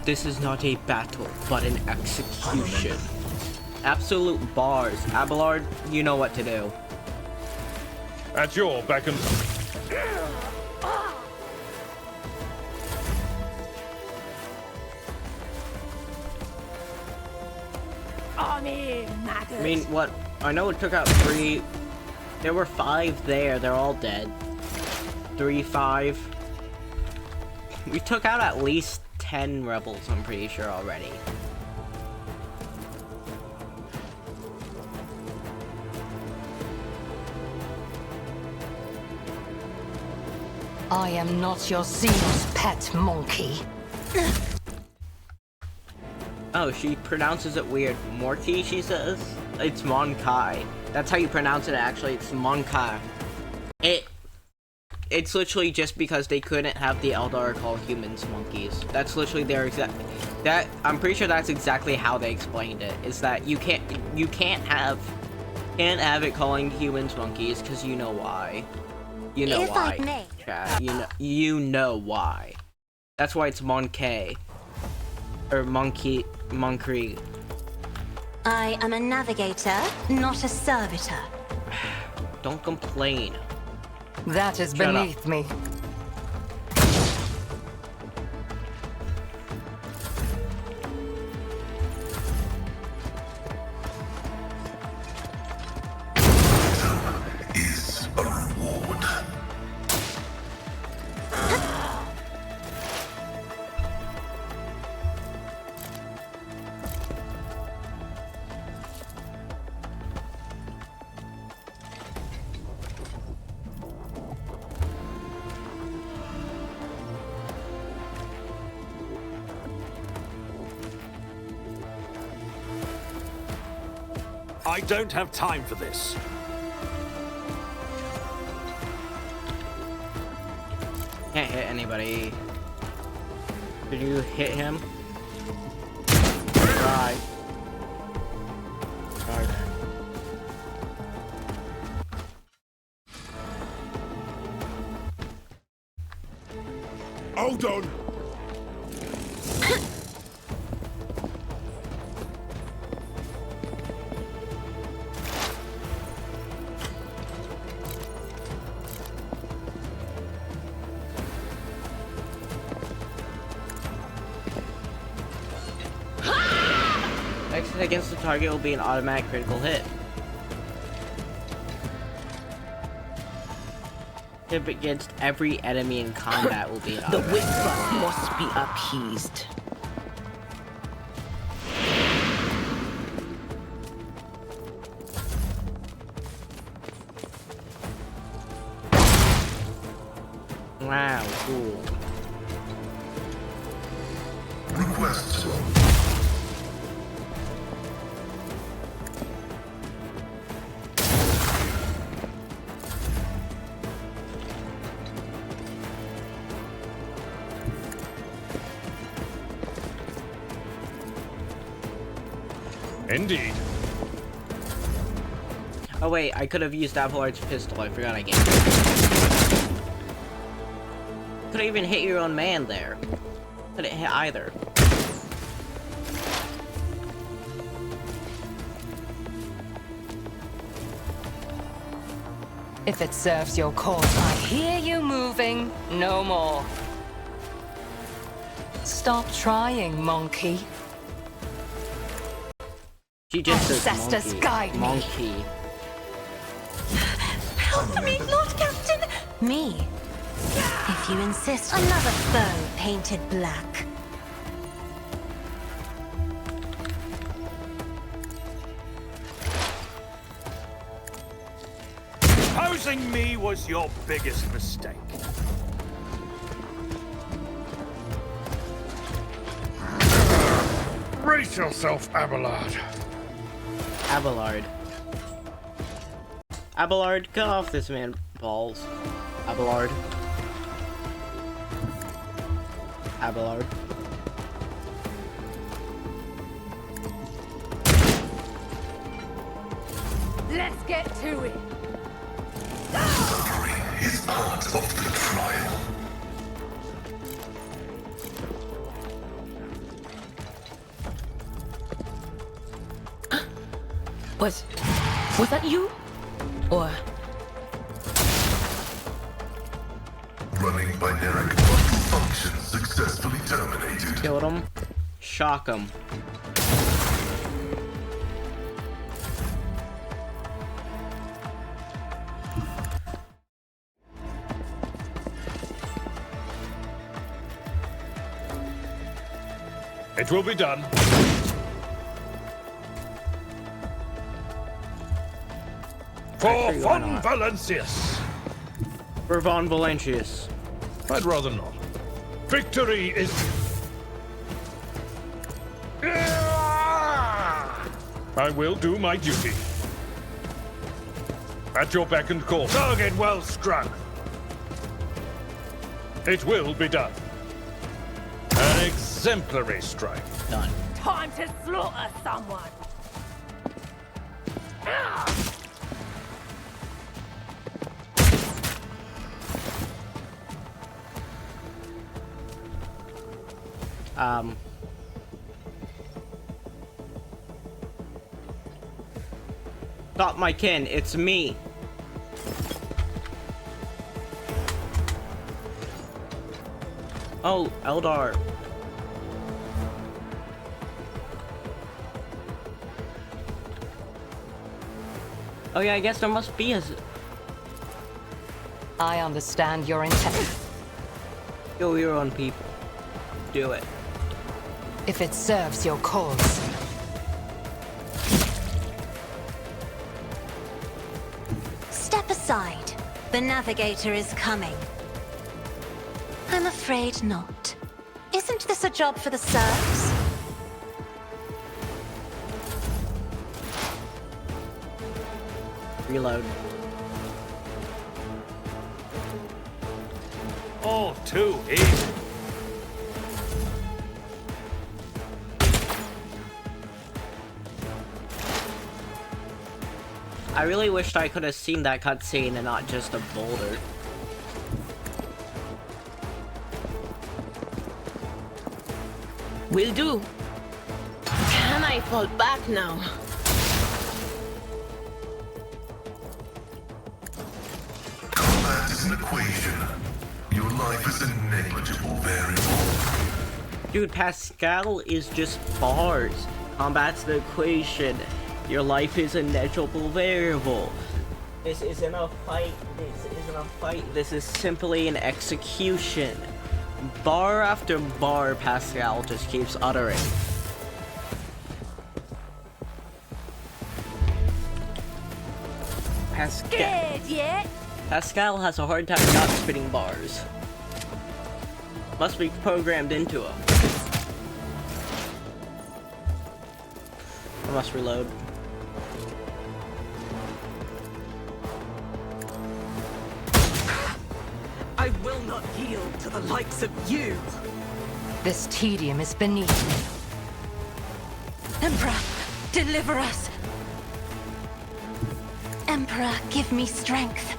This is not a battle, but an execution. Absolute bars. Abelard, you know what to do. At your beck and... I'm here, maggot! I mean, what? I know it took out 3. There were 5 there. They're all dead. 3, 5. We took out at least 10 rebels, I'm pretty sure, already. I am not your Xenos pet monkey. Oh, she pronounces it weird. Morky, she says? It's Monkai. That's how you pronounce it, actually. It's Monkai. It's literally just because they couldn't have the Eldar call humans monkeys. That's literally their exact... I'm pretty sure that's exactly how they explained it. Is that you can't have it calling humans monkeys, because you know why. You know why. Chat. You know why. That's why it's Monkey. Or Monkey. I am a navigator, not a servitor. Don't complain. That is Shut beneath up. me. Is a reward. I don't have time for this. Can't hit anybody. Did you hit him? Try. Try then. Hold on. Exit against the target will be an automatic critical hit. Hit against every enemy in combat will be an The automatic. whisper must be appeased. Wow, cool. Request. Indeed. Oh wait, I could have used Avalard's pistol. I forgot again. Couldn't even hit your own man there. Couldn't hit either. If it serves your cause, I hear you moving. No more. Stop trying, monkey. She just says Ancestors monkey. guide me. Monkey. Help me, Lord Captain! Me? If you insist, another foe painted black. Opposing me was your biggest mistake. Brace yourself, Abelard. Abelard. Abelard, cut off this man's balls. Abelard. Abelard. Let's get to it. Suffering is part of the trial. Was that you? Or... Running binaric bundle function successfully terminated. Killed him. Shock him. It will be done. For Actually, why Von not? Valancius. For Von Valancius. I'd rather not. Victory is... I will do my duty. At your beck and call. Target well struck. It will be done. An exemplary strike. Done. Time to slaughter someone. Stop my kin, it's me. Oh, Eldar. Oh yeah, I guess there must be a... I understand your intent. Kill your own people. Do it. If it serves your cause. Step aside. The navigator is coming. I'm afraid not. Isn't this a job for the serfs? Reload. All too easy. I really wished I could have seen that cutscene and not just a boulder. Will do. Can I fall back now? Combat is an equation. Your life is a negligible variable. Dude, Pascal is just bars. Combat's the equation. Your life is a negligible variable. This isn't a fight. This isn't a fight. This is simply an execution. Bar after bar, Pascal just keeps uttering. Scared yet? Pascal has a hard time not spitting bars. Must be programmed into him. I must reload. I will not yield to the likes of you. This tedium is beneath me. Emperor, deliver us. Emperor, give me strength.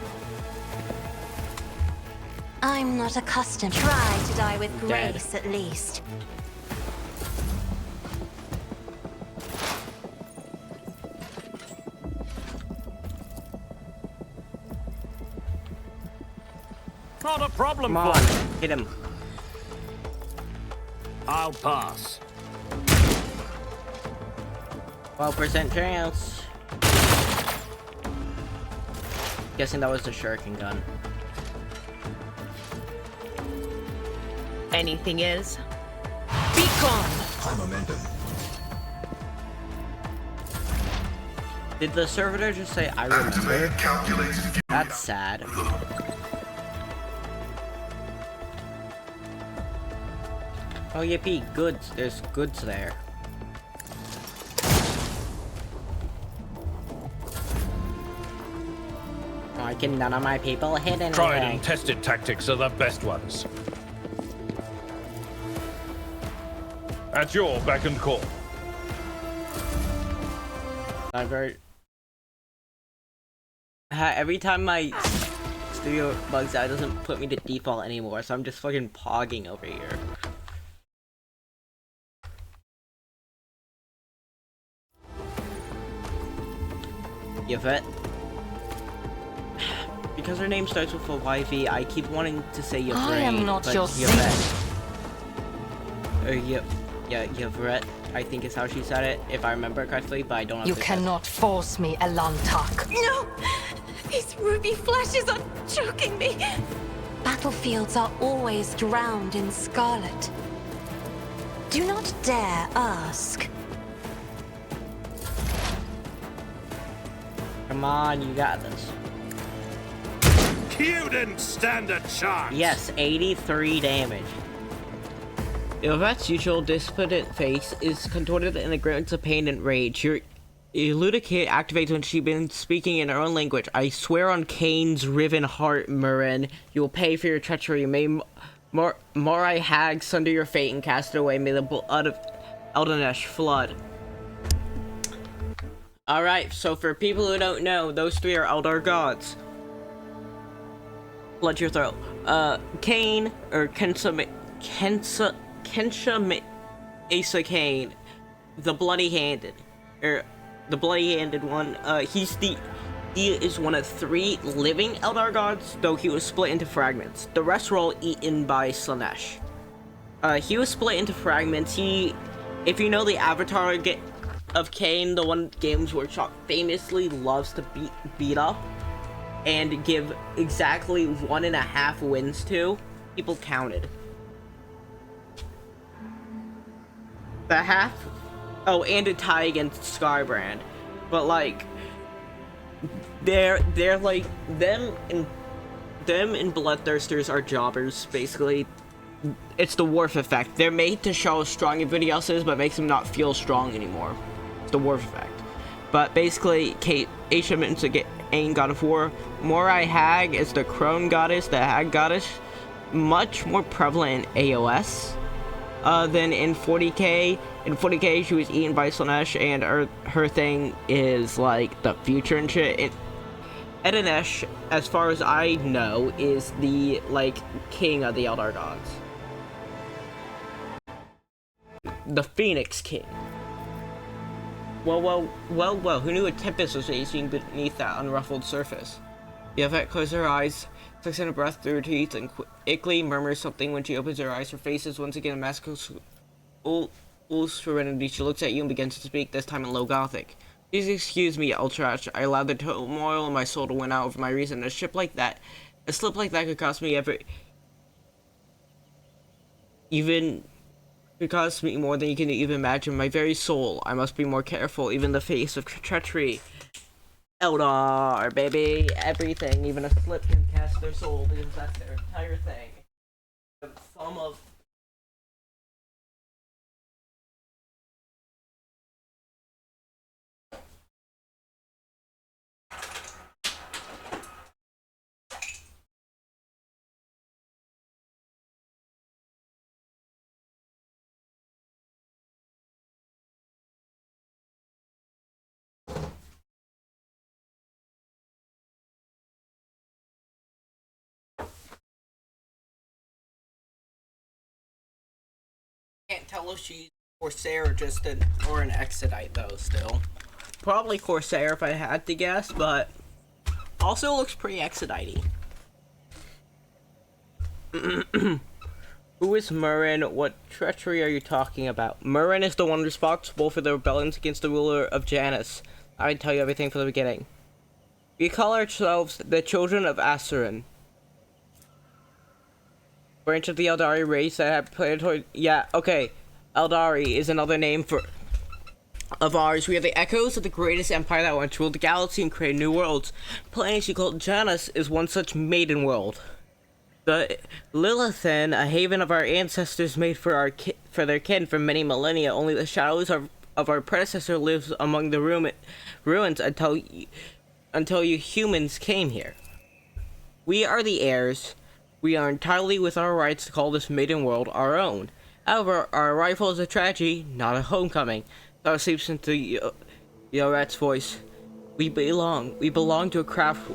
I'm not accustomed. Try to die with grace, at least. Not a problem. Come on, hit him. I'll pass. 12% chance. Guessing that was the shuriken gun. Anything else? Be gone! High momentum. Did the servitor just say I remember? Activate calculated fury. That's sad. Oh yippee, goods. There's goods there. Why can none of my people hit anything? Tried and tested tactics are the best ones. At your beck and call. Every time my studio bugs out, it doesn't put me to default anymore, so I'm just fucking pogging over here. Yvette. Because her name starts with a YV, I keep wanting to say Yvette. I am not your Yvette. Yvette, I think is how she said it, if I remember correctly, but I don't know. You cannot force me, Elantak. No! These ruby flashes are choking me! Battlefields are always drowned in scarlet. Do not dare ask. Come on, you got this. You didn't stand a chance. Yes, 83 damage. Yvette's usual despondent face is contorted in a grimace of pain and rage. Eludicate activates when she's been speaking in her own language. I swear on Kane's riven heart, Murin, you will pay for your treachery. May Morai Hag sunder your fate and cast it away. May the blood of Eldanesh flood. Alright, so for people who don't know, those three are Eldar gods. Let your throat. Kane, or Kensha Asa Kane, the bloody-handed, or the bloody-handed one. He is one of 3 living Eldar gods, though he was split into fragments. The rest were all eaten by Slaanesh. He was split into fragments. If you know the Avatar of Kane, the one Games Workshop famously loves to beat up and give exactly 1.5 wins to, people counted. The half, oh, and a tie against Skybrand, but like, they're like, them and Bloodthirsters are jobbers, basically. It's the Worf effect. They're made to show how strong everybody else is, but makes them not feel strong anymore. It's the Worf effect. But basically, Aisha means to get Aang, God of War. Morai Hag is the crone goddess, the Hag goddess, much more prevalent in AOS than in 40k. In 40k, she was eaten by Slaanesh, and her thing is like the future and shit. Eldanesh, as far as I know, is the like king of the Eldar gods, the Phoenix King. Well, who knew a tempest was raging beneath that unruffled surface? Yvette closes her eyes, sucks in a breath through her teeth, and quickly murmurs something. When she opens her eyes, her face is once again a mask of serenity. She looks at you and begins to speak, this time in low Gothic. Please excuse me, Ultrash. I allowed the turmoil in my soul to win out over my reason. A slip like that could cost me could cost me more than you can even imagine. My very soul. I must be more careful. Even the face of treachery. Eldar, baby. Everything. Even a slip can cast their soul, because that's their entire thing. The thumb of... Can't tell if she's Corsair or just an Exodite though. Still, probably Corsair if I had to guess, but also looks pretty Exodite-y. Who is Murin? What treachery are you talking about? Murin is the one responsible for the rebellions against the ruler of Janus. I can tell you everything from the beginning. We call ourselves the Children of Asuran, branch of the Eldari race that have planetary... Yeah, okay. Eldari is another name of ours. We are the echoes of the greatest empire that once ruled the galaxy and created new worlds. The planet you call Janus is one such maiden world. The Lilithan, a haven of our ancestors made for their kin for many millennia. Only the shadows of our predecessor lives among the ruins until you humans came here. We are the heirs. We are entirely with our rights to call this maiden world our own. However, our arrival is a tragedy, not a homecoming. Thought seeps into Yoret's voice. We belong to a craft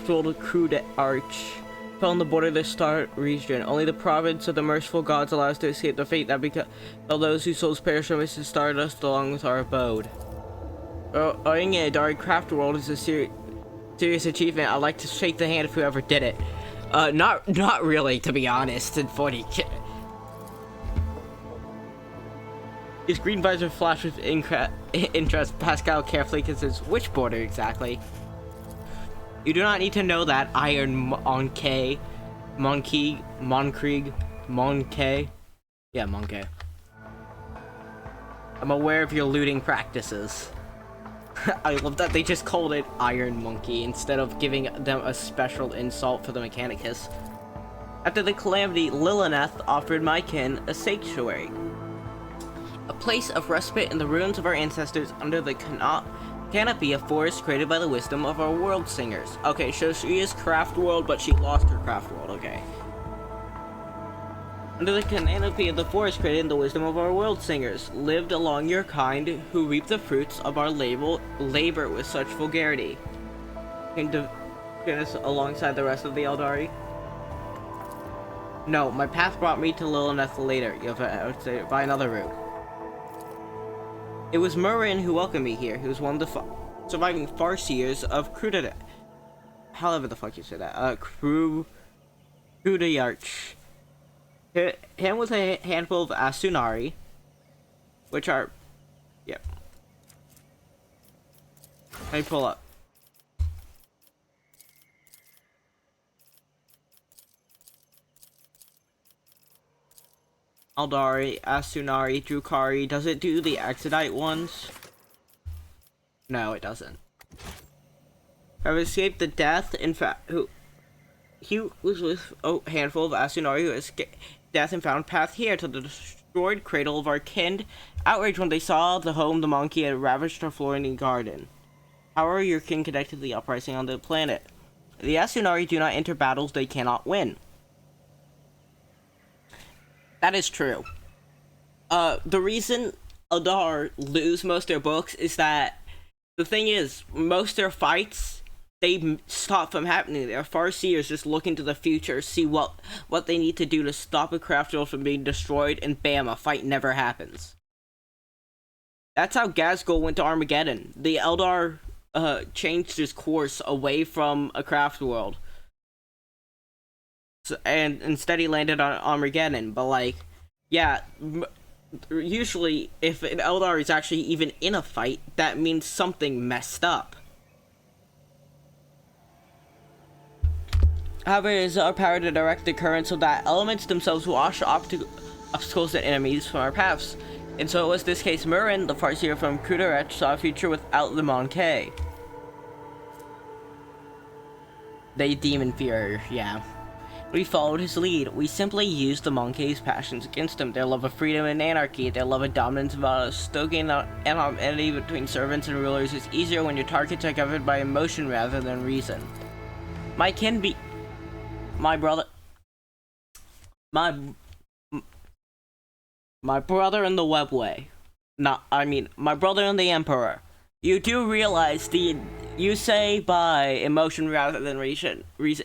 world crude arch. Fell on the border of the Star region. Only the province of the merciful gods allows us to escape the fate that befell those whose souls perish amidst the stardust along with our abode. Owning a Eldari craft world is a serious achievement. I'd like to shake the hand of whoever did it. Not really, to be honest. In 40k, his green visor flashed with interest. Pascal carefully considers which border exactly. You do not need to know that, Iron Monkey. Yeah, Monkey. I'm aware of your looting practices. I love that they just called it Iron Monkey instead of giving them a special insult for the Mechanicus. After the calamity, Lilinath offered my kin a sanctuary. A place of respite in the ruins of our ancestors under the canopy of forest created by the wisdom of our world singers. Okay, so she is craft world, but she lost her craft world, okay. Under the canopy of the forest created in the wisdom of our world singers, lived along your kind, who reap the fruits of our labor with such vulgarity. Can us alongside the rest of the Eldari? No, my path brought me to Lilith later. You have to by another route. It was Murin who welcomed me here. He was one of the surviving Farseers of Crudayarch. However the fuck you say that. Crudayarch. Him with a handful of Asunari, which are, yep. Let me pull up. Eldari, Asunari, Drukhari. Does it do the Exodite ones? No, it doesn't. I've escaped the death. In fact, he was with a handful of Asunari who escaped death and found path here to the destroyed cradle of our kin, outraged when they saw the home the monkey had ravaged our Florentine garden. How are your kin connected to the uprising on the planet? The Asunari do not enter battles they cannot win. That is true. The reason Eldar lose most of their books is that the thing is, most of their fights, they stop from happening. They're Farseers just looking to the future, see what they need to do to stop a craft world from being destroyed, and bam, a fight never happens. That's how Ghazghkull went to Armageddon. The Eldar changed his course away from a craft world. So, and instead he landed on Armageddon, but like, yeah, usually if an Eldar is actually even in a fight, that means something messed up. However, it is our power to direct the current so that elements themselves wash obstacles and enemies from our paths. And so it was this case. Murin, the Farseer from Crudayarch, saw a future without the Monkey. They demon fear, yeah. We followed his lead. We simply used the Monkey's passions against him. Their love of freedom and anarchy, their love of dominance, about stoking enmity between servants and rulers is easier when your targets are governed by emotion rather than reason. My brother in the Webway. My brother in the Emperor. You do realize you say by emotion rather than reason.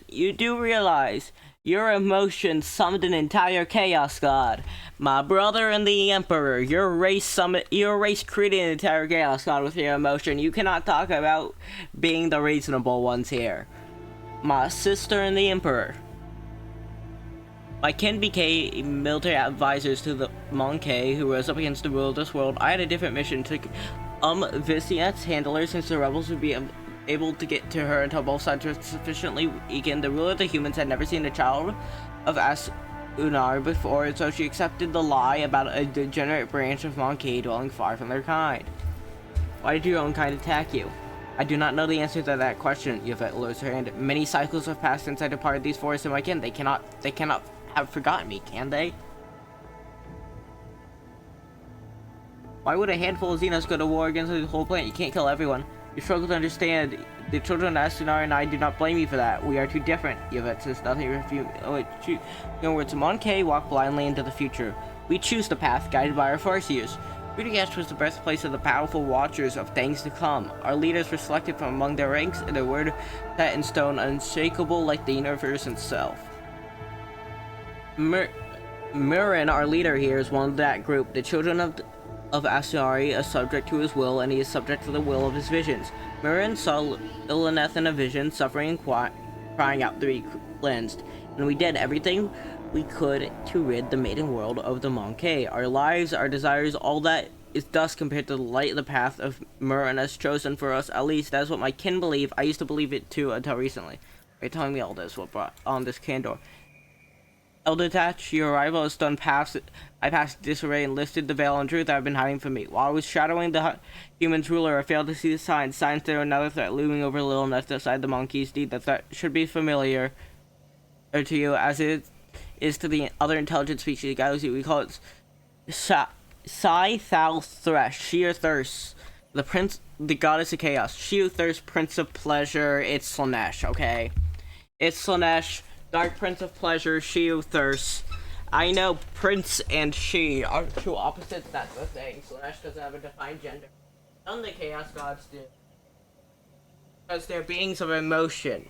You do realize your emotion summoned an entire Chaos God. My brother and the Emperor, your race created an entire Chaos God with your emotion. You cannot talk about being the reasonable ones here. My sister and the Emperor. My kin became military advisors to the Monkey, who rose up against the rule of this world. I had a different mission to Viciat's handler, since the rebels would be able to get to her until both sides were sufficiently weakened. The ruler of the humans had never seen a child of Asunar before, and so she accepted the lie about a degenerate branch of Monkey dwelling far from their kind. Why did your own kind attack you? I do not know the answer to that question. Yvette lowers her hand. Many cycles have passed since I departed these forests and my kin. They cannot have forgotten me, can they? Why would a handful of Xenos go to war against the whole planet? You can't kill everyone. You struggle to understand. The children of Asunari and I do not blame you for that. We are too different. Yvette says nothing. Words Monkey walk blindly into the future. We choose the path, guided by our Farseers. Crudayarch was the birthplace of the powerful watchers of things to come. Our leaders were selected from among their ranks, and their word set in stone, unshakable like the universe itself. Murin, our leader here, is one of that group. The children of Asunari are subject to his will, and he is subject to the will of his visions. Murin saw Lilith in a vision, suffering and crying out to be cleansed, and we did everything we could to rid the maiden world of the Monkey. Our lives, our desires, all that is dust compared to the light of the path of Murin has chosen for us. At least that's what my kin believe. I used to believe it too until recently. You're telling me all this, what brought on this candor? Eldritach, your arrival has done I passed disarray and lifted the veil on truth that have been hiding from me. While I was shadowing the human's ruler, I failed to see the signs that are another threat looming over Lilith outside the Monkey's deed. That threat should be familiar to you, as it is to the other intelligent species of galaxy. We call it Sai Thal Thresh, she who thirsts, the goddess of chaos. She who thirsts, prince of pleasure. It's Slaanesh, okay? It's Slaanesh, dark prince of pleasure. She who thirsts. I know prince and she are two opposites. That's the thing. Slaanesh doesn't have a defined gender. None of the chaos gods do, because they're beings of emotion.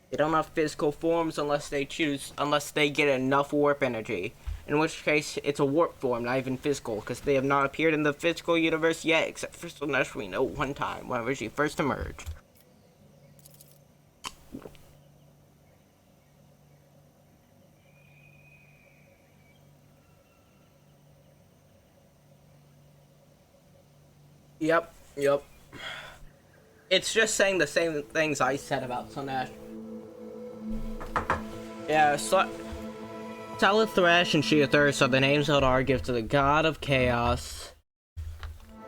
They don't have physical forms unless they get enough warp energy. In which case, it's a warp form, not even physical, because they have not appeared in the physical universe yet, except for Slaanesh we know one time, whenever she first emerged. Yep. It's just saying the same things I said about Slaanesh. Yeah, Salad Thresh and She of Thirst are the names Eldar give to the god of chaos.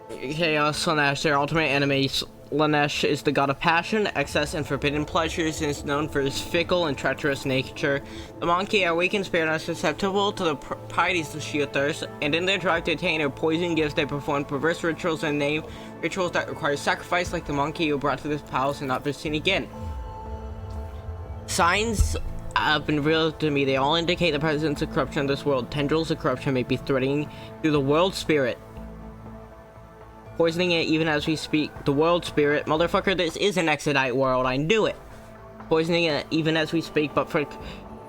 Slaanesh, their ultimate enemy. Slaanesh is the god of passion, excess, and forbidden pleasures, and is known for his fickle and treacherous nature. The monkey, a weakened spirit, are susceptible to the pieties of She of Thirst, and in their drive to attain her poison gifts, they perform perverse rituals and name rituals that require sacrifice, like the monkey who brought to this palace and not be seen again. Signs have been revealed to me. They all indicate the presence of corruption in this world. Tendrils of corruption may be threatening through the world spirit, poisoning it even as we speak. The world spirit, motherfucker, this is an Exodite world, I knew it. Poisoning it even as we speak, but for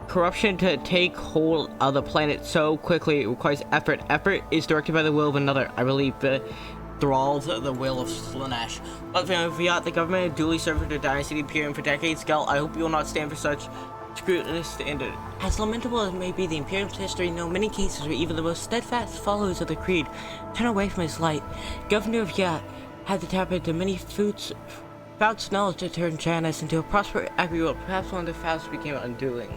corruption to take hold of the planet so quickly, it requires effort. Effort is directed by the will of another. I believe enthralled the will of Slaanesh. But Fiat, the government have duly served the dynasty of Imperium for decades. Gelt, I hope you will not stand for such scrutinous standard. As lamentable as may be the Imperium's history, know many cases where even the most steadfast followers of the Creed turn away from his light. Governor of Yat had to tap into many fouts knowledge to turn Janus into a prosperous agri-world. Perhaps one of the fouts became undoing.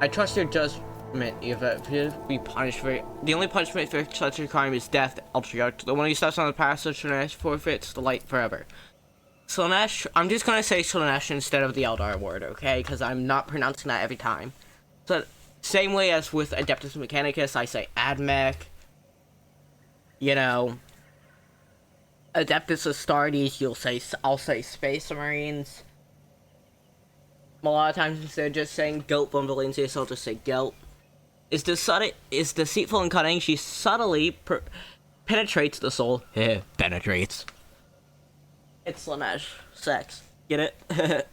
I trust your judgment. If it be punished for it. The only punishment for such a crime is death, Ultriarch. The one who steps on the path of Slaanesh forfeits the light forever. Slaanesh, I'm just gonna say Slaanesh instead of the Eldar word, okay? Because I'm not pronouncing that every time. So, same way as with Adeptus Mechanicus, I say Admech. You know, Adeptus Astartes, I'll say Space Marines. A lot of times instead of just saying Gelt von Valentius, I'll just say Gelt. Is deceitful and cunning. She subtly penetrates the soul. Penetrates. It's Slaanesh. Sex. Get it?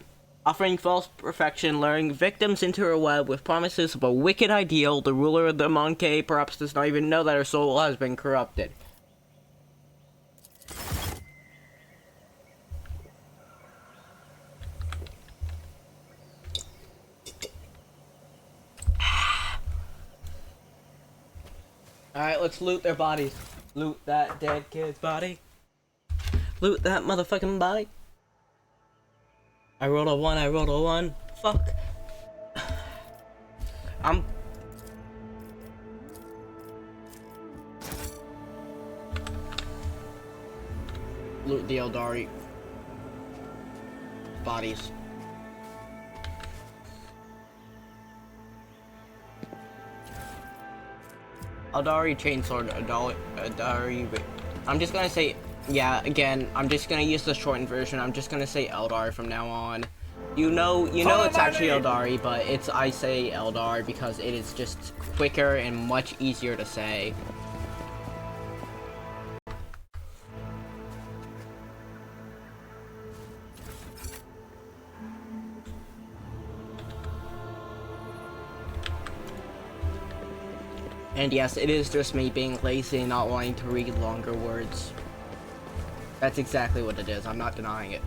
Offering false perfection, luring victims into her web with promises of a wicked ideal. The ruler of the Monkey perhaps does not even know that her soul has been corrupted. Alright, let's loot their bodies. Loot that dead kid's body. Loot that motherfucking body. I rolled a 1. Fuck. Loot the Eldari bodies. Eldari chainsword, Eldari. I'm just gonna say, yeah. Again, I'm just gonna use the shortened version. I'm just gonna say Eldar from now on. You know, it's actually Eldari, but I say Eldar because it is just quicker and much easier to say. And yes, it is just me being lazy and not wanting to read longer words. That's exactly what it is. I'm not denying it.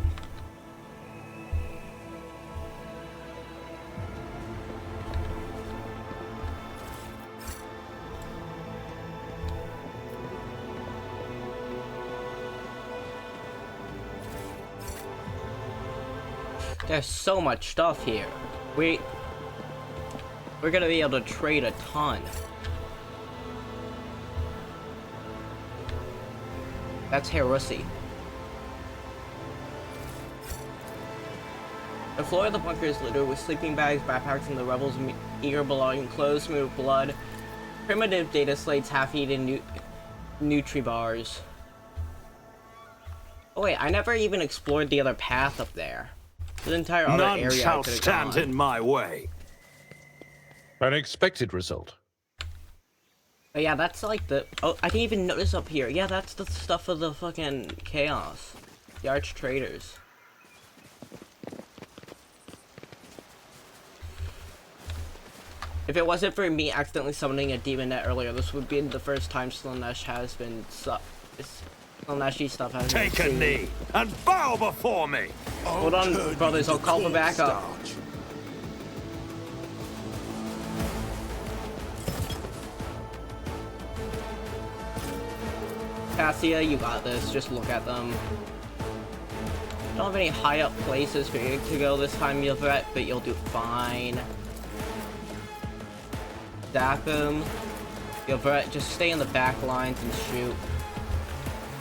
There's so much stuff here. We're gonna be able to trade a ton. That's heresy. The floor of the bunker is littered with sleeping bags, backpacks, and the rebels' eager belonging, clothes smeared with blood, primitive data slates, half-eaten Nutri-bars. Oh wait, I never even explored the other path up there. The entire other None area shall I could've stand gone. in my way. An expected result. Oh yeah, that's like the... Oh, I didn't even notice up here. Yeah, that's the stuff of the fucking Chaos. The Arch Traders. If it wasn't for me accidentally summoning a demonette earlier, this would be the first time Slaanesh has been... Slaaneshi stuff has been Take a seen. knee and bow before me. Hold on, brothers, I'll call for backup. Cassia, you got this. Just look at them. Don't have any high up places for you to go this time, Yvette, but you'll do fine. Zap him. Yvette, just stay in the back lines and shoot.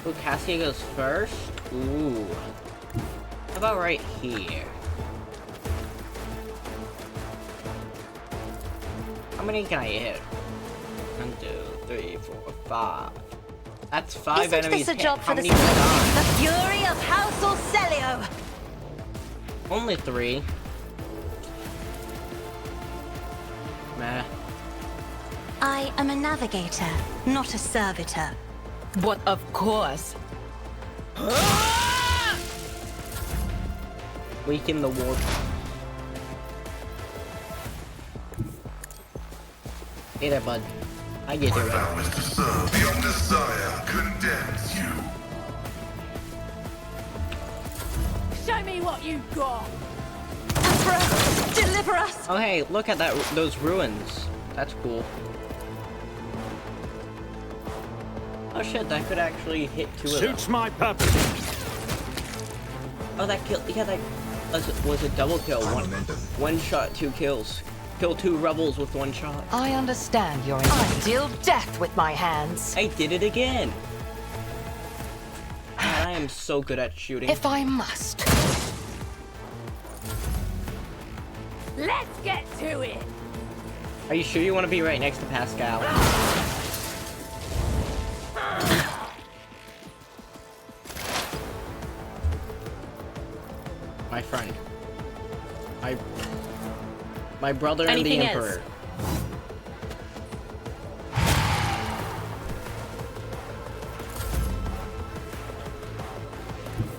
Ooh, Cassia goes first? Ooh. How about right here? How many can I hit? 1, 2, 3, 4, 5. That's 5 Isn't enemies this a hit. job How for the many can I? The fury of House Orselio! Only 3. Meh. I am a navigator, not a servitor. But of course. Weaken the warp. Hey there, bud. I get My it. vow is to serve. Your desire condemns you. Show me what you got. Emperor, deliver us! Oh hey, look at that, those ruins. That's cool. Oh shit, that could actually hit 2 of them. Suits my purpose. Oh, that kill. Yeah, that was a double kill. One shot, 2 kills. Kill 2 rebels with 1 shot. I understand your I deal death with my hands. I did it again. Man, I am so good at shooting. If I must. Let's get to it. Are you sure you want to be right next to Pascal? My friend. My brother Anything and the else? Emperor.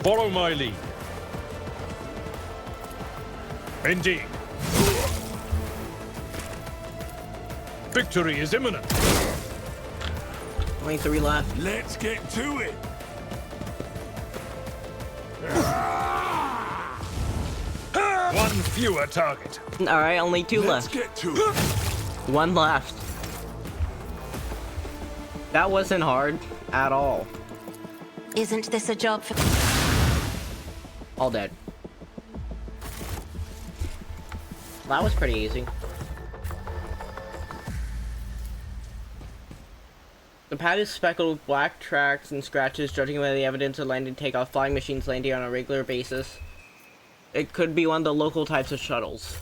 Follow my lead. Indeed. Victory is imminent. Only 3 left. Let's get to it. One fewer target. Alright, only 2 left. Get to it. 1 left. That wasn't hard at all. Isn't this a job for... All dead. That was pretty easy. The pad is speckled with black tracks and scratches, judging by the evidence of landing takeoff flying machines landing on a regular basis. It could be one of the local types of shuttles.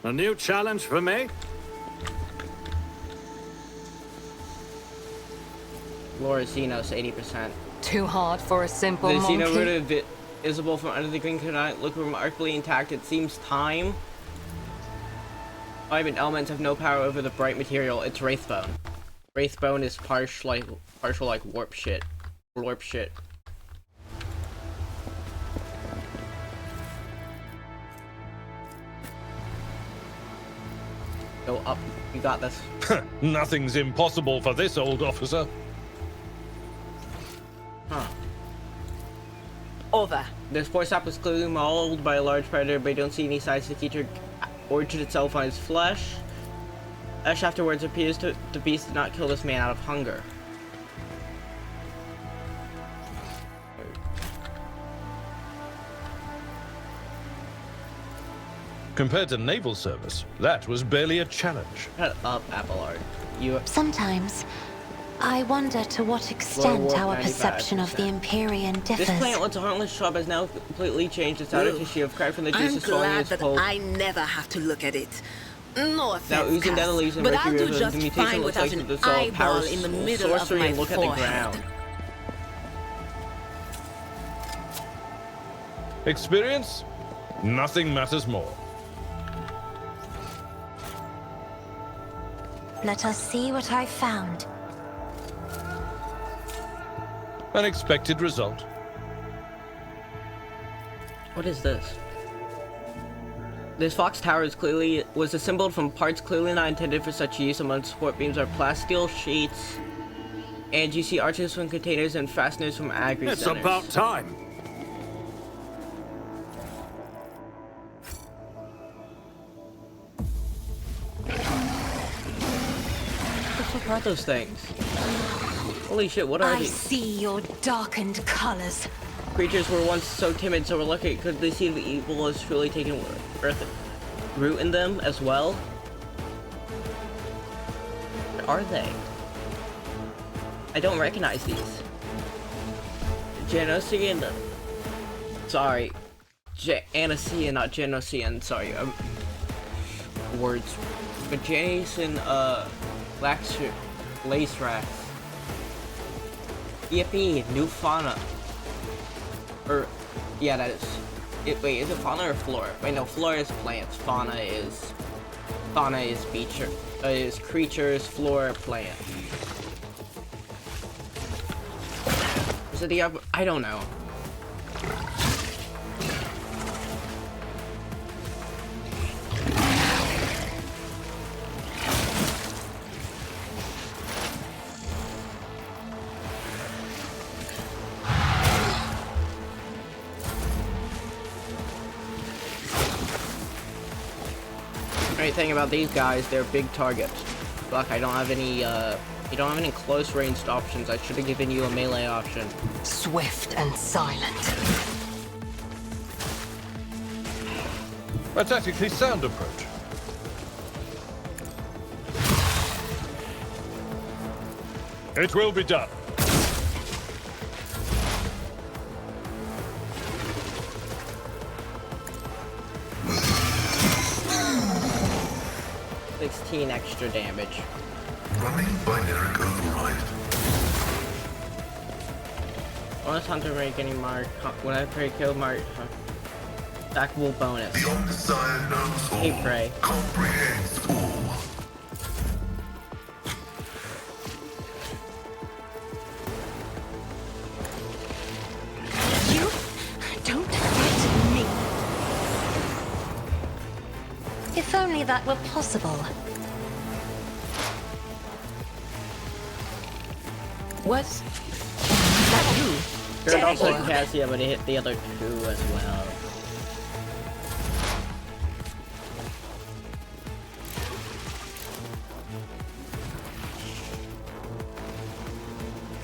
A new challenge for me? Laura Xenos, 80%. Too hard for a simple The monkey. Xeno root visible from under the green cannot look remarkably intact. It seems time. Vibant elements have no power over the bright material. It's Wraithbone. Wraithbone is partial like warp shit. Warp shit. Go up. You got this. Nothing's impossible for this old officer. Huh. Over. This force app was clearly mauled by a large predator, but you don't see any signs the creature origin itself on his flesh. Ash afterwards appears the beast did not kill this man out of hunger. Compared to naval service, that was barely a challenge. Shut up, Abelard. You. Sometimes, I wonder to what extent Warp our perception of the 95%. Empyrean differs. This plant, once a harmless shrub, has now completely changed its outer Ooh. tissue of cracked from the I'm juices flowing in glad its that pulp. I never have to look at it. No offense, Now oozing down the Cass, leaves and but I'll mercury do rivers, just the mutation fine looks without like an the dissolved power eyeball in the middle of sorcery my and look at the forehead. ground. Experience? Nothing matters more. Let us see what I found. An expected result. What is this? This Fox Tower was assembled from parts clearly not intended for such use. Among support beams are plasteel sheets, and you see arches from containers and fasteners from agri It's centers. about time. What the fuck are those things? Holy shit, what are I these? see your darkened colors. Creatures were once so timid, so reluctant. Could they see the evil has truly taken root in them as well? What are they? I don't recognize these. Genocian. Sorry. Anacean, not Genocian. Sorry. Words. But Jason, Lace Rats. Yippee, new fauna. Or, yeah, that is. Wait, is it fauna or flora? Wait, no, flora is plants. Fauna is is creatures. Flora, plant. Is it the other? I don't know. Great thing about these guys, they're big targets. Fuck, I don't have any, you don't have any close ranged options. I should have given you a melee option. Swift and silent. A tactically sound approach. It will be done. Extra damage. Running binary override. Bonus hunter make any mark when I pray kill mark stackable bonus. The Omnissiah knows all. Hey pray. Comprehends all. You don't fit me. If only that were possible. Was that you? Sure, also Cassia, but it hit the other two as well.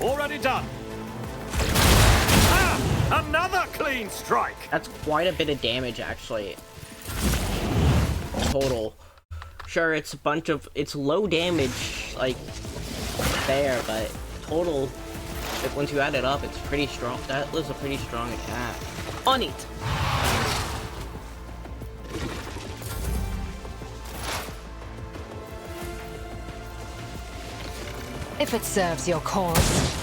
Already done. Ah! Another clean strike! That's quite a bit of damage, actually. Total. Sure, it's a bunch of... It's low damage, like, there, but total... Once you add it up, it's pretty strong. That was a pretty strong attack. On it. If it serves your cause.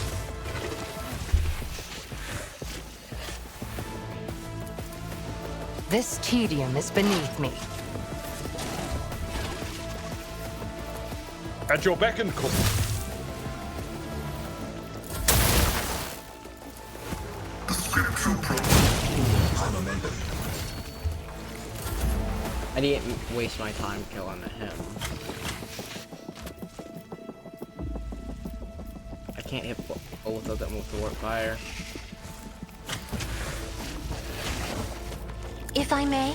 This tedium is beneath me. At your beck and call. The scriptural I didn't waste my time killing him. I can't hit both of them with the warp fire. If I may.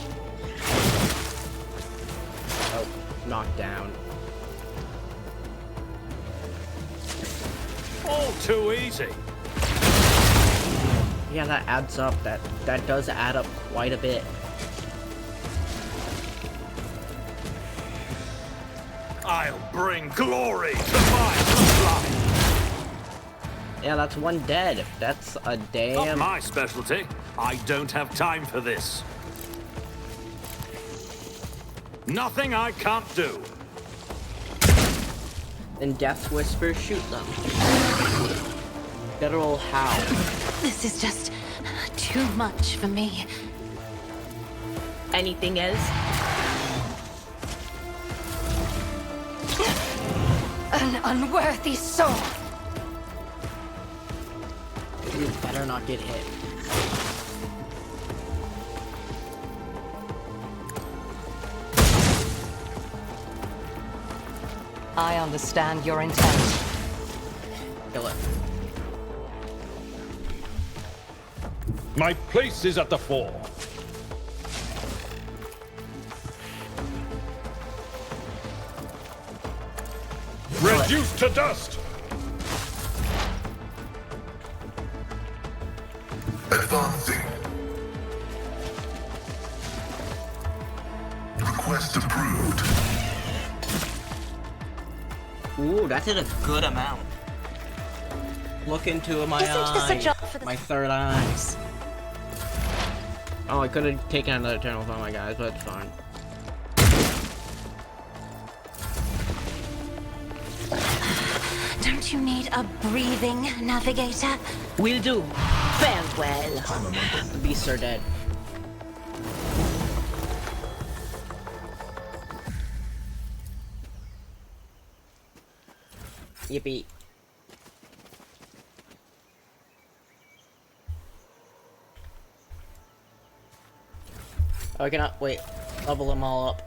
Oh, knocked down. All too easy. Yeah, that adds up. That does add up quite a bit. I'll bring glory to my bloodline. Yeah, that's one dead. That's a damn... Not my specialty. I don't have time for this. Nothing I can't do. Then Death Whisper, shoot them. Federal how? This is just too much for me. Anything else? An unworthy soul. You better not get hit. I understand your intent. Kill it. My place is at the fore. Reduced to dust! Advancing. Request approved. Ooh, that did a good amount. Look into my eye. My third eye. Oh, I could have taken another eternal from my guys, but it's fine. Don't you need a breathing navigator? Will do. Farewell. The beasts are dead. Yippee. Oh, I cannot wait. Level them all up.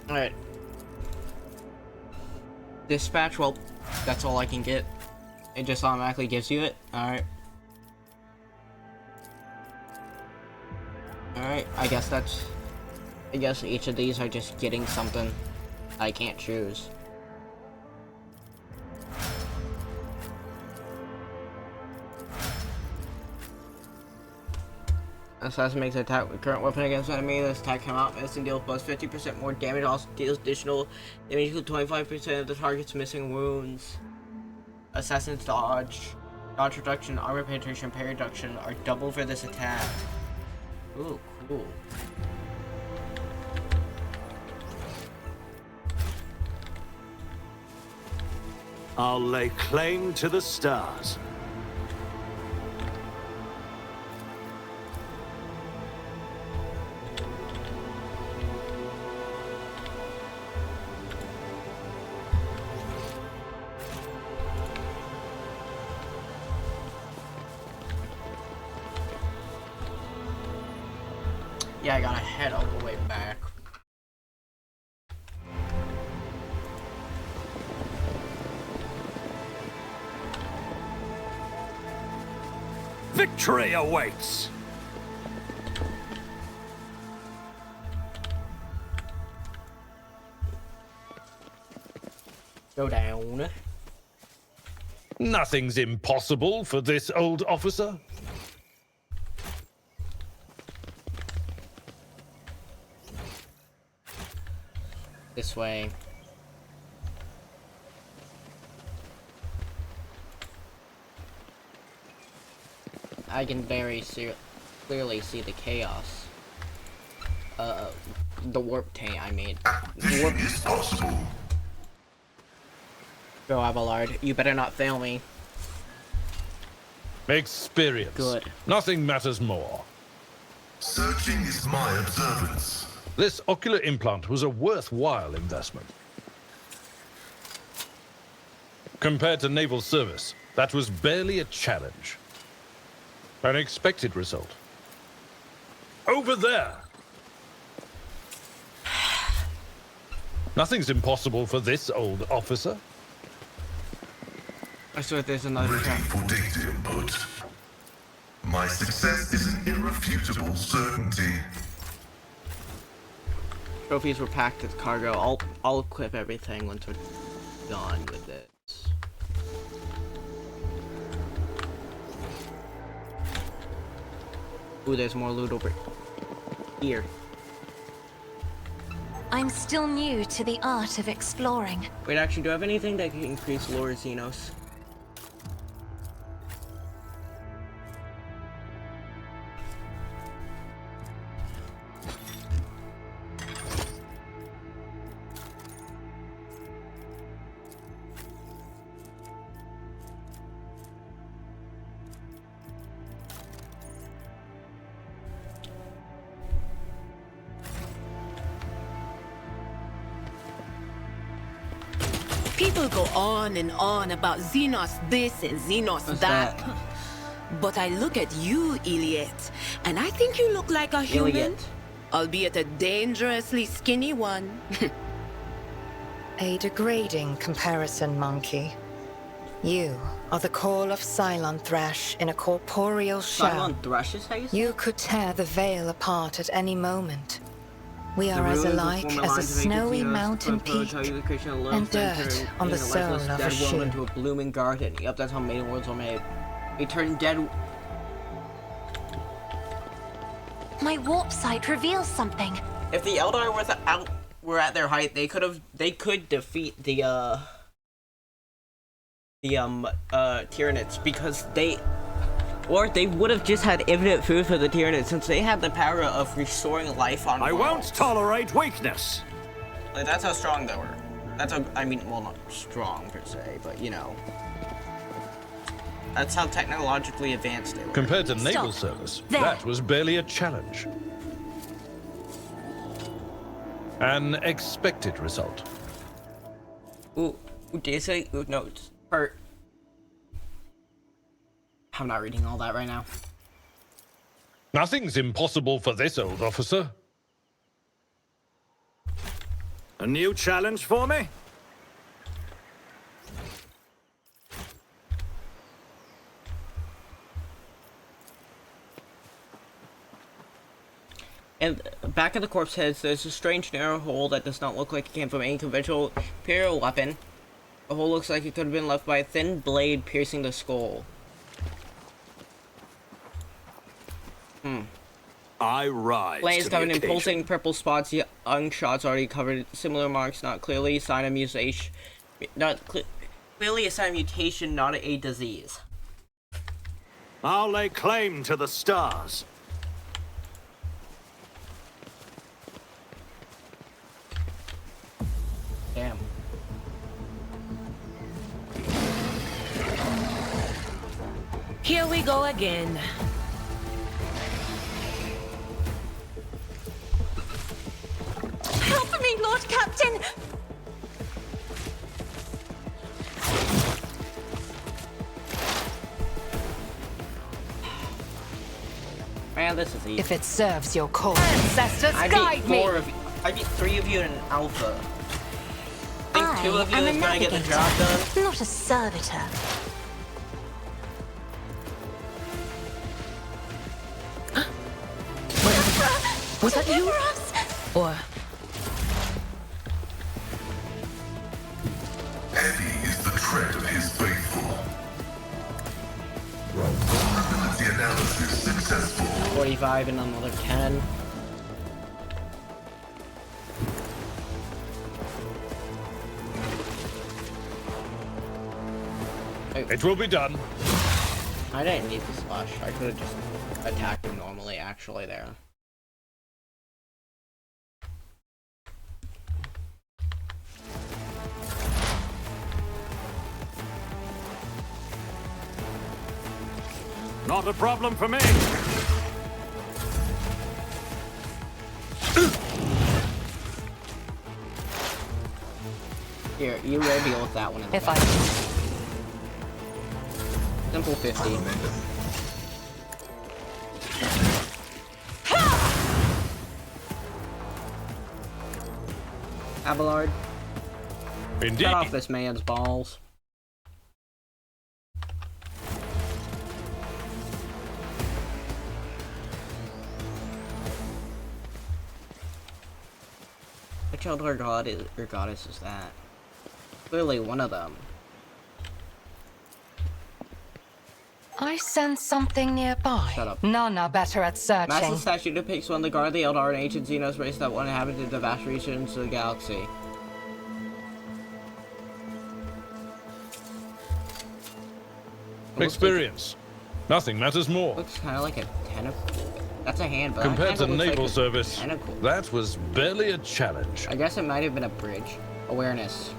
Alright. Dispatch, well, that's all I can get. It just automatically gives you it. Alright. Alright, I guess each of these are just getting something I can't choose. Assassin makes an attack with current weapon against enemy. This attack come out and deals plus 50% more damage. Also deals additional damage to 25% of the target's missing wounds. Assassin's dodge, dodge reduction, armor penetration, parry reduction are double for this attack. Ooh, cool. I'll lay claim to the stars. Yeah, I gotta head all the way back. Victory awaits! Go down. Nothing's impossible for this old officer. This way. I can very clearly see the chaos. The warp tank I made. Warp is possible. Go, Abelard. You better not fail me. Experience. Good. Nothing matters more. Searching is my observance. This ocular implant was a worthwhile investment. Compared to naval service, that was barely a challenge. An expected result. Over there! Nothing's impossible for this old officer. I swear there's another Ready trap. for data input. My success is an irrefutable certainty. Trophies were packed with cargo. I'll equip everything once we're done with this. Ooh, there's more loot over here. I'm still new to the art of exploring. Wait, actually, do I have anything that can increase lore Xenos? People go on and on about Xenos this and Xenos What's that. But I look at you, Iliet, and I think you look like a human. Iliet. Albeit a dangerously skinny one. A degrading comparison, monkey. You are the call of Cylon Thresh in a corporeal shell. Cylon Thresh is how you say? You could tear the veil apart at any moment. We are as alike as a snowy mountain peak and dirt on the soul of a shoe. Into a blooming garden. Yep, that's how maiden worlds are made. They turn dead. My warp sight reveals something. If the Eldar were at their height, they could defeat the Tyranids because they would have just had infinite food for the Tyranids since they have the power of restoring life on I worlds. won't tolerate weakness. Like, that's how strong they were. That's how, I mean, well, not strong per se, but you know. That's how technologically advanced they were. Compared to naval service, that was barely a challenge. An expected result. Ooh, did you say? Ooh, no, it's hurt. I'm not reading all that right now. Nothing's impossible for this old officer. A new challenge for me? And back of the corpse heads, there's a strange narrow hole that does not look like it came from any conventional Imperial weapon. The hole looks like it could have been left by a thin blade piercing the skull. I rise. Blades to the covered in occasion. pulsating purple spots, young shots already covered similar marks, not clearly a sign of mutation. Clearly a sign of mutation, not a disease. I'll lay claim to the stars. Damn. Here we go again. Help me, Lord Captain! Man, this is easy. If it serves your cause. Ancestors, guide me! I beat 3 of you in Alpha. I think 2 of you am is a gonna get the navigator, job done. not a servitor. Was that you? Or Heavy is the tread of his faithful. Vulnerability analysis successful. 45 and another 10. It will be done. I didn't need the slush. I could have just attacked him normally, actually, there. Not a problem for me. Here, you go deal with that one. If I... Simple 50. Abelard. Indeed. Cut off this man's balls. Which elder god is, or goddess is that? Clearly one of them. I sense something nearby. Shut up. None are better at searching. Massive statue depicts one of the guard of the Eldar, an ancient Xenos race that once inhabited the vast regions of the galaxy. Experience. Nothing matters more. Looks kind of like a tentacle. That's a hand, but Compared to that kinda looks naval like a service, tentacle. that was barely a challenge. I guess it might have been a bridge. Awareness.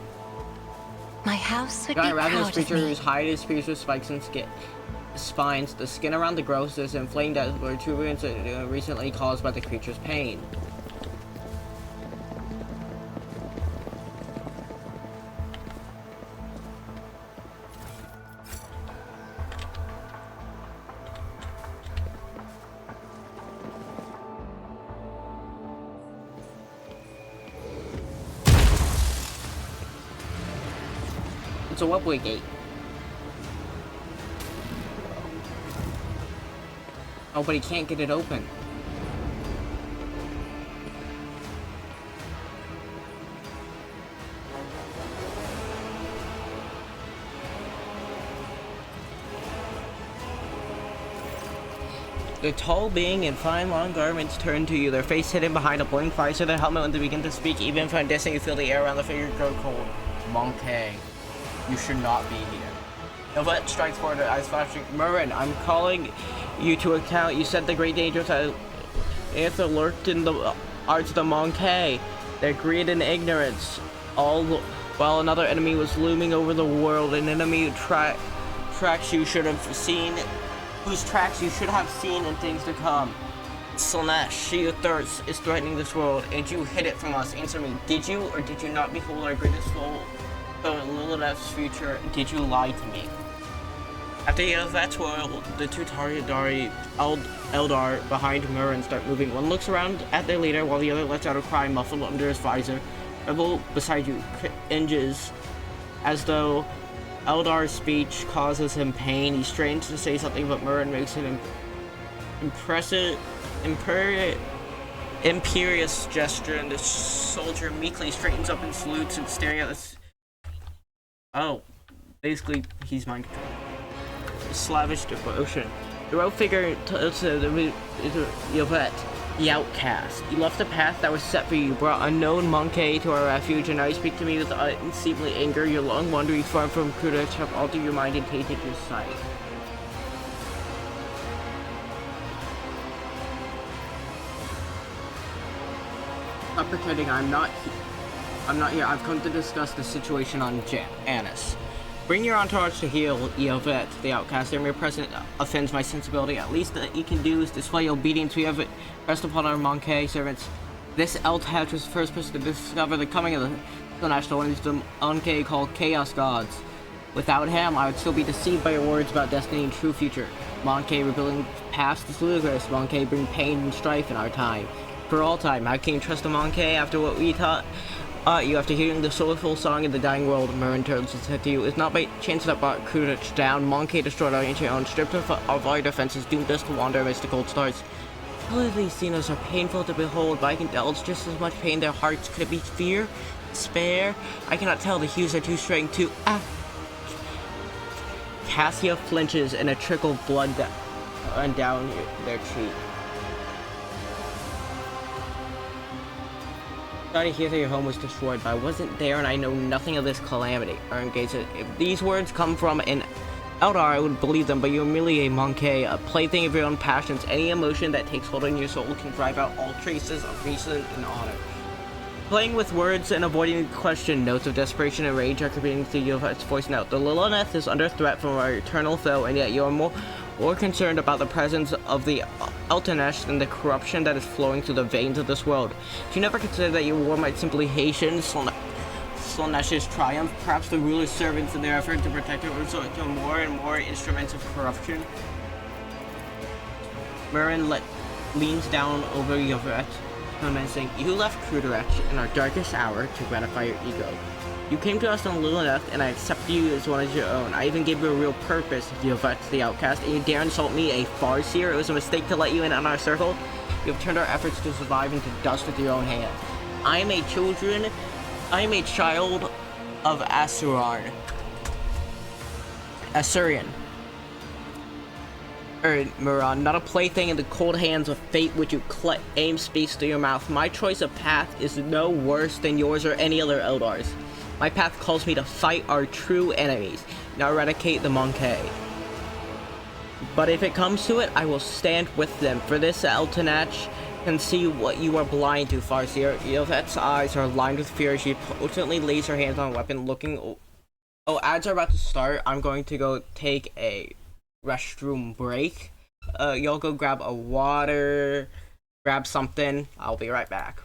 My house would be Giant ravenous proud of creature me. whose hide is pierced with spikes and spines. The skin around the growth is inflamed as protuberance recently caused by the creature's pain. It's a webway gate. Oh, but he can't get it open. The tall being in fine long garments turn to you, their face hidden behind a blank visor, their helmet when they begin to speak. Even from a distance you feel the air around the figure grow cold. Monkey, you should not be here. Yvette strikes forward, her eyes flashing. Murren, I'm calling you to account. You said the great dangers that Aether lurked in the arts of the Monkey. Their greed and ignorance, all while another enemy was looming over the world. An enemy whose tracks you should have seen in things to come. Slaanesh, she who thirsts, is threatening this world, and you hid it from us. Answer me, did you or did you not behold our greatest foe, Lilith's future? Did you lie to me? After Yvette's world, the two Tariadari Eldar behind Murren start moving. One looks around at their leader while the other lets out a cry muffled under his visor. Rebel beside you cringes as though Eldar's speech causes him pain. He strains to say something, but Murren makes an imperious gesture, and the soldier meekly straightens up and salutes and staring at this. Oh, basically, he's mind control. Slavish devotion. The rogue figure tells Yvette, the outcast. You left the path that was set for you, brought unknown Monkey to our refuge, and now you speak to me with unseemly anger. Your long wanderings far from Kudach have altered your mind and tainted your sight. Stop pretending I'm not here. I've come to discuss the situation on Annis. Bring your entourage to heal Yvette, the outcast. Their mere presence offends my sensibility. At least that you can do is display obedience. We have pressed upon our Monkey servants. This Eltach was the first person to discover the coming of the Slaanesh, the one who's the Monkey called Chaos Gods. Without him, I would still be deceived by your words about destiny and true future. Monkey rebuilding past is ludicrous. Monkey bring pain and strife in our time. For all time, how can you trust a Monkey after what we taught? You after hearing the soulful song of the dying world, Murren turns and said to you, it's not by chance that brought Kudach down. Monkey destroyed our ancient own, stripped of our defenses, doomed us to wander amidst the cold stars. All of these scenes are painful to behold, but I can tell it's just as much pain in their hearts. Could it be fear? Despair? I cannot tell, the hues are too strange to... Cassia flinches and a trickle of blood down their cheek. Sorry to hear that your home was destroyed, but I wasn't there and I know nothing of this calamity. Murren gazes. If these words come from an Eldar, I would believe them, but you're merely a Monkey, a plaything of your own passions. Any emotion that takes hold on your soul can drive out all traces of reason and honor. Playing with words and avoiding the question, notes of desperation and rage are competing to Yvette's voice note. The Lilith is under threat from our eternal foe, and yet you are more concerned about the presence of the Slaanesh than the corruption that is flowing through the veins of this world. Do you never consider that your war might simply hasten Slaanesh's triumph? Perhaps the ruler's servants in their effort to protect it resort to more and more instruments of corruption? Murren leans down over Yvette, saying, you left Kudach in our darkest hour to gratify your ego. You came to us on Lilith, and I accept you as one of your own. I even gave you a real purpose, Yvette the outcast, and you dare insult me, a Farseer? It was a mistake to let you in on our circle. You have turned our efforts to survive into dust with your own hands. I am a child of Asurian. Muran, not a plaything in the cold hands of fate would you aim space to your mouth. My choice of path is no worse than yours or any other Eldar's. My path calls me to fight our true enemies, not eradicate the Monkey. But if it comes to it, I will stand with them. For this, Eltonach can see what you are blind to, Farseer. Yvette's eyes are lined with fear. She potently lays her hands on a weapon, looking... Oh, ads are about to start. I'm going to go take a restroom break. Y'all go grab a water, grab something. I'll be right back.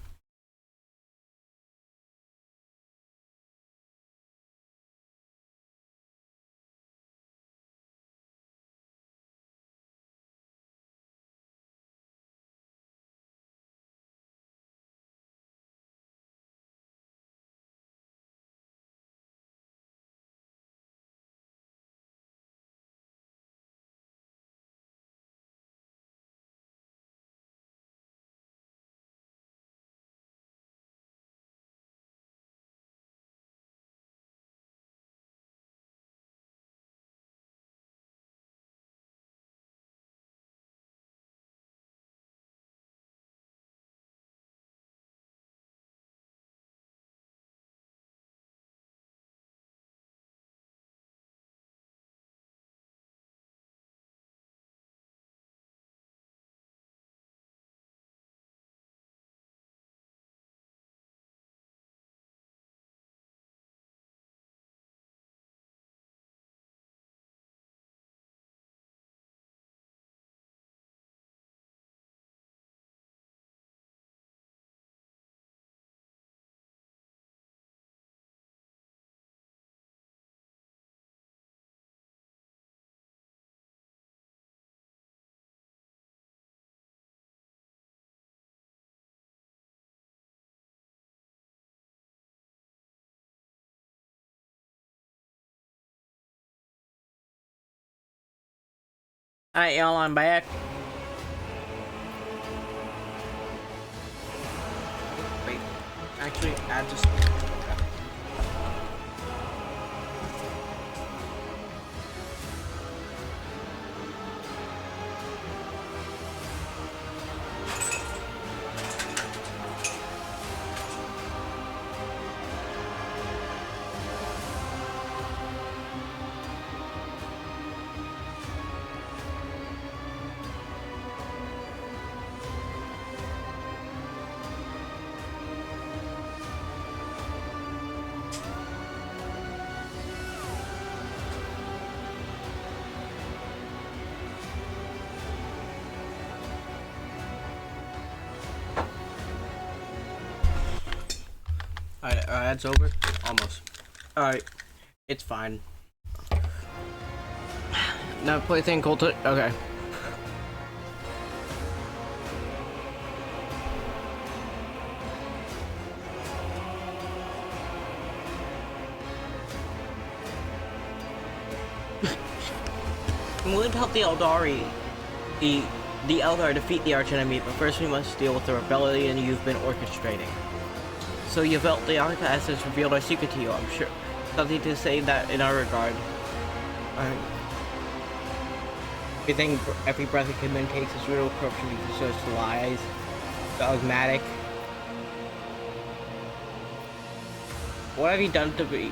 Alright, y'all, I'm back. Wait, actually, add just... Alright, ads over? Almost. Alright, it's fine. Now plaything called it. Okay. I'm willing to help the Eldari, the Eldar defeat the archenemy, but first we must deal with the rebellion you've been orchestrating. So Yvette the Architect has revealed our secret to you, I'm sure. Something to say that in our regard. Every breath a Kidman takes is riddled corruption because it shows lies. Dogmatic. What have you done to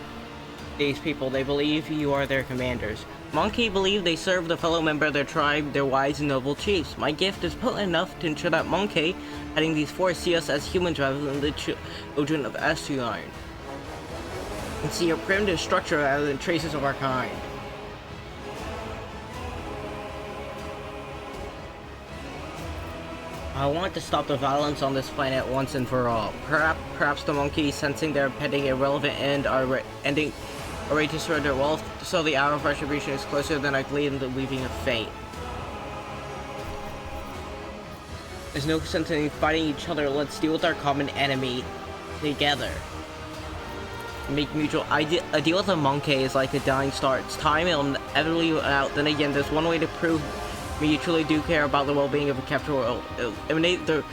these people? They believe you are their commanders. Monkey believe they serve the fellow member of their tribe, their wise and noble chiefs. My gift is potent enough to ensure that Monkey, heading these four, see us as humans rather than the children of Estuarine, and see a primitive structure rather than traces of our kind. I want to stop the violence on this planet once and for all. Perhaps the monkeys, sensing their pending irrelevant end, are ready to surrender wealth, so the hour of retribution is closer than I believe in the weaving of fate. There's no sense in fighting each other. Let's deal with our common enemy together. Make mutual. A deal with a monkey is like a dying star. It's time, it'll inevitably run out. Then again, there's one way to prove you truly do care about the well-being of a captured world. Eliminate the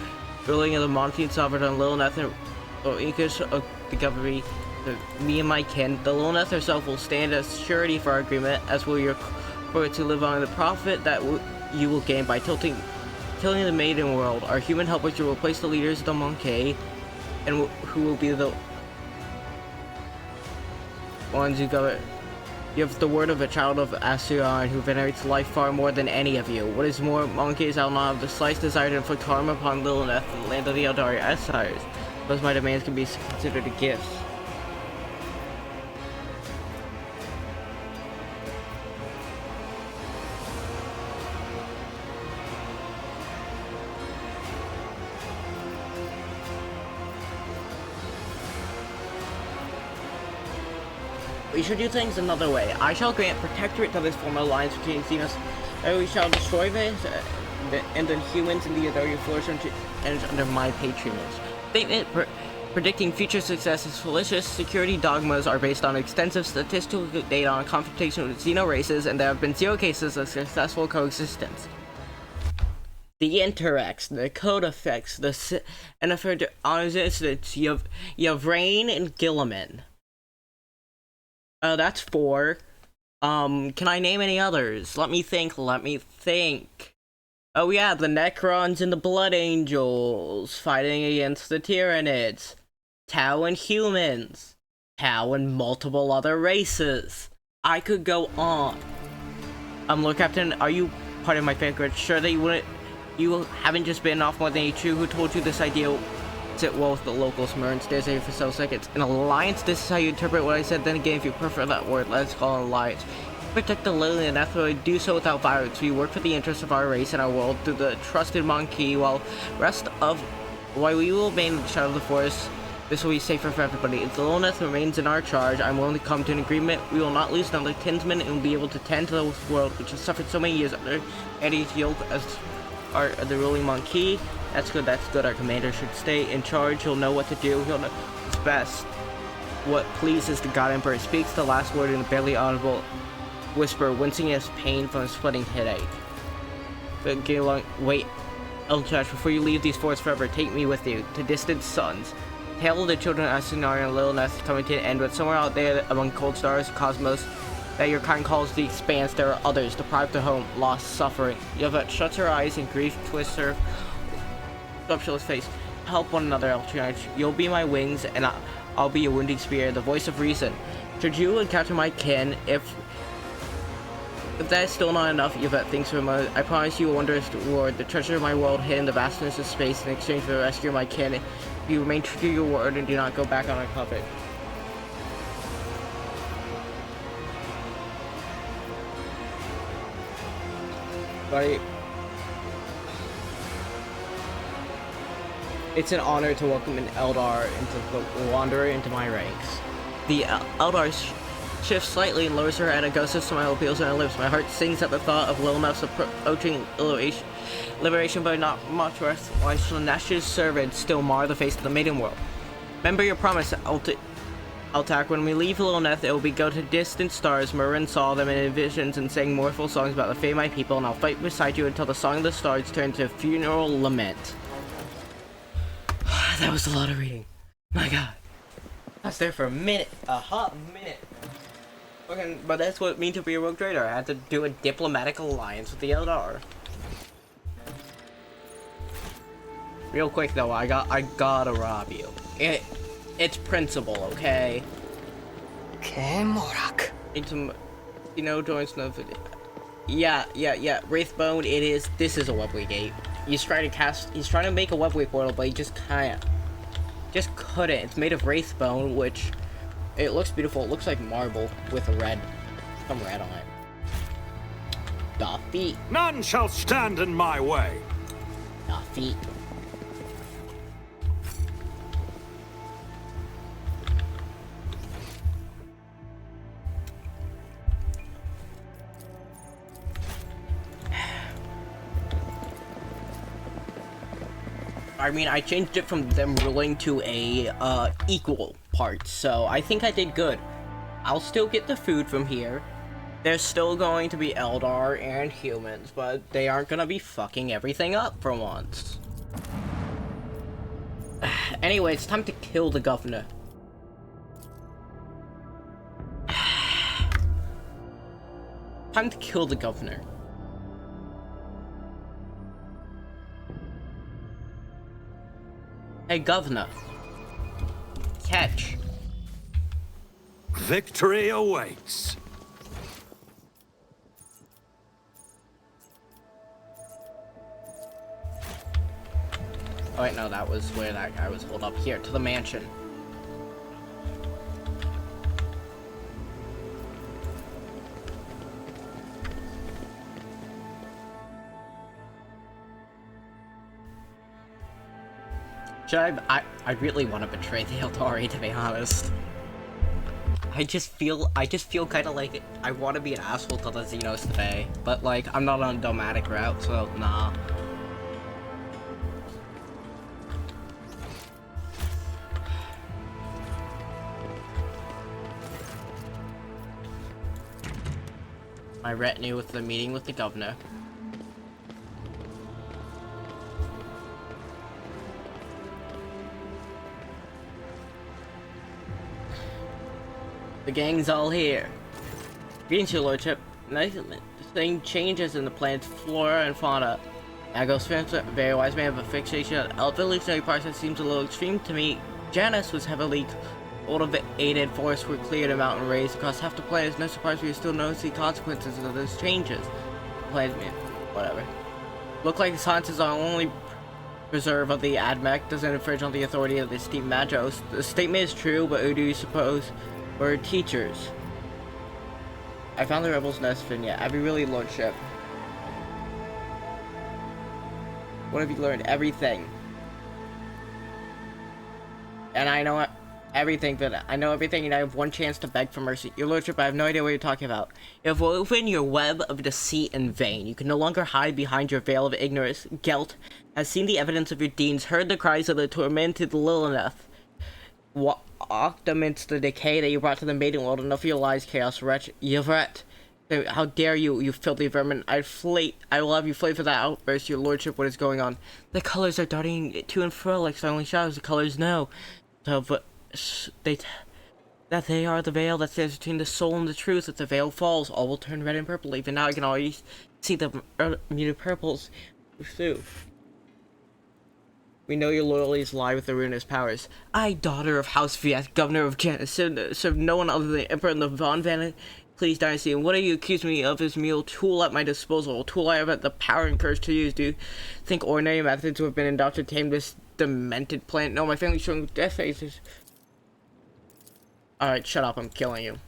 ruling of the Montean Sovereign on Lilneth or Incus of the Governor. Me and my kin. The Lilneth herself will stand as surety for our agreement, as will your for it to live on the profit that you will gain by killing the Maiden World. Our human helpers will replace the leaders of the Monkey, and who will be the ones who go. You have the word of a child of Asuran who venerates life far more than any of you. What is more, monkeys will not have the slightest desire to inflict harm upon Lilith and the land of the Eldari as sires. Thus my demands can be considered gifts. We should do things another way. I shall grant protectorate to this former alliance between Xenos, and we shall destroy this, and the humans in the Eldari flourish under my patronage. Statement predicting future success is fallacious. Security dogmas are based on extensive statistical data on confrontation with Xeno races, and there have been 0 cases of successful coexistence. The Interrex, the Code Effects, and for honors instance, you have Rain and Gilliman. That's 4. Can I name any others? Let me think. Oh yeah, the Necrons and the Blood Angels fighting against the Tyranids. Tau and humans. Tau and multiple other races. I could go on. Lord Captain, are you part of my fan group? Sure that you haven't just been off more than a true who told you this idea sit well with the locals. Murn stares at you for several seconds. An alliance? This is how you interpret what I said. Then again, if you prefer that word, let's call it an alliance. Protect the Lily and Atheroid, do so without violence. We work for the interests of our race and our world through the trusted Monkey, while we will remain in the shadow of the forest. This will be safer for everybody. If the Lilith remains in our charge, I'm willing to come to an agreement. We will not lose another kinsman and will be able to tend to the world which has suffered so many years under Eddie's yoke as the ruling Monkey. That's good. Our commander should stay in charge. He'll know what to do. He'll know what's best. What pleases the God Emperor speaks the last word in a barely audible whisper, wincing his pain from a splitting headache. But get along. Wait, Eldrash, before you leave these forests forever, take me with you to distant suns. Tale of the children of Asunar and Lilith coming to an end, but somewhere out there among cold stars, cosmos, that your kind calls the expanse, there are others deprived of home, lost, suffering. Yevette shuts her eyes and grief twists her voluptuous face. Help one another, Eldrash. You'll be my wings, and I'll be your wounding spear, the voice of reason. Should you encounter my kin, if that is still not enough, Yvette thinks for a moment, I promise you a wondrous reward, the treasure of my world hidden in the vastness of space in exchange for the rescue of my kin. If you remain true to your word and do not go back on a puppet. Buddy, it's an honor to welcome an Eldar the Wanderer into my ranks. The Eldar shifts slightly and lowers her head. A ghost of smile appeals on her lips. My heart sings at the thought of Lilnath's approaching liberation, but not much rest. Why shall Nash's servants still mar the face of the Maiden World? Remember your promise, Altac. When we leave Lilnath, it will be go to distant stars. Murren saw them in visions and sang mournful songs about the fate of my people, and I'll fight beside you until the song of the stars turns to a funeral lament. That was a lot of reading. My god. I was there for a minute. A hot minute. Okay, but that's what it means to be a rogue trader. I had to do a diplomatic alliance with the Eldar. Real quick though, I gotta rob you. It's principle, okay? Okay, Morak. Joins no video. Yeah. Wraithbone, this is a webway gate. He's trying to make a webway portal, but he just can't. Just couldn't. It's made of wraithbone, which it looks beautiful. It looks like marble with some red on it. Feet. None shall stand in my way. Feet. I mean, I changed it from them ruling to a equal part, so I think I did good. I'll still get the food from here. There's still going to be Eldar and humans, but they aren't gonna be fucking everything up for once. Anyway, it's time to kill the governor. Time to kill the governor. Hey, Governor. Catch. Victory awaits. Oh wait, no, that was where that guy was. Hold up here, to the mansion. I really want to betray the Eldari, to be honest. I just feel kind of like I want to be an asshole to the Xenos today, but like I'm not on a dogmatic route, so nah. My retinue with the meeting with the governor. The gang's all here. Greetings, your lordship. Nothing changes in the planet's flora and fauna. Agos Spencer, a very wise man, but fixation on evolutionary process seems a little extreme to me. Janus was heavily cultivated, forests were cleared, and mountain raised across half the planet. It's no surprise we still noticing consequences of those changes. Planet, whatever. Look like the sciences are only preserve of the AdMech doesn't infringe on the authority of the esteemed Magos. The statement is true, but who do you suppose were teachers? I found the rebels' nest, Vinya. Have you really, lordship? What have you learned? Everything. And I know everything, but I know everything, and I have one chance to beg for mercy. Your lordship, I have no idea what you're talking about. You have woven your web of deceit in vain. You can no longer hide behind your veil of ignorance. Gelt has seen the evidence of your deeds, heard the cries of the tormented Lilith, walked amidst the decay that you brought to the maiden world. Enough of your lies, chaos wretch. Yvette, how dare you, you filthy vermin. I will have you flay for that outburst, your lordship. What is going on? The colors are darting to and fro like silent shadows. The colors know that they are the veil that stands between the soul and the truth. If the veil falls, all will turn red and purple. Even now I can always see the muted purples through. We know your loyalties lie with the ruinous powers. I, daughter of House Viet, governor of Janus, serve no one other than the Emperor and the Von Van Cleese dynasty. And what do you accuse me of as mere tool at my disposal? A tool I have the power and courage to use. Do you think ordinary methods have been adopted to tame this demented plant? No, my family's showing death faces. Alright, shut up, I'm killing you.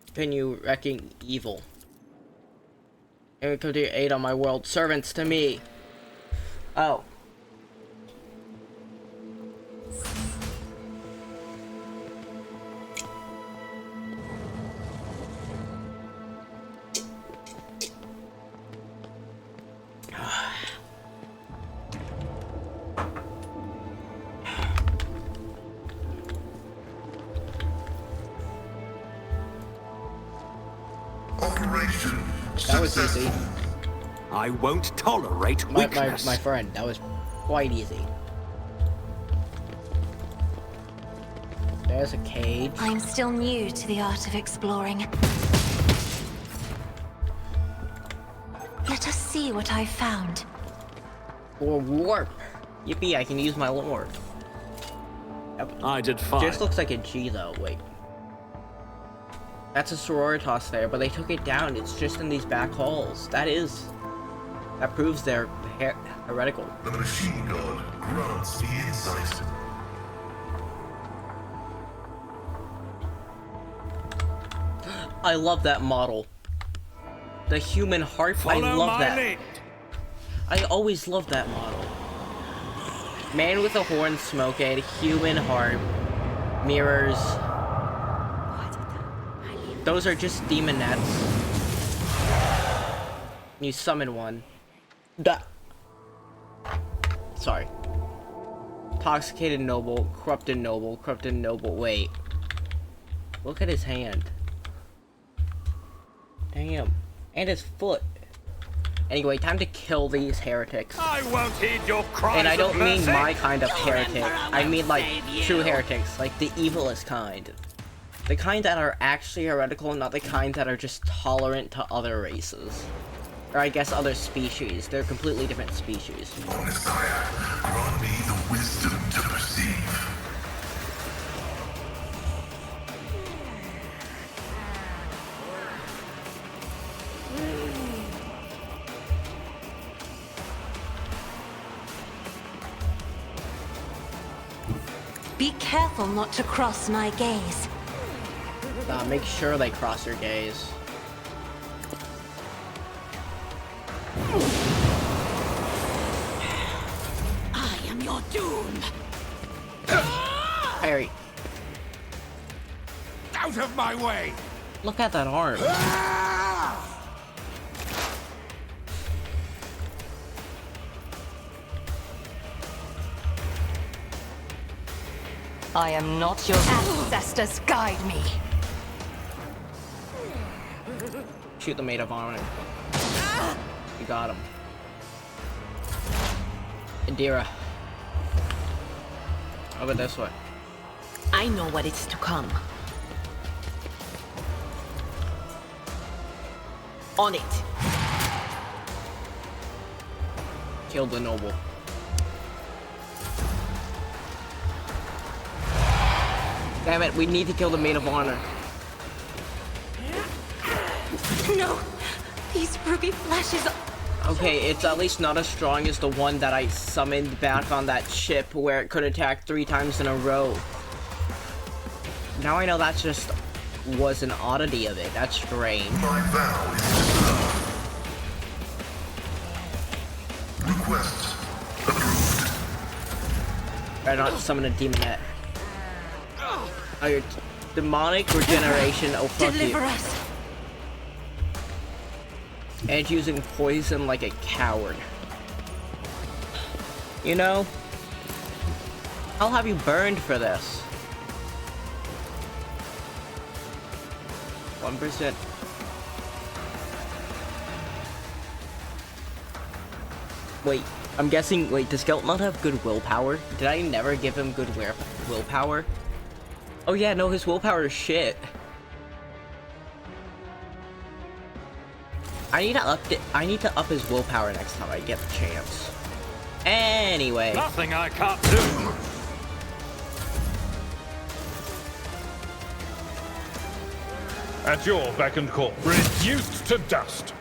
Continue wrecking evil. And we come to your aid on my world. Servants to me. Oh. Operation That was easy. I won't tolerate weakness. My friend, that was quite easy. There's a cage. I'm still new to the art of exploring. Let us see what I've found. Or warp. Yippee, I can use my lore. Yep. I did fine. Just looks like a G though, wait. That's a Sororitas there, but they took it down. It's just in these back halls. That proves they're heretical. The machine god grants the insight. I love that model. The human heart. I love that. Lead. I always loved that model. Man with a horn smoking, human heart, mirrors. Those are just demonettes. You summon one. Duh. Sorry. Intoxicated noble, corrupted noble, corrupted noble. Wait. Look at his hand. Damn. And his foot. Anyway, time to kill these heretics. I won't heed your cries. And I don't of mean mercy. my kind of heretic. I mean like true heretics, like the evilest kind. The kind that are actually heretical, not the kind that are just tolerant to other races. Or I guess other species. They're completely different species. Messiah, grant me the wisdom to perceive. Be careful not to cross my gaze. Make sure they cross your gaze. I am your doom. Harry, Out of my way! look at that arm. I am not your ancestors. Guide me. Shoot the Maid of Honor. You got him. Indira. Over this way. I know what is to come. On it. Kill the noble. Damn it, we need to kill the Maid of Honor. No! These ruby flashes are... Okay, it's at least not as strong as the one that I summoned back on that ship where it could attack 3 times in a row. Now I know that just was an oddity of it. That's strange. My vow is to serve. Request approved. Better not summon a demon yet. Oh, your demonic regeneration. Oh, fuck Deliver you. us! And using poison like a coward. You know, I'll have you burned for this. 1%. Wait, I'm guessing, wait, does Gelt not have good willpower? Did I never give him good willpower? Oh yeah, no, his willpower is shit. I need to up his willpower next time I get the chance. Anyway. Nothing I can't do. At your beck and call. Reduced to dust.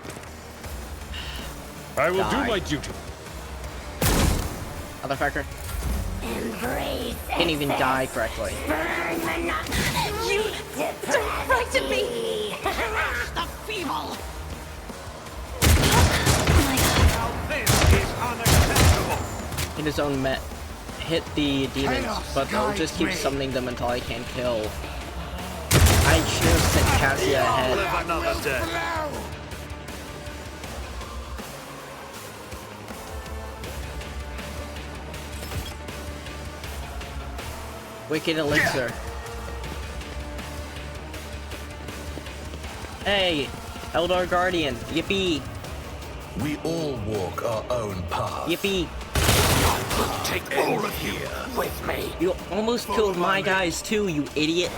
I will do my duty. Motherfucker. Embrace Can't even die correctly. You don't frighten me! The feeble. In his own hit the demons, but they'll just keep summoning them until I can't kill. I should have sent Cassia ahead. Live another day. Wicked Elixir. Hey, Eldar Guardian, yippee! We all walk our own path. Yippee! Take all of you with me. You almost killed my guys too, you idiot!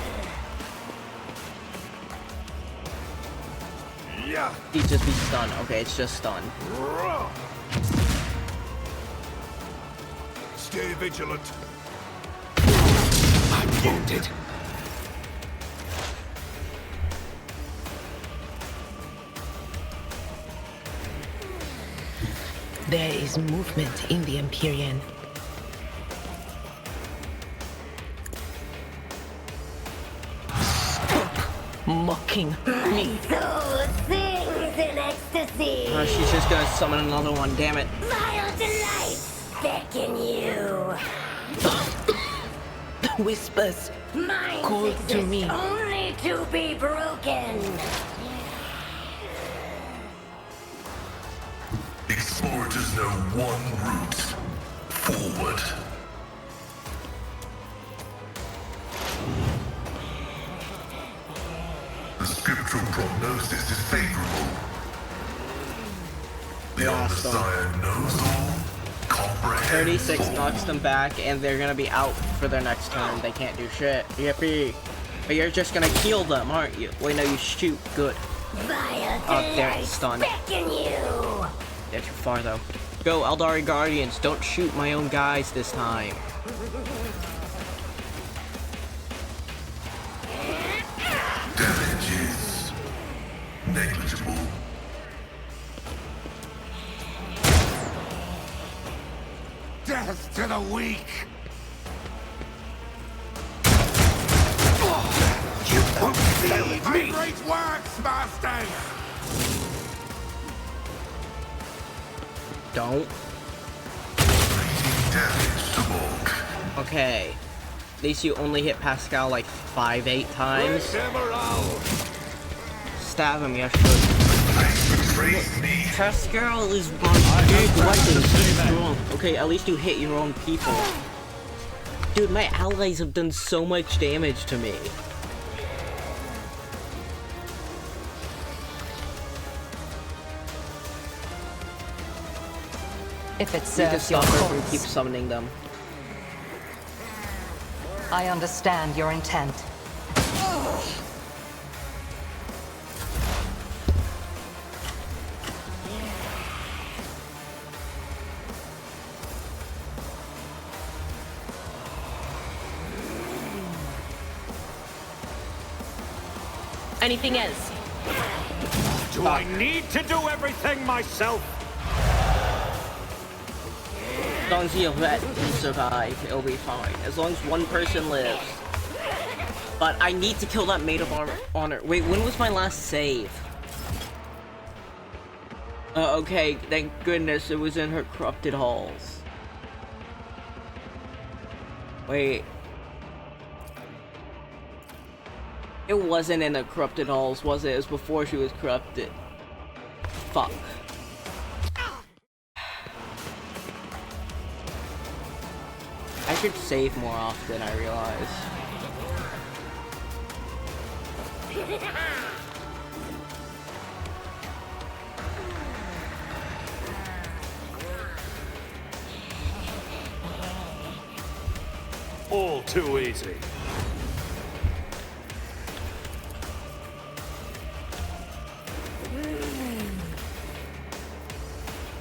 Yeah. He'd just be stunned. Okay, it's just stunned. Stay vigilant. I'm wounded. There is movement in the Empyrean. Stop mocking me. So things in ecstasy. She's just gonna summon another one, damn it. Vile delights beckon you. The whispers Minds called to exist me. only to be broken. Explorators know one route. Forward. The scriptural prognosis is favorable. The Messiah knows all, comprehends 36 all. knocks them back, and they're gonna be out for their next turn. They can't do shit. Yippee! But you're just gonna heal them, aren't you? Wait, no, you shoot. Good. Vile Oh, there, delights stunned. beckon you. They're too far though. Go, Eldari Guardians, don't shoot my own guys this time. Damage is negligible. Death to the weak! You won't leave me! Great works, Master! Don't. Okay. At least you only hit Pascal like 5-8 times. Stab him, yes, Pascal is one big weapon. Strong. Okay, at least you hit your own people. Dude, my allies have done so much damage to me. If it You can serves your stop her from cause. keep summoning them. I understand your intent. Anything else? Do I need to do everything myself? As long as you let him survive, it'll be fine. As long as one person lives. But I need to kill that Maid of Honor. Wait, when was my last save? Okay, thank goodness it was in her corrupted halls. Wait. It wasn't in the corrupted halls, was it? It was before she was corrupted. Fuck. I should save more often, I realize. All too easy.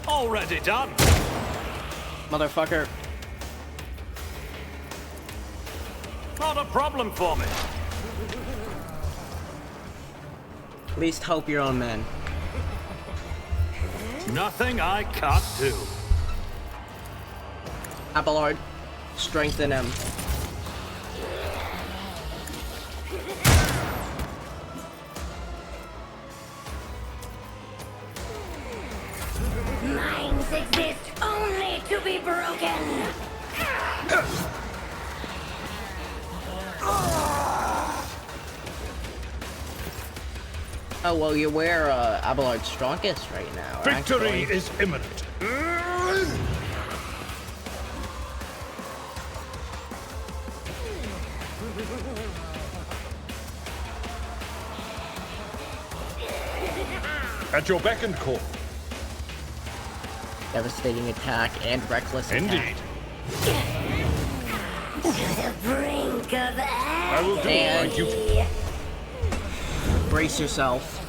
Already done. Motherfucker. Not a problem for me. At least help your own men. Nothing I can't do. Abelard, strengthen him. Minds exist only to be broken. Oh, well, you wear Abelard's strongest right now, Victory actually. is imminent. At your beck and call. Devastating attack and reckless attack. Indeed. To the brink of I will do And- my duty. Brace yourself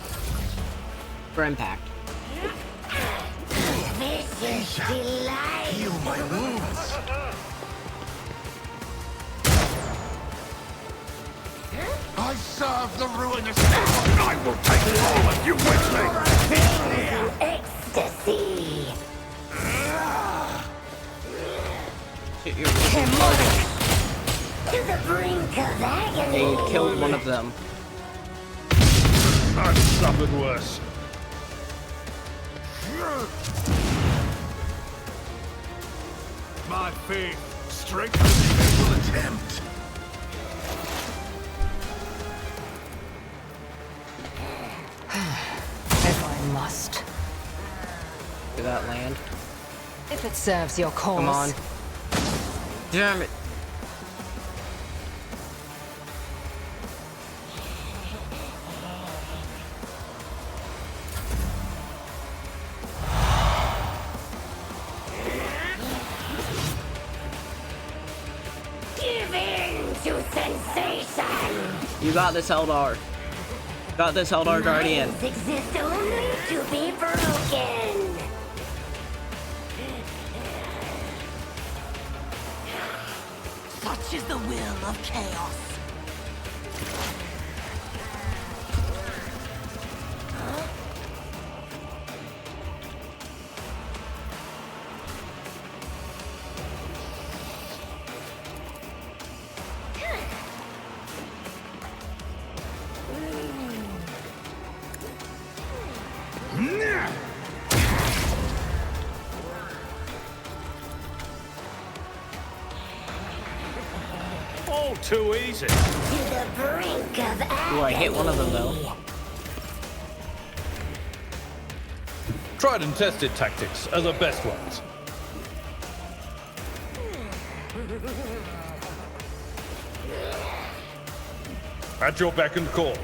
for impact. vicious delight. Heal my wounds. I serve the ruinous power. I will take all of you with me. Ecstasy. Hit your targets. To the brink of agony. Hey, you killed one of them. I've suffered worse. My faith strengthens the evil attempt. If I must. Did that land? If it serves your cause. Come on. Damn it. Give in to sensation. You got this, Eldar. Got this, Eldar Guardian. Minds exist only to be broken. Such is the will of chaos. All too easy. To the brink of Ooh, I hit one of them though. Tried and tested tactics are the best ones. At your beck and call.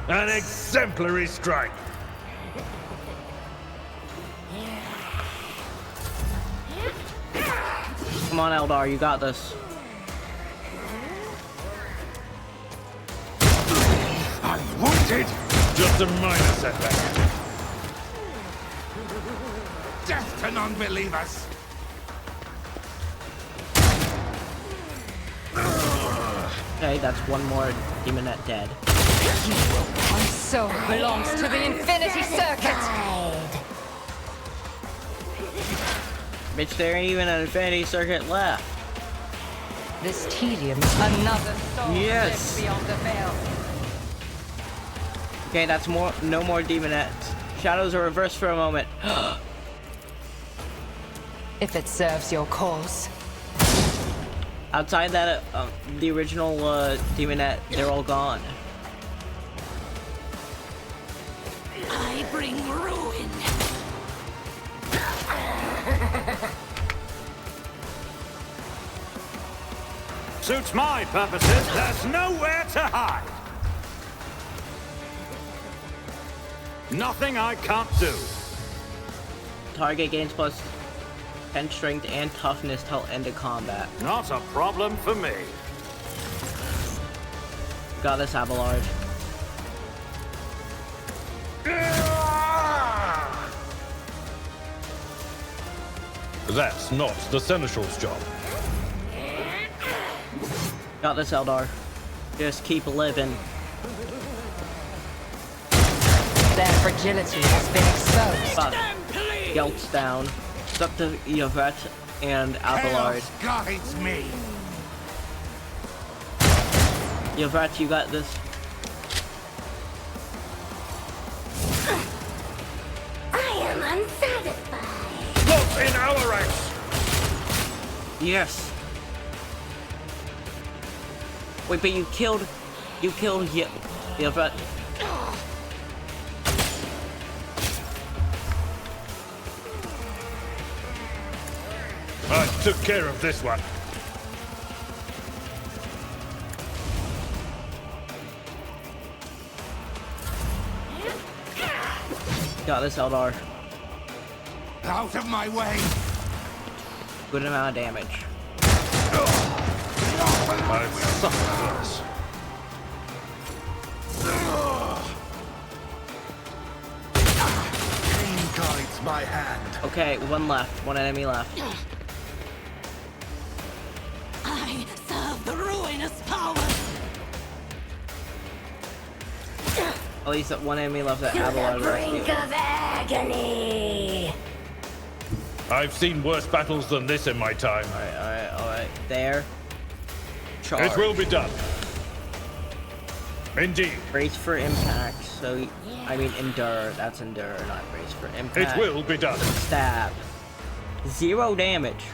An exemplary strike. Come on, Eldar, you got this. I'm wounded! Just a minor setback. Death to non-believers! Okay, that's one more Demonette dead. My soul belongs to the Infinity Circuit! Bitch, there ain't even an Infinity Circuit left. This tedium, another soul Yes. lives beyond the veil. Okay, that's no more Demonettes. Shadows are reversed for a moment. If it serves your cause. Outside that, the original Demonette, they're all gone. I bring ruin. Suits my purposes, there's nowhere to hide. Nothing I can't do. Target gains plus 10 strength and toughness till end of combat. Not a problem for me. Got this, Abelard. That's not the Seneschal's job. Got this, Eldar. Just keep living. Their fragility has been exposed. Fuck. Gelt's down. Stuck to Yvette and Abelard. Chaos guides me! Yvette, you got this. I am unsatisfied. Not in our ranks! Yes. Wait, but you killed Yvette. I took care of this one. Got this, Eldar. Out of my way! Good amount of damage. I've suffered worse. Pain guides my hand. Okay, one left. One enemy left. I serve the ruinous power. At least one enemy left that To the Abelard brink rescued. of agony. I've seen worse battles than this in my time. Alright. There. Charge. It will be done. Indeed. Brace for impact. So, I mean endure. That's endure, not brace for It impact. will be done. Stab. 0 damage.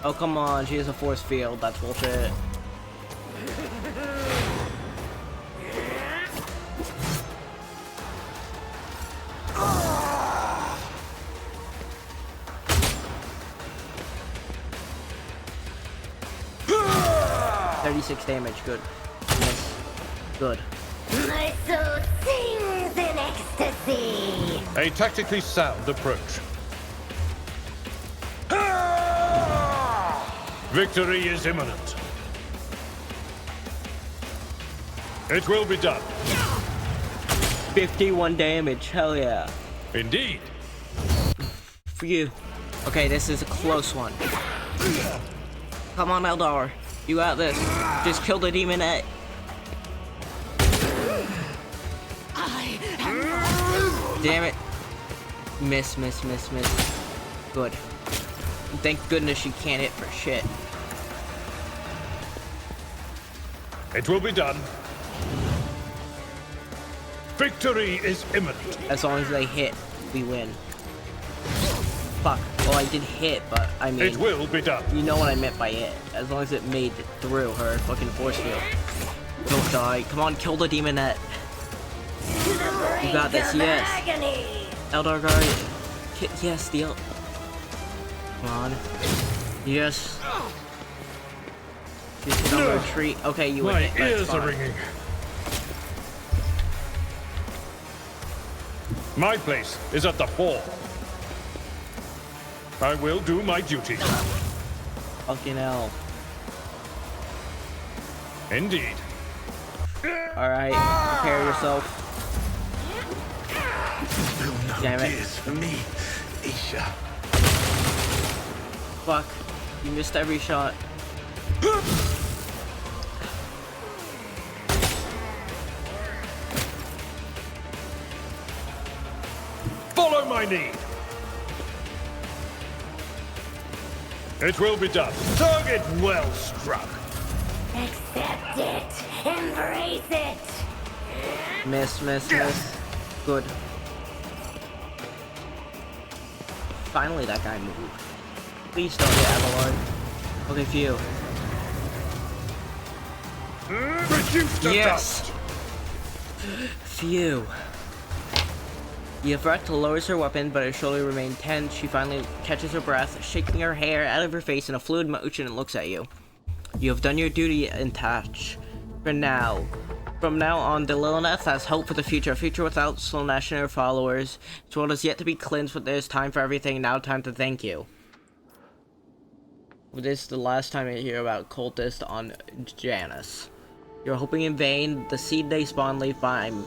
Oh, come on. She has a force field. That's bullshit. 36 damage. Good. Miss. Good. My soul sings in ecstasy. A tactically sound approach. Victory is imminent. It will be done. 51 damage. Hell yeah. Indeed. Phew. Okay, this is a close one. Come on, Eldar. You got this. Just kill the demonette. Damn it. Miss. Good. Thank goodness she can't hit for shit. It will be done. Victory is imminent. As long as they hit, we win. Fuck. Well, I did hit, but I mean... It will be done. You know what I meant by it. As long as it made it through her fucking force field. Don't die. Come on, kill the demonette. You got this, yes. Eldar guard. Yes, deal. Come on. Yes. She's on retreat. Okay, you My win it. ears are ringing. My place is at the fore. I will do my duty. Fucking hell. Indeed. Alright, prepare yourself. Damn it. For me, Isha. Fuck. You missed every shot. Follow my lead. It will be done. Target well struck. Accept it. Embrace it. Miss. Good. Finally, that guy moved. Please don't get Abelard. Okay, phew. Reduce to Yes! dust. Phew. Yvette lowers her weapon, but her shoulder remains tense. She finally catches her breath, shaking her hair out of her face in a fluid motion and looks at you. You have done your duty in touch. For now. From now on, the Lilith has hope for the future. A future without Slaanesh and her followers. This world is yet to be cleansed, but there's time for everything. Now time to thank you. This is the last time I hear about cultists on Janus. You're hoping in vain. The seed they spawn leave behind.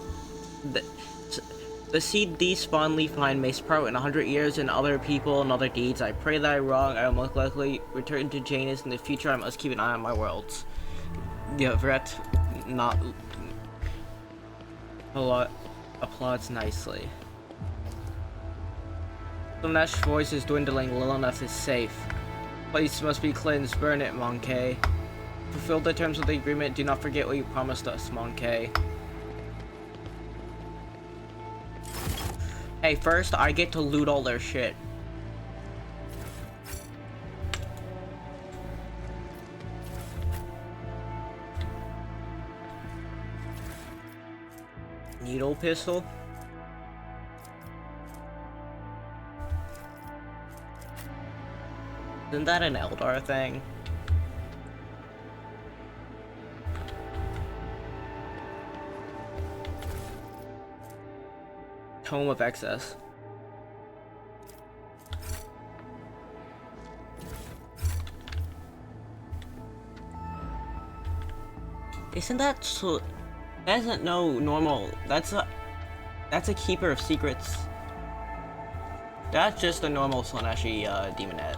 The seed these spawn leave behind may sprout in 100 years in other people and other deeds. I pray that I'm wrong. I will most likely return to Janus in the future. I must keep an eye on my worlds. Yvette not a lot applauds nicely. Slaanesh's voice is dwindling. Lilith is safe. Place must be cleansed. Burn it, Monkey. Fulfill the terms of the agreement. Do not forget what you promised us, Monkey. Hey, first I get to loot all their shit. Needle pistol. Isn't that an Eldar thing? Tome of Excess. Isn't that so? That isn't no normal. That's a keeper of secrets. That's just a normal Slaaneshi demonette.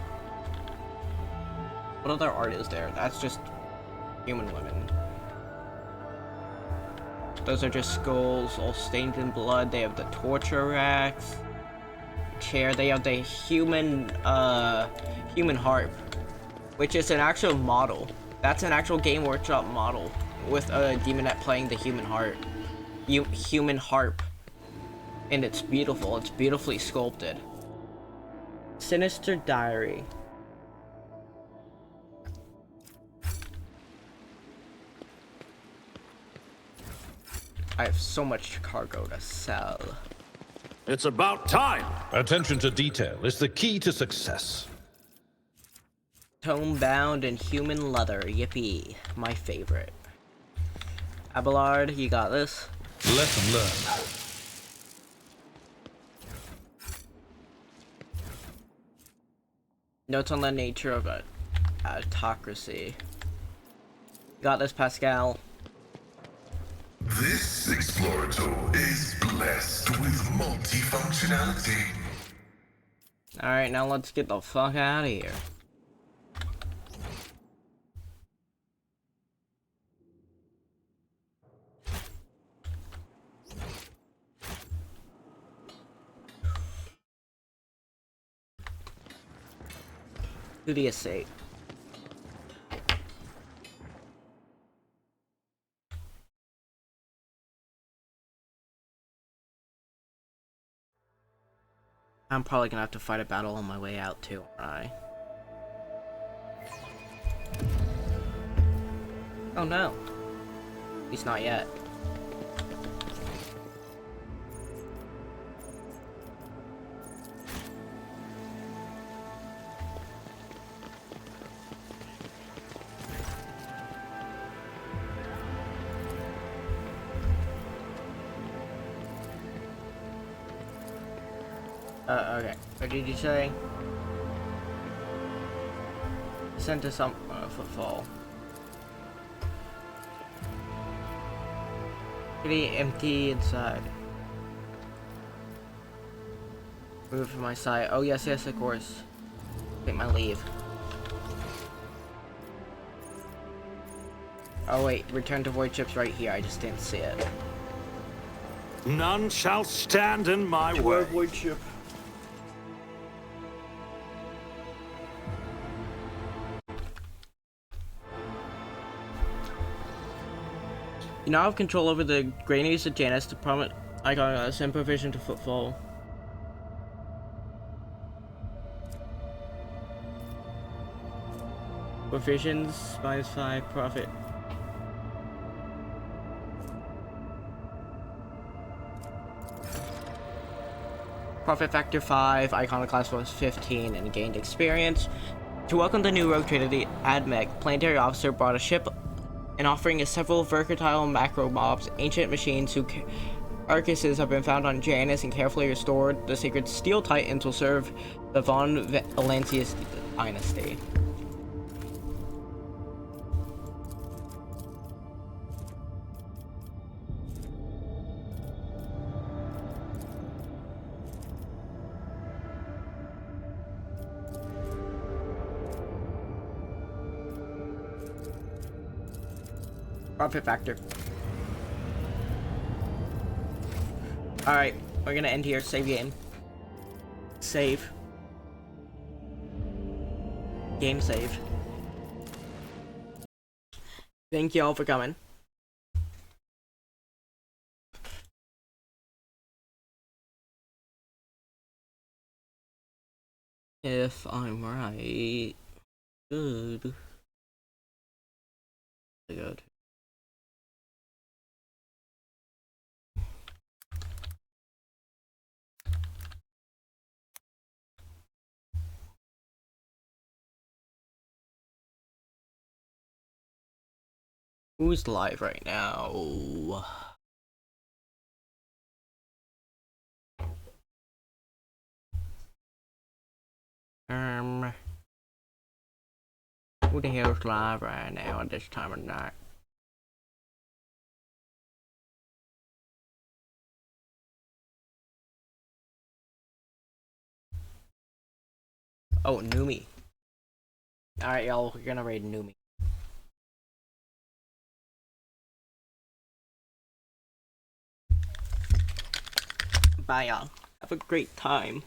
What other art is there? That's just human women. Those are just skulls, all stained in blood. They have the torture racks, chair. They have the human harp, which is an actual model. That's an actual Game Workshop model with a demonette playing the human harp. Human harp, and it's beautiful. It's beautifully sculpted. Sinister Diary. I have so much cargo to sell. It's about time. Attention to detail is the key to success. Tome bound in human leather. Yippee. My favorite. Abelard, you got this. Lesson learned. Notes on the nature of autocracy. Got this, Pascal. This Explorator is blessed with multifunctionality. Alright, now let's get the fuck out of here. To the estate. I'm probably gonna have to fight a battle on my way out too, aren't I? Oh no. At least not yet. Okay. What did you say? Sent to some footfall. Pretty empty inside. Move from my side. Oh yes, yes, of course. Take my leave. Oh wait, return to void ship's right here. I just didn't see it. None shall stand in my way. Void ship. You now have control over the granaries of Janus to promise icon send provision to Footfall. Provisions -5 profit. Profit factor 5, iconoclast was 15, and gained experience. To welcome the new rogue trader, the Admech, planetary officer brought a ship and offering several versatile macro mobs. Ancient machines whose carcasses have been found on Janus and carefully restored. The sacred Steel Titans will serve the Von Valancius dynasty. Profit factor. Alright, we're gonna end here. Save game. Save. Game save. Thank you all for coming. If I'm right. Good. Good. Who's live right now? Who the hell's live right now at this time of night? Oh, Numi. Alright, y'all, we're gonna raid Numi. Bye, y'all. Have a great time.